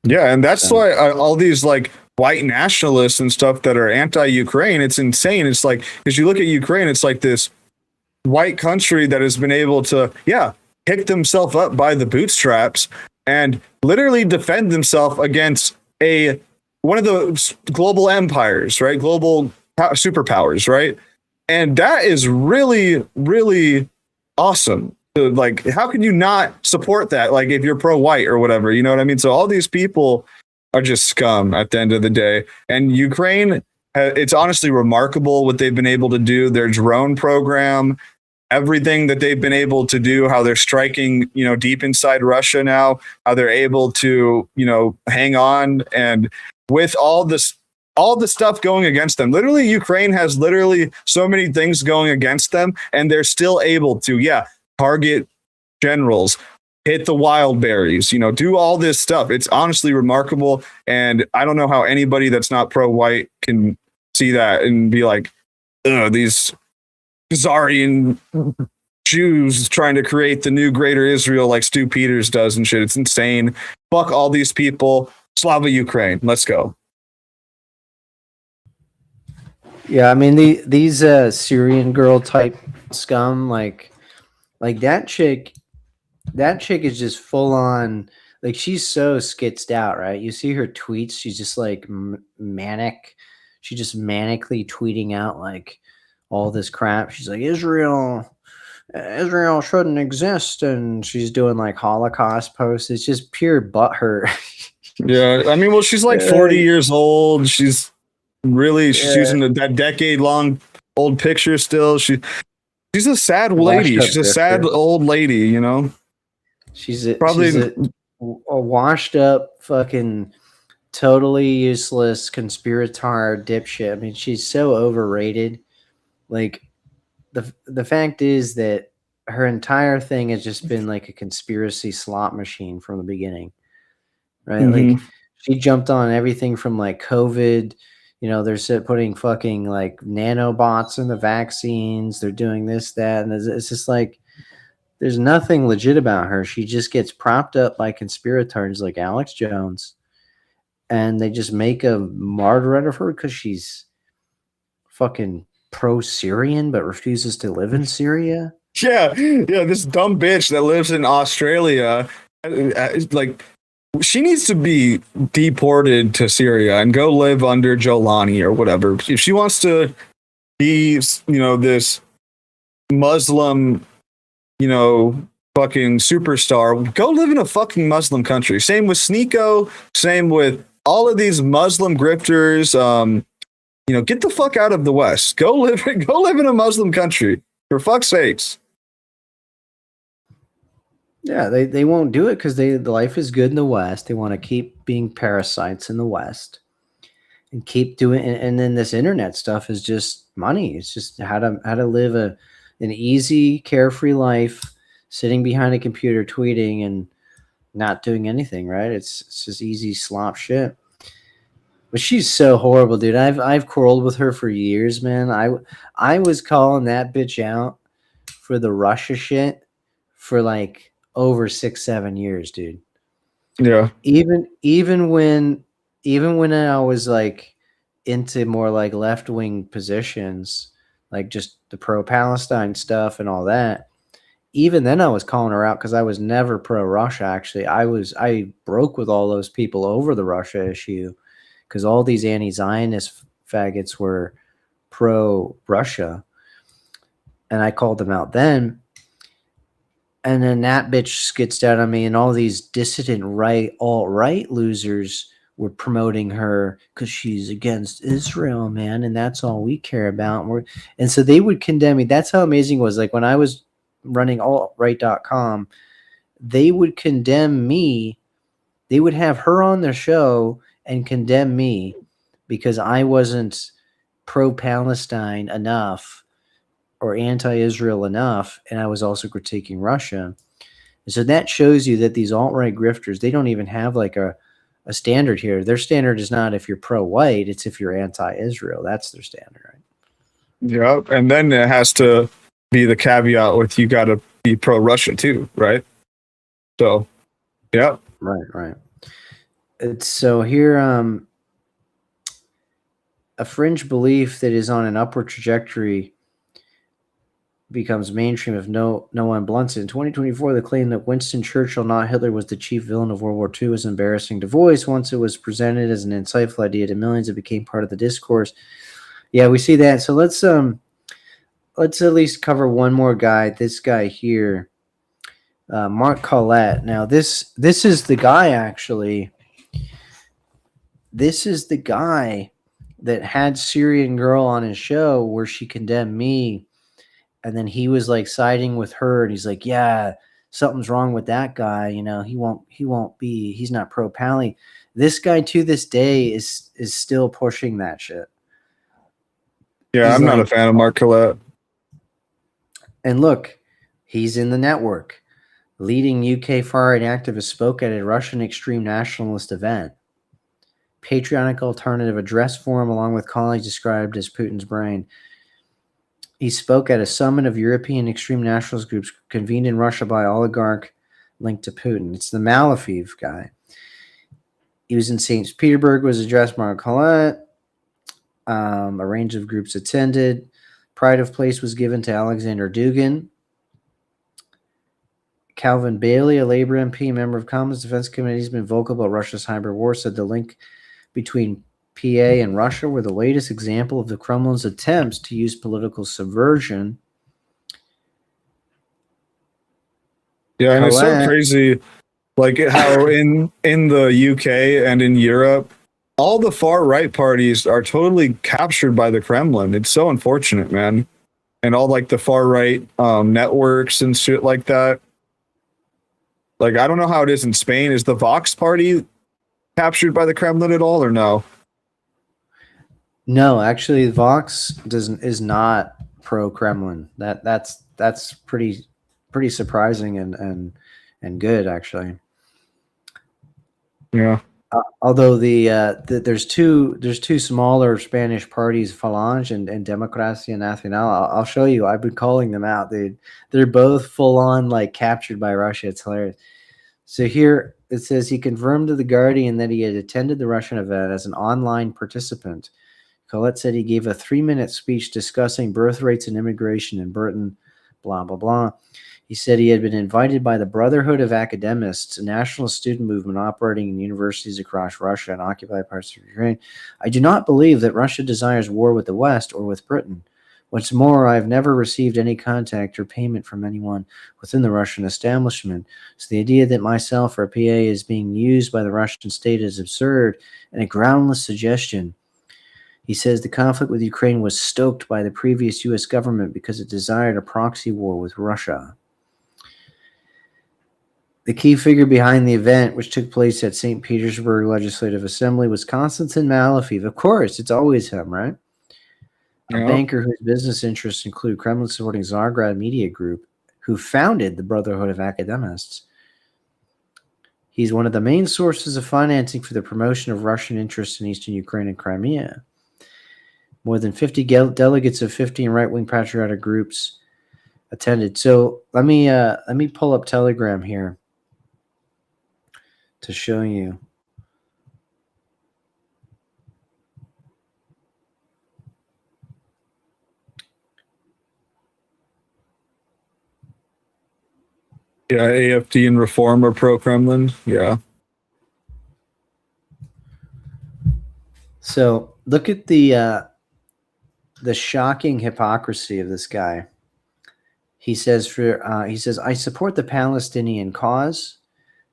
Yeah, and that's So, why all these like white nationalists and stuff that are anti-Ukraine, it's insane. It's like, because you look at Ukraine, it's like this white country that has been able to, pick themselves up by the bootstraps and literally defend themselves against one of the global empires, right? Global superpowers, right? And that is really, really awesome. Like, how can you not support that? Like, if you're pro-white or whatever, you know what I mean? So all these people are just scum at the end of the day. And Ukraine, it's honestly remarkable what they've been able to do. Their drone program, everything that they've been able to do, how they're striking, deep inside Russia now, how they're able to, hang on, and with all the stuff going against them. Literally, Ukraine has literally so many things going against them, and they're still able to, target generals, hit the wild berries, do all this stuff. It's honestly remarkable. And I don't know how anybody that's not pro-white can see that and be like, ugh, these Khazarian Jews trying to create the new greater Israel like Stu Peters does and shit. It's insane. Fuck all these people. Slava Ukraine. Let's go. yeah, I mean these Syrian girl type scum, like that chick is just full on, like, she's so skitzed out, right? You see her tweets, she's just like manic. She's just manically tweeting out like all this crap. She's like, Israel shouldn't exist, and she's doing like Holocaust posts. It's just pure butthurt. Yeah, I mean, well, she's like 40 years old. She's using that decade-long old picture still. She's a sad lady. She's a sad old lady, She's probably a washed up, fucking, totally useless conspirator dipshit. I mean, she's so overrated. Like, the fact is that her entire thing has just been like a conspiracy slot machine from the beginning, right? Like, she jumped on everything from like COVID. They're putting fucking like nanobots in the vaccines. They're doing this, that, and it's just like, there's nothing legit about her. She just gets propped up by conspirators like Alex Jones, and they just make a martyr out of her because she's fucking pro-Syrian but refuses to live in Syria. Yeah, this dumb bitch that lives in Australia, like, she needs to be deported to Syria and go live under Jolani or whatever. If she wants to be, this Muslim, fucking superstar, go live in a fucking Muslim country. Same with Sneeko, same with all of these Muslim grifters. Get the fuck out of the West. Go live in a Muslim country, for fuck's sakes. Yeah, they won't do it because the life is good in the West. They want to keep being parasites in the West and keep doing. And then this internet stuff is just money. It's just how to live an easy, carefree life, sitting behind a computer, tweeting and not doing anything. Right? It's just easy slop shit. But she's so horrible, dude. I've quarreled with her for years, man. I was calling that bitch out for the Russia shit for like over 6-7 years, dude. Yeah. Even when I was like into more like left-wing positions, like just the pro-Palestine stuff and all that, even then I was calling her out because I was never pro-Russia. Actually, I broke with all those people over the Russia issue because all these anti-Zionist faggots were pro-Russia, and I called them out then. And then that bitch skits out on me, and all these dissident alt-right losers were promoting her because she's against Israel, man, and that's all we care about. And so they would condemn me. That's how amazing it was. Like when I was running altright.com, they would condemn me. They would have her on their show and condemn me because I wasn't pro-Palestine enough, or anti-Israel enough, and I was also critiquing Russia. And so that shows you that these alt-right grifters, they don't even have like a standard here. Their standard is not if you're pro-white, it's if you're anti-Israel. That's their standard, right? Yeah, and then it has to be the caveat with you got to be pro-Russia too, right? So, yeah. Right. It's so here, a fringe belief that is on an upward trajectory becomes mainstream if no one blunts it. In 2024, the claim that Winston Churchill, not Hitler, was the chief villain of World War II was embarrassing to voice. Once it was presented as an insightful idea to millions, it became part of the discourse. Yeah, we see that. So let's at least cover one more guy. This guy here, Mark Collette. Now this is the guy actually. This is the guy that had Syrian Girl on his show where she condemned me. And then he was like siding with her, and he's like, "Yeah, something's wrong with that guy. You know, he's not pro Pally." This guy to this day is still pushing that shit. Yeah, I'm not a fan of Mark Collette. And look, he's in the network. Leading UK far-right activist spoke at a Russian extreme nationalist event. Patriotic Alternative Address Forum, along with colleagues described as Putin's brain. He spoke at a summit of European extreme nationalist groups convened in Russia by oligarch linked to Putin. It's the Malafev guy. He was in St. Petersburg, was addressed Mark Collette. A range of groups attended. Pride of place was given to Alexander Dugin. Calvin Bailey, a Labor MP, member of Commons Defense Committee, has been vocal about Russia's hybrid war, said the link between PA and Russia were the latest example of the Kremlin's attempts to use political subversion. Yeah, and it's so crazy, like how in the UK and in Europe, all the far right parties are totally captured by the Kremlin. It's so unfortunate, man. And all like the far right networks and shit like that. Like, I don't know how it is in Spain. Is the Vox party captured by the Kremlin at all, or no? No, actually, Vox is not pro Kremlin. That's pretty surprising and good, actually. Yeah. Although there's two smaller Spanish parties, Falange and Democracia Nacional. I'll show you. I've been calling them out. They're both full on like captured by Russia. It's hilarious. So here it says he confirmed to The Guardian that he had attended the Russian event as an online participant. Collette said he gave a 3-minute speech discussing birth rates and immigration in Britain, blah, blah, blah. He said he had been invited by the Brotherhood of Academists, a nationalist student movement operating in universities across Russia and occupied parts of Ukraine. I do not believe that Russia desires war with the West or with Britain. What's more, I've never received any contact or payment from anyone within the Russian establishment. So the idea that myself or PA is being used by the Russian state is absurd and a groundless suggestion. He says the conflict with Ukraine was stoked by the previous U.S. government because it desired a proxy war with Russia. The key figure behind the event, which took place at St. Petersburg Legislative Assembly, was Konstantin Malafev. Of course, it's always him, right? A banker whose business interests include Kremlin-supporting Zagreb Media Group, who founded the Brotherhood of Academists. He's one of the main sources of financing for the promotion of Russian interests in eastern Ukraine and Crimea. More than 50 delegates of 15 right-wing patriotic groups attended. So let me pull up Telegram here to show you. Yeah, AFD and Reform are pro-Kremlin. Yeah. So look at the shocking hypocrisy of this guy. He says I support the Palestinian cause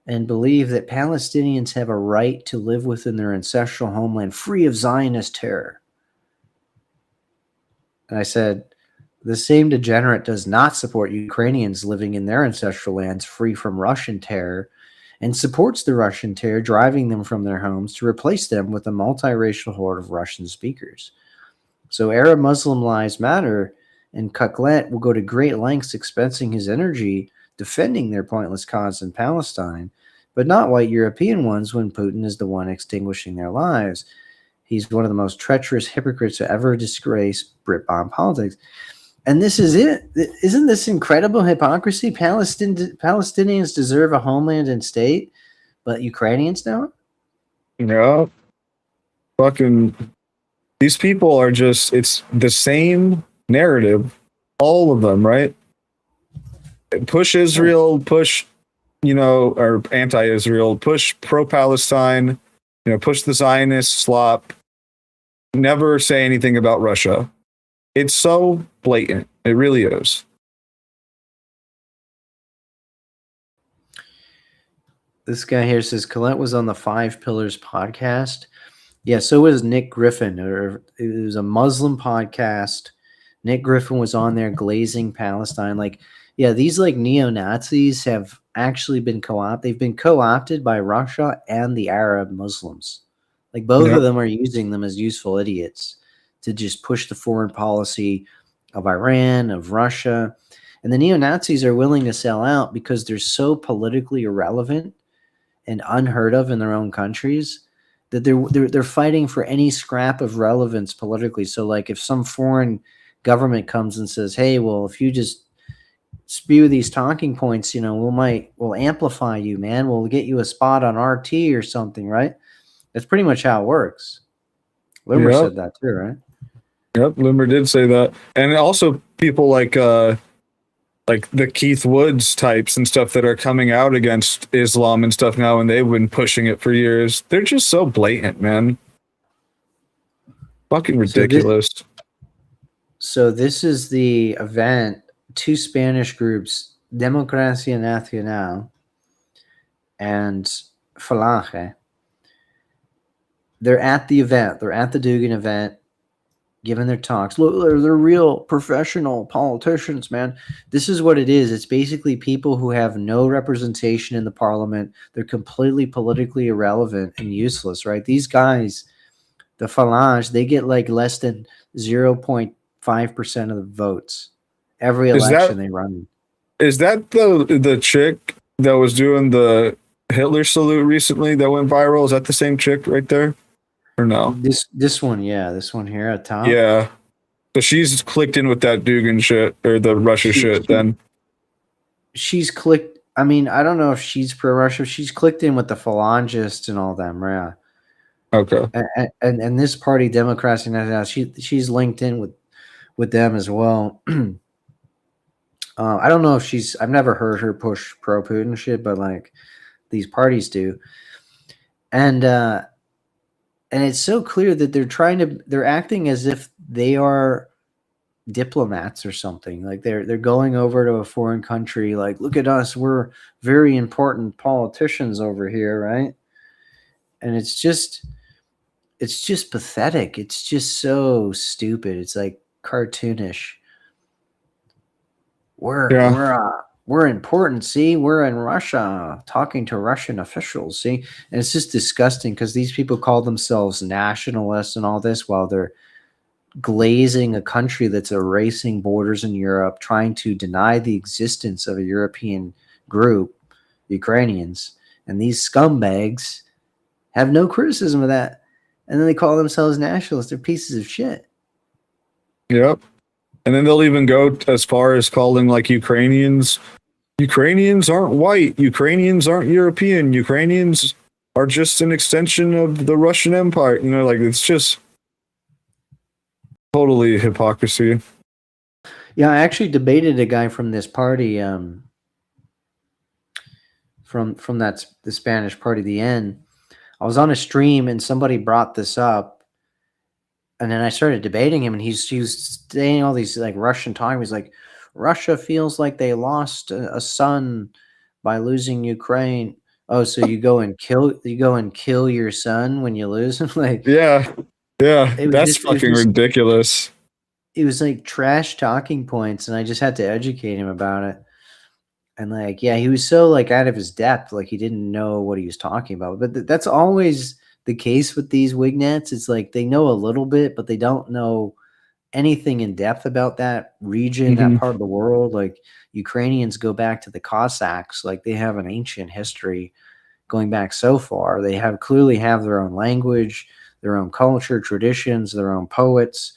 and believe that Palestinians have a right to live within their ancestral homeland free of Zionist terror. And I said, the same degenerate does not support Ukrainians living in their ancestral lands free from Russian terror and supports the Russian terror driving them from their homes to replace them with a multiracial horde of Russian speakers. So Arab Muslim Lives Matter and Kuklet will go to great lengths expensing his energy defending their pointless cause in Palestine, but not white European ones when Putin is the one extinguishing their lives. He's one of the most treacherous hypocrites to ever disgrace Brit bomb politics. And this is it. Isn't this incredible hypocrisy? Palestinians deserve a homeland and state, but Ukrainians don't? Yeah. Fucking, these people are just, it's the same narrative, all of them, right? Push Israel, push, or anti-Israel, push pro-Palestine, push the Zionist slop, never say anything about Russia. It's so blatant. It really is. This guy here says Colette was on the Five Pillars podcast. Yeah, so was Nick Griffin. It was a Muslim podcast. Nick Griffin was on there glazing Palestine. These neo-Nazis have actually been co-opted. They've been co-opted by Russia and the Arab Muslims. Both of them are using them as useful idiots to just push the foreign policy of Iran, of Russia. And the neo-Nazis are willing to sell out because they're so politically irrelevant and unheard of in their own countries that they're fighting for any scrap of relevance politically. So if some foreign government comes and says, hey, well, if you just spew these talking points, we'll amplify you, man. We'll get you a spot on RT or something, right? That's pretty much how it works. Limmer said that too, right? Yep, Limmer did say that. And also people like the Keith Woods types and stuff that are coming out against Islam and stuff now, and they've been pushing it for years. They're just so blatant, man. Fucking ridiculous. So this is the event. Two Spanish groups, Democracia Nacional and Falange. They're at the event. They're at the Dugan event, giving their talks. Look, they're real professional politicians, man. This is what it is. It's basically people who have no representation in the parliament. They're completely politically irrelevant and useless, right? These guys, the Falange, they get less than 0.5% of the votes every election they run. Is that the chick that was doing the Hitler salute recently that went viral? Is that the same chick right there? Or no? This one, yeah. This one here at top. Yeah. So she's clicked in with that Dugan shit or the Russia shit then. She's clicked. I mean, I don't know if she's pro-Russia. She's clicked in with the Phalangists and all them, yeah. Okay. And this party, Democracy Nacional, she's linked in with them as well. I don't know if I've never heard her push pro-Putin shit, but these parties do. And it's so clear that they're acting as if they are diplomats or something. They're going over to a foreign country, look at us, we're very important politicians over here, right? And it's just pathetic. It's just so stupid. It's cartoonish. We're important. See, we're in Russia talking to Russian officials. See, and it's just disgusting because these people call themselves nationalists and all this while they're glazing a country that's erasing borders in Europe, trying to deny the existence of a European group, Ukrainians. And these scumbags have no criticism of that. And then they call themselves nationalists. They're pieces of shit. Yep. And then they'll even go as far as calling Ukrainians aren't white. Ukrainians aren't European. Ukrainians are just an extension of the Russian Empire. It's just totally hypocrisy. Yeah, I actually debated a guy from this party, from the Spanish party, the N. I was on a stream and somebody brought this up. And then I started debating him, and he was saying all these Russian talk. He's like, Russia feels like they lost a son by losing Ukraine. Oh, so you go and kill your son when you lose him? Yeah, that's fucking ridiculous. It was trash talking points, and I just had to educate him about it. And he was so out of his depth, he didn't know what he was talking about. But that's always the case with these wignets. It's they know a little bit, but they don't know anything in depth about that region, that part of the world, like Ukrainians go back to the Cossacks, like they have an ancient history going back so far. They clearly have their own language, their own culture, traditions, their own poets.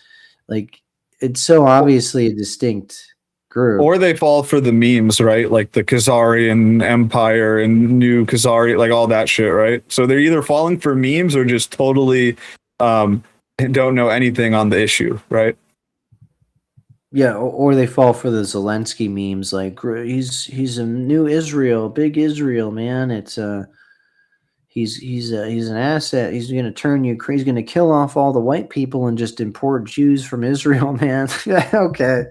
Like it's so obviously a distinct group. Or they fall for the memes, right? Like the Khazarian Empire and New Khazari, like all that shit, right? So they're either falling for memes or just totally don't know anything on the issue, right? Yeah, or they fall for the Zelensky memes, like he's a new Israel, big Israel, man. It's he's an asset. He's going to turn Ukraine. He's going to kill off all the white people and just import Jews from Israel, man. Okay.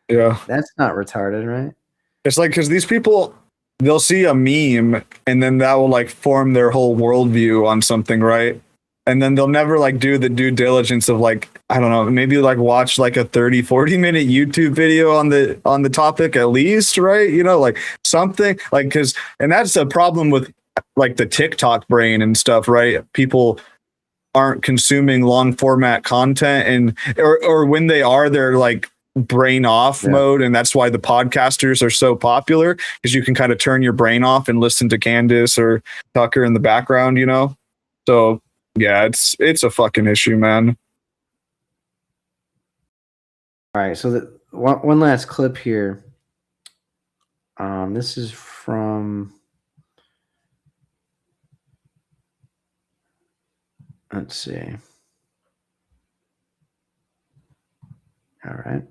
Yeah. That's not retarded, right? It's like, because these people, they'll see a meme and then that will like form their whole worldview on something, right? And then they'll never like do the due diligence of like, I don't know, maybe like watch like a 30-40 minute YouTube video on the topic at least, right? You know, like something like, and that's a problem with like the TikTok brain and stuff, right? People aren't consuming long format content, and or when they are, they're like brain off mode, and that's why the podcasters are so popular, because you can kind of turn your brain off and listen to Candace or Tucker in the background, you know? So yeah, it's a fucking issue, man. All right, so one last clip here. This is from, let's see. All right.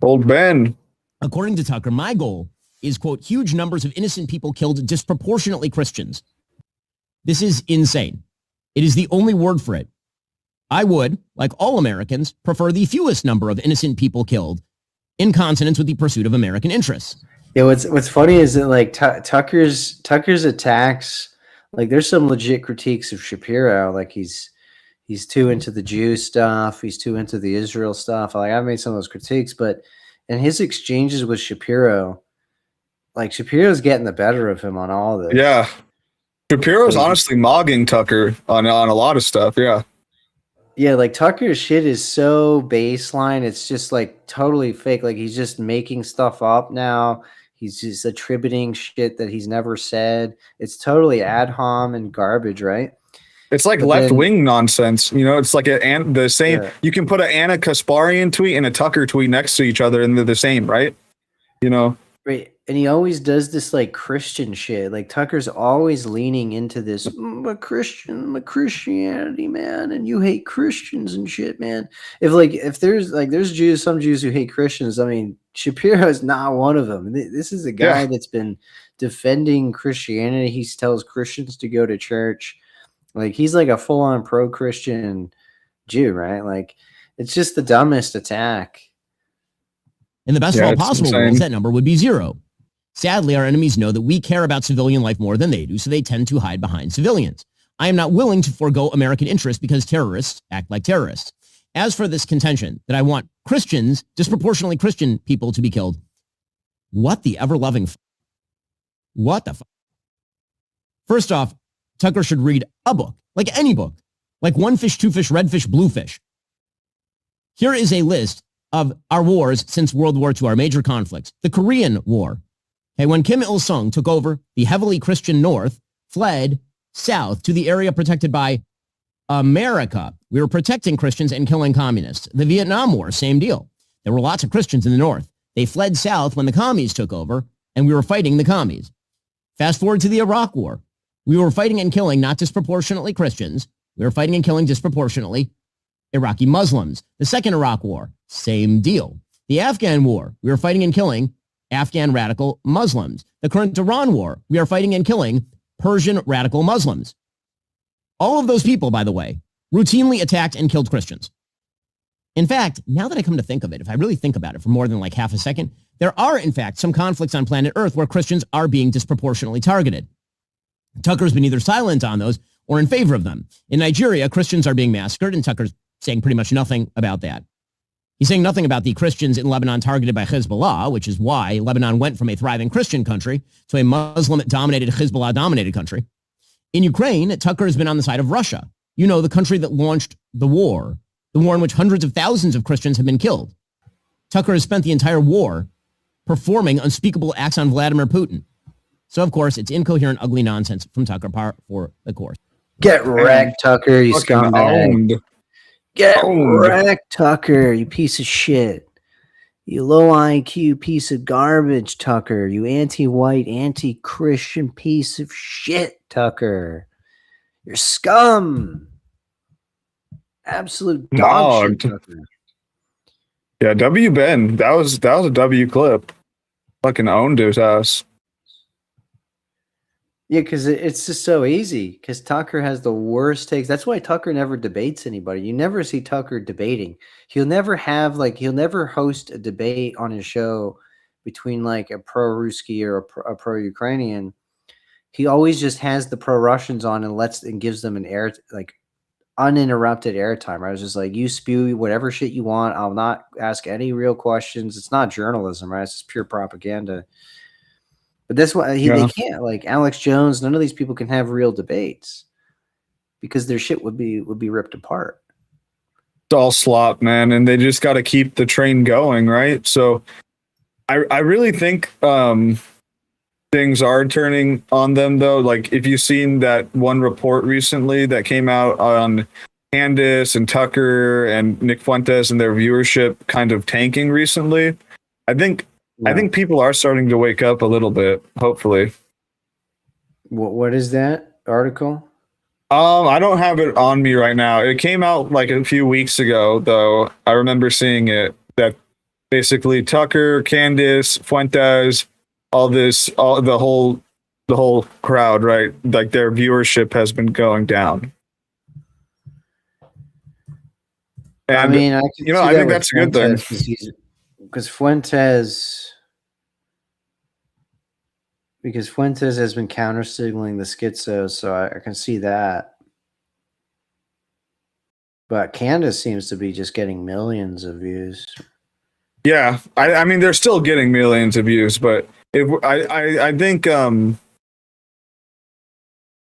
Old Ben. According to Tucker, my goal is, quote, huge numbers of innocent people killed, disproportionately Christians. This is insane. It is the only word for it. I would, like all Americans, prefer the fewest number of innocent people killed in consonance with the pursuit of American interests. Yeah, what's funny is that like Tucker's attacks, like there's some legit critiques of Shapiro, like he's too into the Jew stuff, he's too into the Israel stuff. Like I've made some of those critiques, but in his exchanges with Shapiro, like Shapiro's getting the better of him on all this. Yeah. Shapiro's honestly mogging Tucker on a lot of stuff. Yeah. Yeah, like Tucker's shit is so baseline. It's just like totally fake. Like he's just making stuff up now. He's just attributing shit that he's never said. It's totally ad hom and garbage, right? It's like left-wing nonsense. You know, it's like the same. Yeah. You can put an Anna Kasparian tweet and a Tucker tweet next to each other and they're the same, right? You know? Right. And he always does this like Christian shit. Like Tucker's always leaning into this, I'm a Christianity, man, and you hate Christians and shit, man. If there's some Jews who hate Christians, I mean, Shapiro is not one of them. This is a guy that's been defending Christianity. He tells Christians to go to church. Like he's like a full-on pro-Christian Jew, right? Like it's just the dumbest attack. In the best of all possible worlds, that number would be zero. Sadly, our enemies know that we care about civilian life more than they do, so they tend to hide behind civilians. I am not willing to forego American interests because terrorists act like terrorists. As for this contention that I want Christians, disproportionately Christian people, to be killed, what the ever-loving what the First off, Tucker should read a book, like any book, like One Fish, Two Fish, Red Fish, Blue Fish. Here is a list of our wars since World War II, our major conflicts. The Korean War. Okay, when Kim Il-sung took over, the heavily Christian North fled south to the area protected by America. We were protecting Christians and killing communists. The Vietnam War, same deal. There were lots of Christians in the North. They fled south when the commies took over, and we were fighting the commies. Fast forward to the Iraq War. We were fighting and killing not disproportionately Christians. We were fighting and killing disproportionately Iraqi Muslims. The second Iraq War, same deal. The Afghan War, we were fighting and killing Afghan radical Muslims. The current Iran War, we are fighting and killing Persian radical Muslims. All of those people, by the way, routinely attacked and killed Christians. In fact, now that I come to think of it, if I really think about it for more than like half a second, there are, in fact, some conflicts on planet Earth where Christians are being disproportionately targeted. Tucker's been either silent on those or in favor of them. In Nigeria, Christians are being massacred, and Tucker's saying pretty much nothing about that. He's saying nothing about the Christians in Lebanon targeted by Hezbollah, which is why Lebanon went from a thriving Christian country to a Muslim-dominated, Hezbollah-dominated country. In Ukraine, Tucker has been on the side of Russia. You know, the country that launched the war in which hundreds of thousands of Christians have been killed. Tucker has spent the entire war performing unspeakable acts on Vladimir Putin. So, of course, it's incoherent, ugly nonsense from Tucker for the course. Get wrecked, Tucker, you scumbag. Get wrecked, Tucker, you piece of shit. You low IQ piece of garbage, Tucker. You anti-white, anti-Christian piece of shit, Tucker. You're scum. Absolute dog shit, Tucker. Yeah, W Ben. That was a W clip. Fucking owned his ass. Yeah, because it's just so easy. Because Tucker has the worst takes. That's why Tucker never debates anybody. You never see Tucker debating. He'll never host a debate on his show between like a pro-Ruski or a pro-Ukrainian. He always just has the pro-Russians on and gives them an uninterrupted airtime. I was just like, you spew whatever shit you want. I'll not ask any real questions. It's not journalism, right? It's just pure propaganda. But that's why they can't, like Alex Jones. None of these people can have real debates because their shit would be ripped apart. It's all slop, man, and they just got to keep the train going, right? So, I really think things are turning on them, though. Like, if you've seen that one report recently that came out on Candace and Tucker and Nick Fuentes and their viewership kind of tanking recently, I think people are starting to wake up a little bit, hopefully. What is that article? I don't have it on me right now. It came out like a few weeks ago, though. I remember seeing it, that basically Tucker, Candace, Fuentes, the whole crowd, right? Like their viewership has been going down. And, I mean, I think that's a good thing. Because Fuentes has been counter signaling the schizo, so I can see that. But Candace seems to be just getting millions of views. Yeah, I mean they're still getting millions of views, but I think let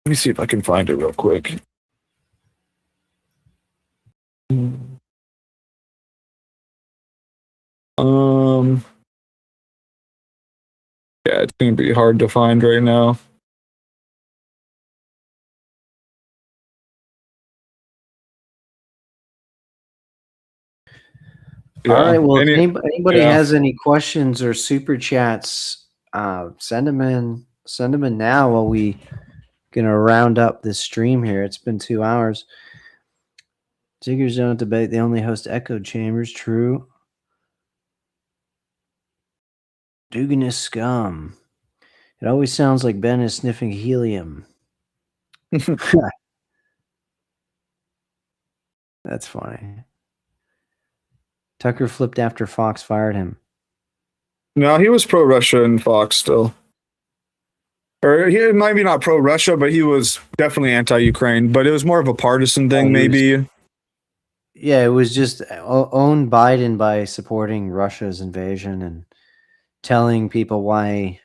me see if I can find it real quick. Yeah, it's gonna be hard to find right now. Yeah. All right. Well, if anybody has any questions or super chats, send them in. Send them in now while we gonna round up this stream here. It's been 2 hours. Ziggers don't debate. They only host echo chambers. True. Dugan is scum. It always sounds like Ben is sniffing helium. That's funny. Tucker flipped after Fox fired him. No, he was pro-Russia in Fox still. Or he might be not pro-Russia, but he was definitely anti-Ukraine. But it was more of a partisan thing, maybe. Yeah, it was just owned Biden by supporting Russia's invasion and telling people why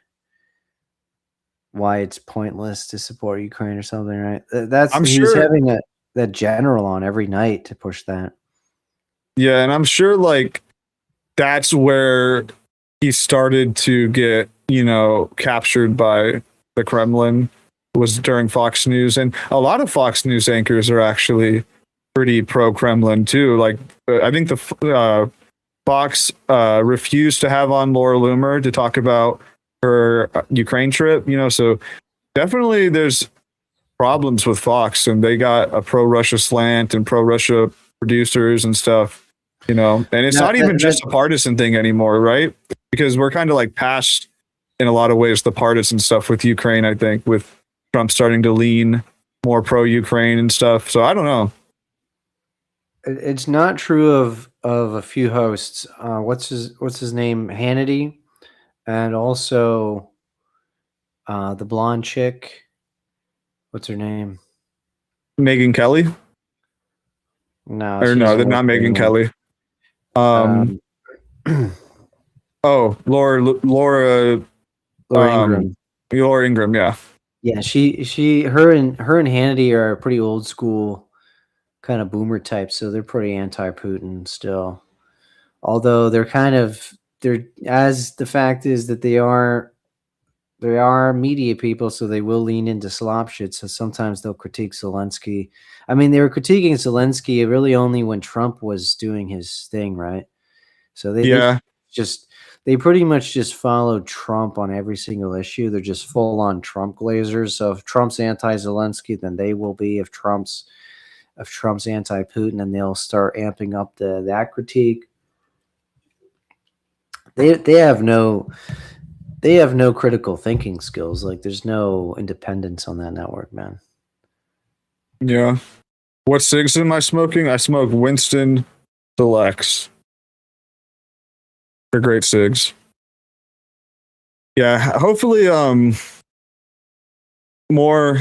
it's pointless to support Ukraine or something, right? He was having that general on every night to push that. Yeah, and I'm sure like that's where he started to get, captured by the Kremlin, was during Fox News. And a lot of Fox News anchors are actually pretty pro-Kremlin too. Like I think the Fox refused to have on Laura Loomer to talk about her Ukraine trip, so definitely there's problems with Fox, and they got a pro-Russia slant and pro-Russia producers and stuff, and it's not even just a partisan thing anymore, right? Because we're kind of like past, in a lot of ways, the partisan stuff with Ukraine, I think, with Trump starting to lean more pro-Ukraine and stuff. So I don't know. It's not true of a few hosts. What's his name? Hannity, and also the blonde chick. What's her name? Megyn Kelly? No, they're not Megyn Kelly. Laura Ingraham. Laura Ingraham, yeah. Yeah, her and Hannity are pretty old school kind of boomer types, so they're pretty anti-Putin still. Although they're as the fact is that they are media people, so they will lean into slop shit. So sometimes they'll critique Zelensky. I mean, they were critiquing Zelensky really only when Trump was doing his thing, right? So they pretty much just followed Trump on every single issue. They're just full on Trump glazers. So if Trump's anti-Zelensky, then they will be. If Trump's anti-Putin, and they'll start amping up that critique. They have no critical thinking skills. Like there's no independence on that network, man. Yeah. What cigs am I smoking? I smoke Winston Selects. They're great cigs. Yeah, hopefully more.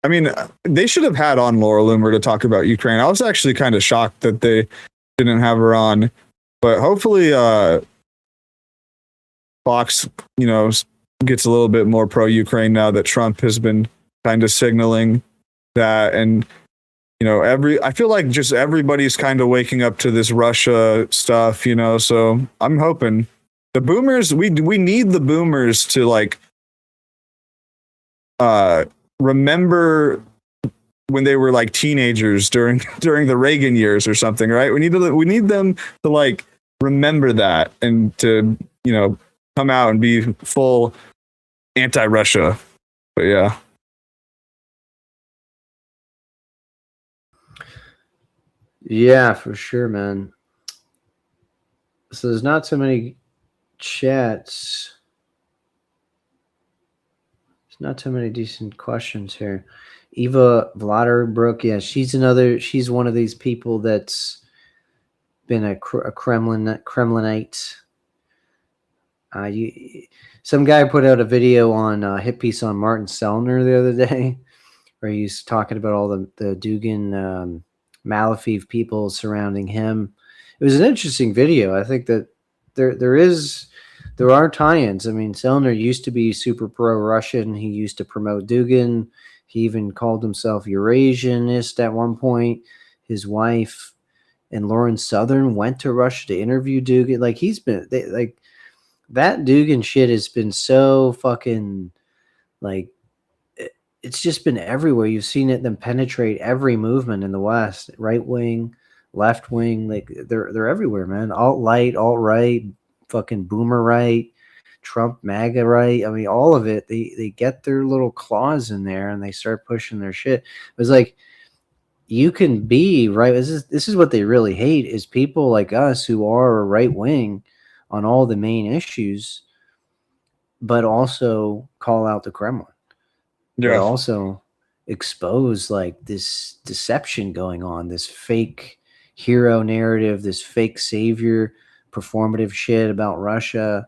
I mean, they should have had on Laura Loomer to talk about Ukraine. I was actually kind of shocked that they didn't have her on, but hopefully Fox, gets a little bit more pro-Ukraine now that Trump has been kind of signaling that. And, I feel like just everybody's kind of waking up to this Russia stuff, so I'm hoping the boomers, we need the boomers to remember when they were like teenagers during the Reagan years or something, right? We need them to remember that and to, come out and be full anti-Russia. But yeah. Yeah, for sure, man. So there's not so many chats. There's not too many decent questions here. Eva Vladerbrook, yeah, she's one of these people that's been a Kremlinite. Some guy put out a video on a hit piece on Martin Sellner the other day, where he's talking about all the Dugin Malafev people surrounding him. It was an interesting video. I think that there are tie-ins. I mean, Sellner used to be super pro-Russian. He used to promote Dugin. He even called himself Eurasianist at one point. His wife and Lauren Southern went to Russia to interview Dugin. That Dugin shit has been so fucking it's just been everywhere. You've seen them penetrate every movement in the West, right wing, left wing. They're everywhere, man. Alt-right, alt-right, fucking boomer right, Trump MAGA right. I mean, all of it. They get their little claws in there and they start pushing their shit. It was like, you can be right. This is what they really hate, is people like us who are right wing on all the main issues, but also call out the Kremlin. Yeah. But also expose this deception going on, this fake hero narrative, this fake savior performative shit about Russia.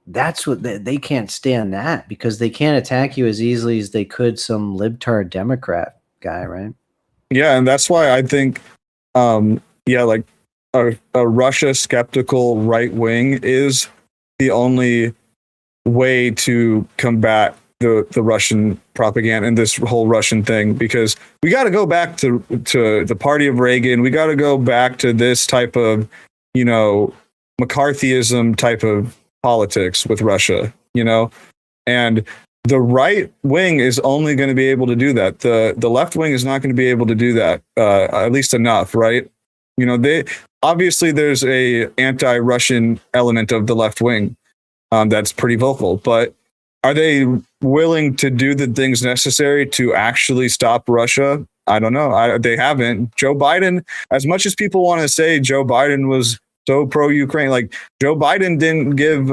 That's what they can't stand, that because they can't attack you as easily as they could some libtard Democrat guy, right? Yeah, and that's why I think a Russia skeptical right wing is the only way to combat the Russian propaganda and this whole Russian thing, because we got to go back to the party of Reagan. We got to go back to this type of, McCarthyism type of politics with Russia, and the right wing is only going to be able to do that. The left wing is not going to be able to do that, at least enough, right? There's a anti-Russian element of the left wing that's pretty vocal, but are they willing to do the things necessary to actually stop Russia? I don't know. They haven't. Joe Biden, as much as people want to say Joe Biden was so pro-Ukraine, Joe Biden didn't give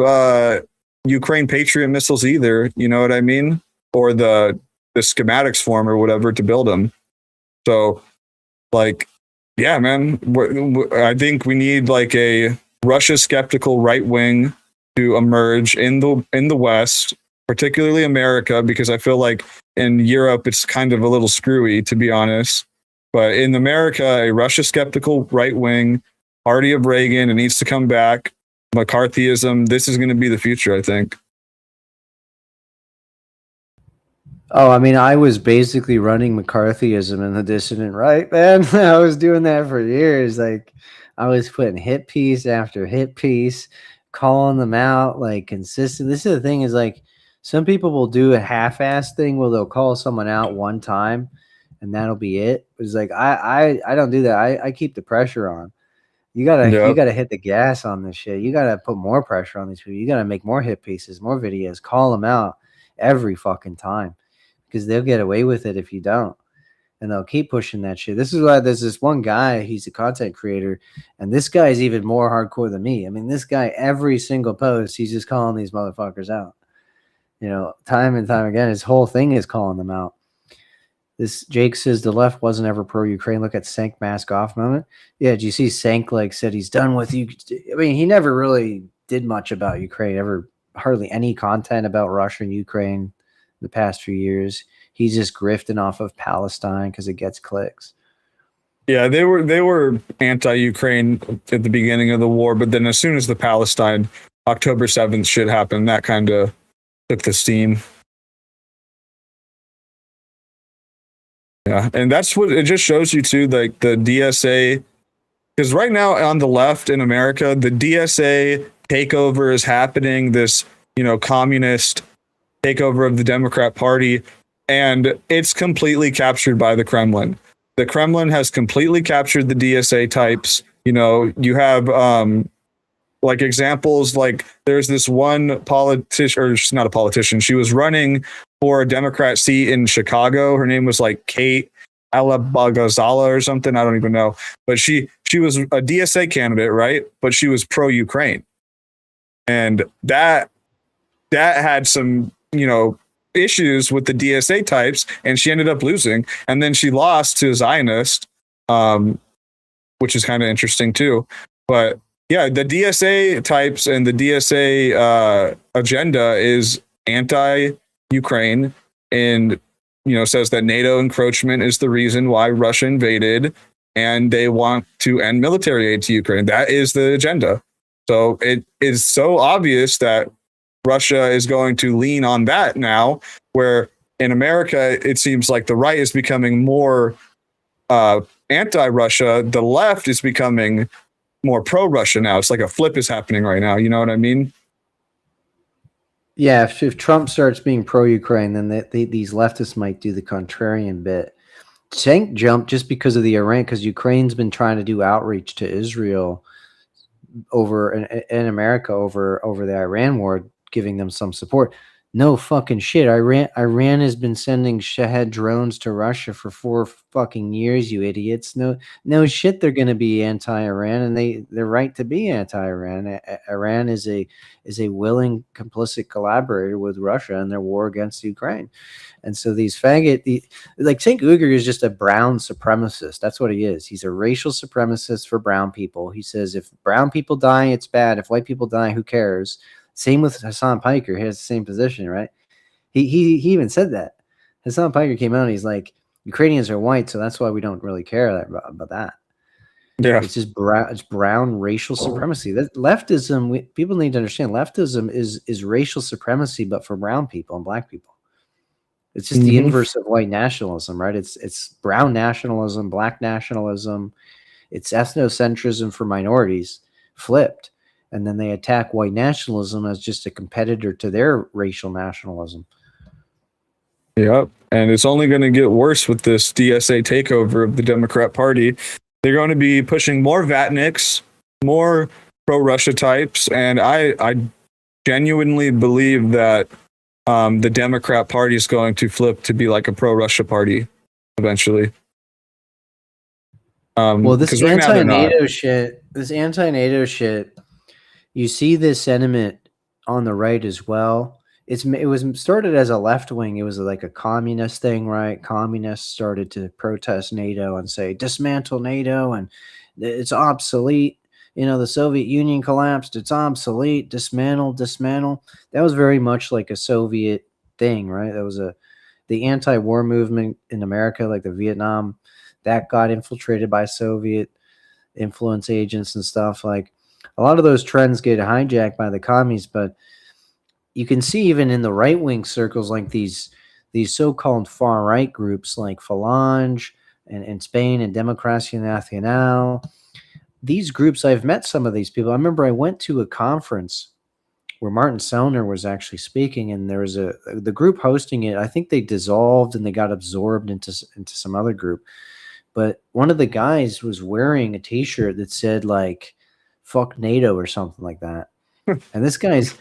Ukraine Patriot missiles either. You know what I mean? Or the schematics form or whatever to build them. So, yeah, man, I think we need a Russia skeptical right wing to emerge in the West, particularly America, because I feel like in Europe it's kind of a little screwy, to be honest. But in America, a Russia skeptical right wing, party of Reagan, it needs to come back. McCarthyism, this is going to be the future, I think. Oh, I mean, I was basically running McCarthyism in the dissident right, man. I was doing that for years. Like, I was putting hit piece after hit piece, calling them out like consistent. This is the thing is like some people will do a half-ass thing where they'll call someone out one time, and that'll be it. It's like I don't do that. I keep the pressure on. You Yep. gotta hit the gas on this shit. You gotta put more pressure on these people. You gotta make more hit pieces, more videos, call them out every fucking time because they'll get away with it if you don't. And they'll keep pushing that shit. This is why there's this one guy, he's a content creator, and this guy is even more hardcore than me. I mean, this guy, every single post, he's just calling these motherfuckers out. You know, time and time again, his whole thing is calling them out. This Jake says the left wasn't ever pro-Ukraine. Look at Sank mask off moment. Yeah, did you see Sank like said he's done with you? I mean, he never really did much about Ukraine, ever hardly any content about Russia and Ukraine the past few years. He's just grifting off of Palestine because it gets clicks. Yeah, they were anti-Ukraine at the beginning of the war, but then as soon as the Palestine October 7th shit happened, that kind of took the steam. Yeah, and that's what it just shows you too, like the DSA, because right now on the left in America, the DSA takeover is happening, this, communist takeover of the Democrat Party, and it's completely captured by the Kremlin. The Kremlin has completely captured the DSA types. You have like examples, like there's this one politician, or she's not a politician, she was running for a Democrat seat in Chicago. Her name was like Kate Alabagazala or something. I don't even know. But she was a DSA candidate, right? But she was pro-Ukraine. And that had some, issues with the DSA types, and she ended up losing. And then she lost to Zionist, which is kind of interesting too. But yeah, the DSA types and the DSA agenda is anti-Ukraine, and says that NATO encroachment is the reason why Russia invaded, and they want to end military aid to Ukraine. That is the agenda. So it is so obvious that Russia is going to lean on that now, where in America, it seems like the right is becoming more anti-Russia. The left is becoming more pro-Russia now. It's like a flip is happening right now. You know what I mean? Yeah, if Trump starts being pro-Ukraine, then these leftists might do the contrarian bit. Tank jumped just because of the Iran, because Ukraine's been trying to do outreach to Israel over in America over the Iran war, giving them some support. No fucking shit. Iran has been sending Shahed drones to Russia for 4 fucking years, you idiots. No shit, they're going to be anti-Iran, and they're right to be anti-Iran. Iran is a willing complicit collaborator with Russia in their war against Ukraine. And so these like Cenk Uygur is just a brown supremacist. That's what he is. He's a racial supremacist for brown people. He says if brown people die, it's bad. If white people die, who cares? Same with Hassan Piker. He has the same position, right? He even said that. Hassan Piker came out and he's like, Ukrainians are white, so that's why we don't really care about that. Yeah, it's just brown. It's brown racial supremacy. That leftism. People need to understand. Leftism is racial supremacy, but for brown people and black people. It's just the inverse of white nationalism, right? It's brown nationalism, black nationalism. It's ethnocentrism for minorities flipped. And then they attack white nationalism as just a competitor to their racial nationalism. Yep. And it's only going to get worse with this DSA takeover of the Democrat Party. They're going to be pushing more Vatniks, more pro-Russia types. And I genuinely believe that the Democrat Party is going to flip to be like a pro-Russia party eventually. Well, this anti-NATO shit, you see this sentiment on the right as well. It was started as a left wing. It was like a communist thing, right? Communists started to protest NATO and say, dismantle NATO and it's obsolete. The Soviet Union collapsed. It's obsolete. Dismantle. That was very much like a Soviet thing, right? That was the anti-war movement in America, like the Vietnam, that got infiltrated by Soviet influence agents and stuff. Like a lot of those trends get hijacked by the commies, but you can see even in the right-wing circles, like these these so-called far-right groups like Falange and Spain and Democracia Nacional. These groups, I've met some of these people. I remember I went to a conference where Martin Sellner was actually speaking, and there was the group hosting it. I think they dissolved and they got absorbed into some other group. But one of the guys was wearing a T-shirt that said like "fuck NATO" or something like that. and this guy's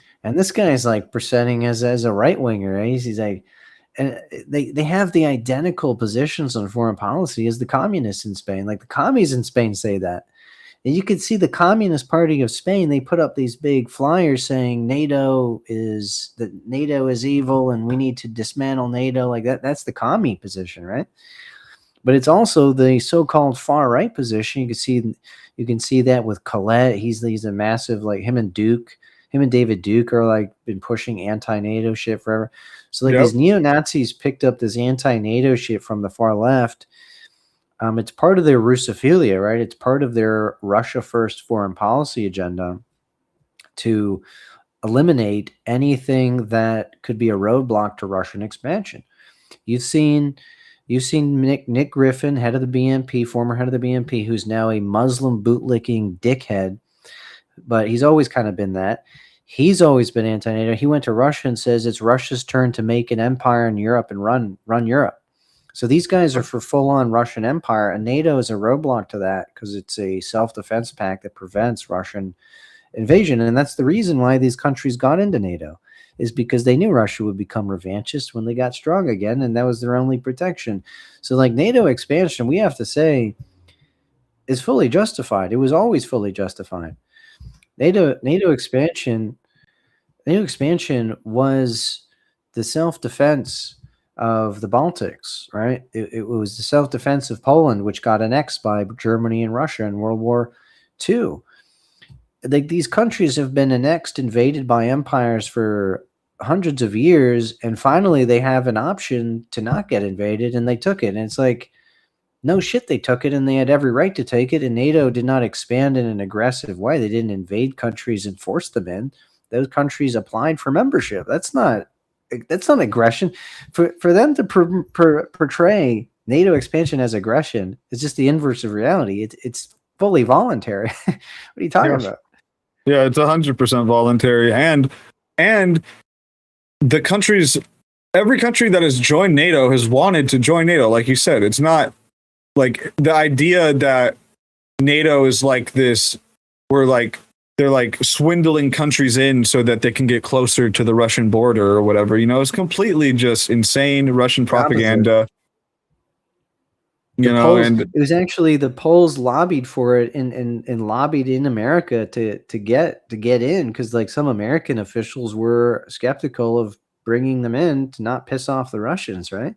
like presenting as a right winger, right? He's like, and they have the identical positions on foreign policy as the communists in Spain. Like the commies in Spain say that. And you could see the Communist Party of Spain, they put up these big flyers saying NATO is evil and we need to dismantle NATO. Like that's the commie position, right? But it's also the so-called far right position. You can see that with Colette. He's a massive, like him and David Duke are like been pushing anti-NATO shit forever. So like these neo-Nazis picked up this anti-NATO shit from the far left. It's part of their Russophilia, right? It's part of their Russia first foreign policy agenda to eliminate anything that could be a roadblock to Russian expansion. You've seen Nick Griffin, head of the BNP, former head of the BNP, who's now a Muslim bootlicking dickhead, but he's always kind of been that. He's always been anti-NATO. He went to Russia and says it's Russia's turn to make an empire in Europe and run Europe. So these guys are for full-on Russian empire, and NATO is a roadblock to that because it's a self-defense pact that prevents Russian invasion. And that's the reason why these countries got into NATO, is because they knew Russia would become revanchist when they got strong again, and that was their only protection. So like NATO expansion, we have to say, is fully justified. It was always fully justified. NATO expansion was the self-defense of the Baltics, right? It was the self-defense of Poland, which got annexed by Germany and Russia in World War II. These countries have been annexed, invaded by empires for hundreds of years, and finally they have an option to not get invaded, and they took it. And it's like, no shit, they took it, and they had every right to take it, and NATO did not expand in an aggressive way. They didn't invade countries and force them in. Those countries applied for membership. That's not aggression. For them to portray NATO expansion as aggression is just the inverse of reality. It's fully voluntary. What are you talking about? Yeah, it's 100% voluntary, and the countries, every country that has joined NATO has wanted to join NATO. Like you said, it's not like the idea that NATO is like this. They're like swindling countries in so that they can get closer to the Russian border or whatever. You know, it's completely just insane Russian propaganda. It was actually the Poles lobbied for it and lobbied in America to get in, because like some American officials were skeptical of bringing them in to not piss off the Russians, right?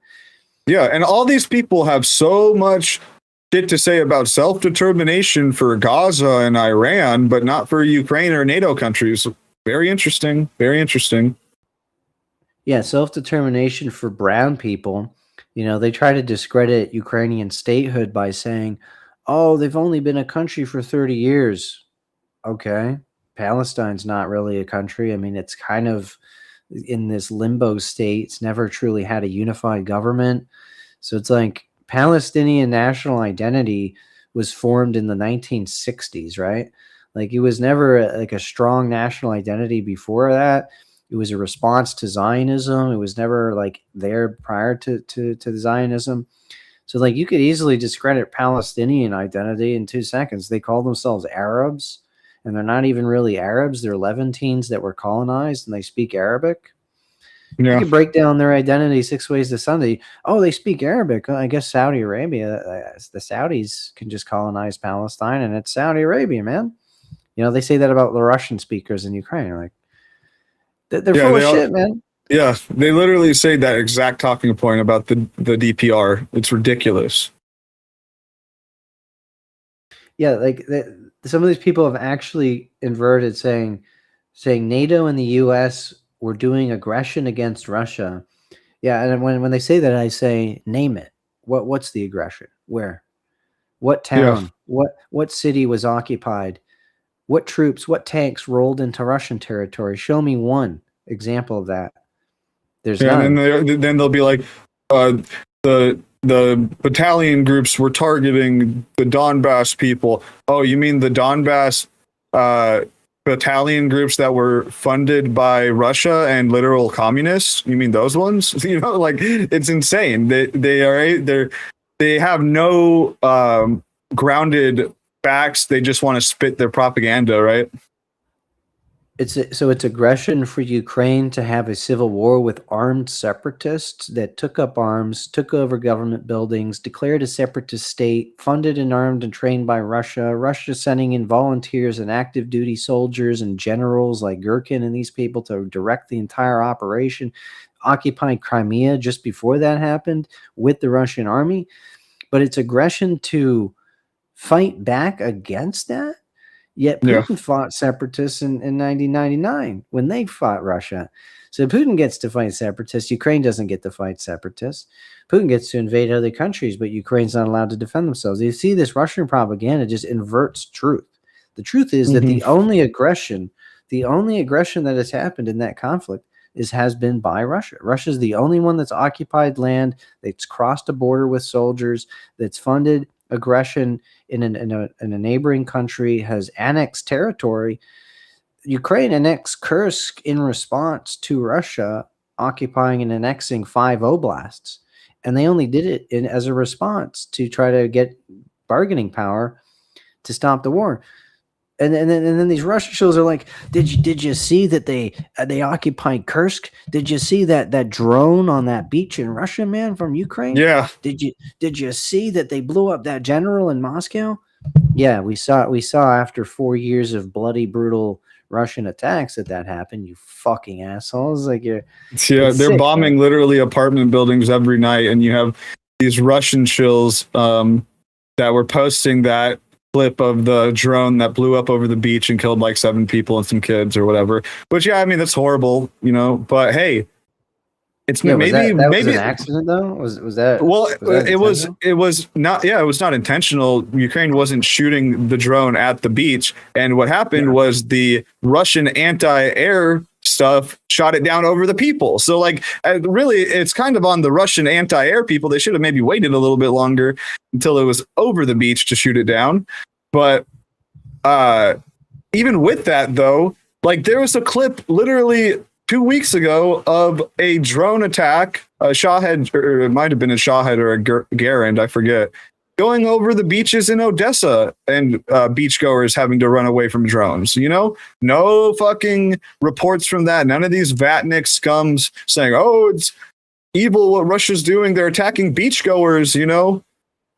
Yeah, and all these people have so much shit to say about self-determination for Gaza and Iran, but not for Ukraine or NATO countries. Very interesting. Very interesting. Yeah, self-determination for brown people. You know, they try to discredit Ukrainian statehood by saying, oh, they've only been a country for 30 years. Okay. Palestine's not really a country. I mean, it's kind of in this limbo state. It's never truly had a unified government. So it's like Palestinian national identity was formed in the 1960s, right? Like it was never like a strong national identity before that. It was a response to Zionism. It was never like there prior to Zionism. So like you could easily discredit Palestinian identity in 2 seconds. They call themselves Arabs, and they're not even really Arabs. They're Levantines that were colonized, and they speak Arabic. Yeah. You can break down their identity 6 ways to Sunday. Oh, they speak Arabic. Well, I guess Saudi Arabia, the Saudis can just colonize Palestine, and it's Saudi Arabia, man. You know, they say that about the Russian speakers in Ukraine. Like, they're full of shit, man. Yeah, they literally say that exact talking point about the DPR. It's ridiculous. Yeah, like some of these people have actually inverted saying NATO and the U.S. were doing aggression against Russia. Yeah, and when they say that, I say, name it. What's the aggression? Where? What town? Yeah. What city was occupied? What troops, what tanks rolled into Russian territory? Show me one example of that. There's Yeah, none. and then they'll be like, the battalion groups were targeting the Donbass people. Oh, you mean the Donbass battalion groups that were funded by Russia and literal communists? You mean those ones? You know, like, it's insane. They have no grounded facts. They just want to spit their propaganda, right? So it's aggression for Ukraine to have a civil war with armed separatists that took up arms, took over government buildings, declared a separatist state, funded and armed and trained by Russia. Russia sending in volunteers and active duty soldiers and generals like Gherkin and these people to direct the entire operation, occupied Crimea just before that happened with the Russian army. But it's aggression to fight back against that. Yet Putin fought separatists in 1999 when they fought Russia. So Putin gets to fight separatists. Ukraine doesn't get to fight separatists. Putin gets to invade other countries, but Ukraine's not allowed to defend themselves. You see, this Russian propaganda just inverts truth. The truth is that the only aggression that has happened in that conflict has been by Russia. Russia's the only one that's occupied land, that's crossed a border with soldiers, that's funded aggression in a neighboring country, has annexed territory. Ukraine annexed Kursk in response to Russia occupying and annexing 5 oblasts, and they only did it as a response to try to get bargaining power to stop the war. And then these Russian shows are like, did you see that they occupied Kursk? Did you see that drone on that beach in Russia, man, from Ukraine? Yeah. Did you see that they blew up that general in Moscow? Yeah, we saw after 4 years of bloody, brutal Russian attacks that happened. You fucking assholes! Like they're sick, bombing literally apartment buildings every night, and you have these Russian shills that were posting that clip of the drone that blew up over the beach and killed like 7 people and some kids or whatever. Which, yeah, I mean, that's horrible, you know. But hey, it's maybe was an accident though. Was that? Well, it was not. Yeah, it was not intentional. Ukraine wasn't shooting the drone at the beach, and what happened was the Russian anti-air stuff shot it down over the people. So like, really, it's kind of on the Russian anti-air people. They should have maybe waited a little bit longer until it was over the beach to shoot it down. But even with that, though, like, there was a clip literally 2 weeks ago of a drone attack, a Shawhead, or it might have been a Shawhead or a Garand, I forget, going over the beaches in Odessa, and beachgoers having to run away from drones. You know, no fucking reports from that. None of these Vatnik scums saying, "Oh, it's evil what Russia's doing. They're attacking beachgoers." You know,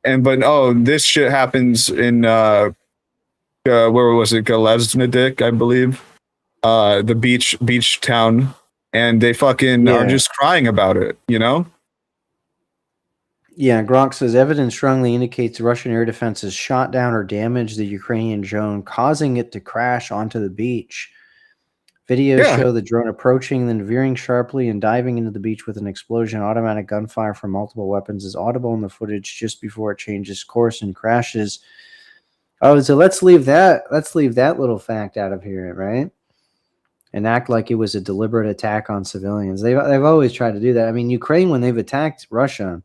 but this shit happens in where was it? Galeznidik, I believe. The beach town, and they fucking are just crying about it, you know? Yeah, Gronk says evidence strongly indicates the Russian air defenses shot down or damaged the Ukrainian drone, causing it to crash onto the beach. Videos show the drone approaching, then veering sharply and diving into the beach with an explosion. Automatic gunfire from multiple weapons is audible in the footage just before it changes course and crashes. Oh, so let's leave that little fact out of here, right? And act like it was a deliberate attack on civilians. They've always tried to do that. I mean, Ukraine, when they've attacked Russia,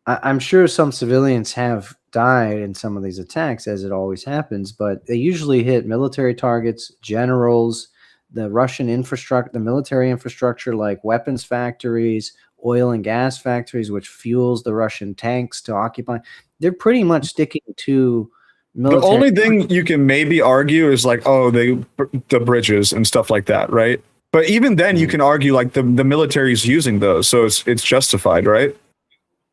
I'm sure some civilians have died in some of these attacks, as it always happens, but they usually hit military targets, generals, the Russian infrastructure, the military infrastructure, like weapons factories, oil and gas factories, which fuels the Russian tanks to occupy. They're pretty much sticking to military. The only thing you can maybe argue is like, the bridges and stuff like that, right? But even then, you can argue like the military's using those, so it's justified, right?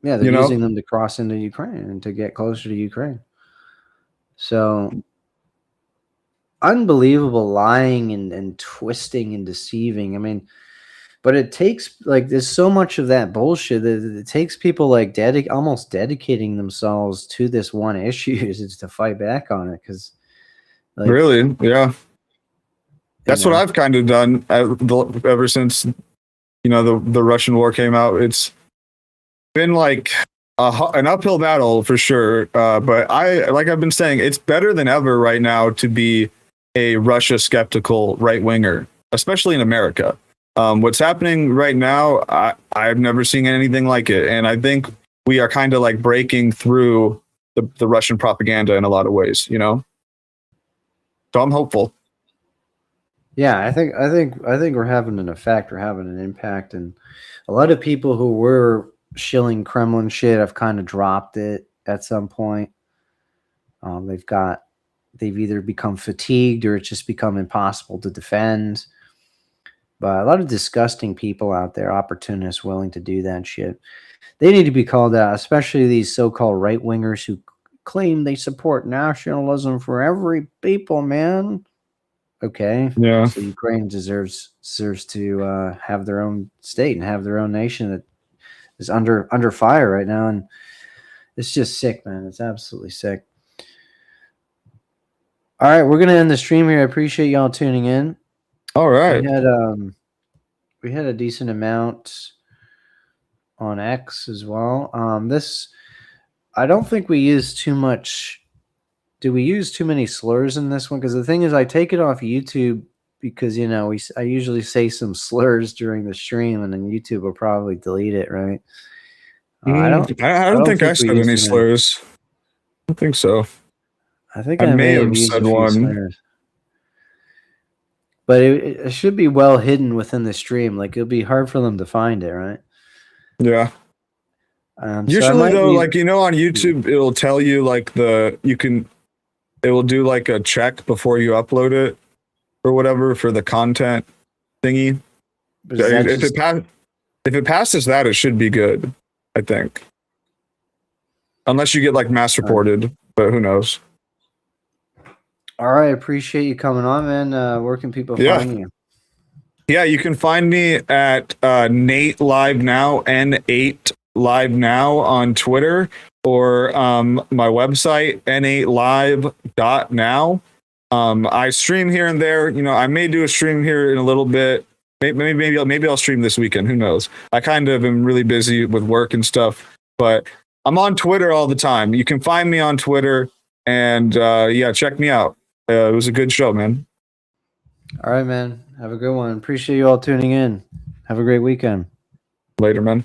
Yeah, they're using them to cross into Ukraine and to get closer to Ukraine. So unbelievable lying and twisting and deceiving. I mean, but it takes, like, there's so much of that bullshit that it takes people like almost dedicating themselves to this one issue is to fight back on it. Because really, yeah, that's what I've kind of done ever since the Russian war came out. It's been like an uphill battle for sure, but I've been saying, it's better than ever right now to be a Russia skeptical right winger, especially in America. What's happening right now, I've never seen anything like it. And I think we are kind of like breaking through the Russian propaganda in a lot of ways, you know? So I'm hopeful. Yeah, I think we're having an effect. We're having an impact, and a lot of people who were shilling Kremlin shit have kind of dropped it at some point. They've either become fatigued or it's just become impossible to defend. But a lot of disgusting people out there, opportunists willing to do that shit. They need to be called out, especially these so-called right-wingers who claim they support nationalism for every people, man. Okay. Yeah. So Ukraine deserves to have their own state and have their own nation that is under fire right now, and it's just sick, man. It's absolutely sick. All right, we're gonna end the stream here. I appreciate y'all tuning in. All right. We had a decent amount on X as well. I don't think we used too much. Do we use too many slurs in this one? Because the thing is, I take it off YouTube because I usually say some slurs during the stream, and then YouTube will probably delete it, right? I don't think I said any slurs. I don't think so. I think I may have used said one. Slurs. But it should be well hidden within the stream. Like, it'll be hard for them to find it, right? Yeah. Usually, though, like, on YouTube, it'll tell you, like, it will do, like, a check before you upload it or whatever for the content thingy. If it passes that, it should be good, I think. Unless you get, like, mass reported, but who knows? All right, appreciate you coming on, man. Where can people find you? Yeah, you can find me at Nate Live Now, N8 Live Now on Twitter, or my website, n8live.now. I stream here and there. I may do a stream here in a little bit. Maybe I'll stream this weekend. Who knows? I kind of am really busy with work and stuff, but I'm on Twitter all the time. You can find me on Twitter, and check me out. It was a good show, man. All right, man. Have a good one. Appreciate you all tuning in. Have a great weekend. Later, man.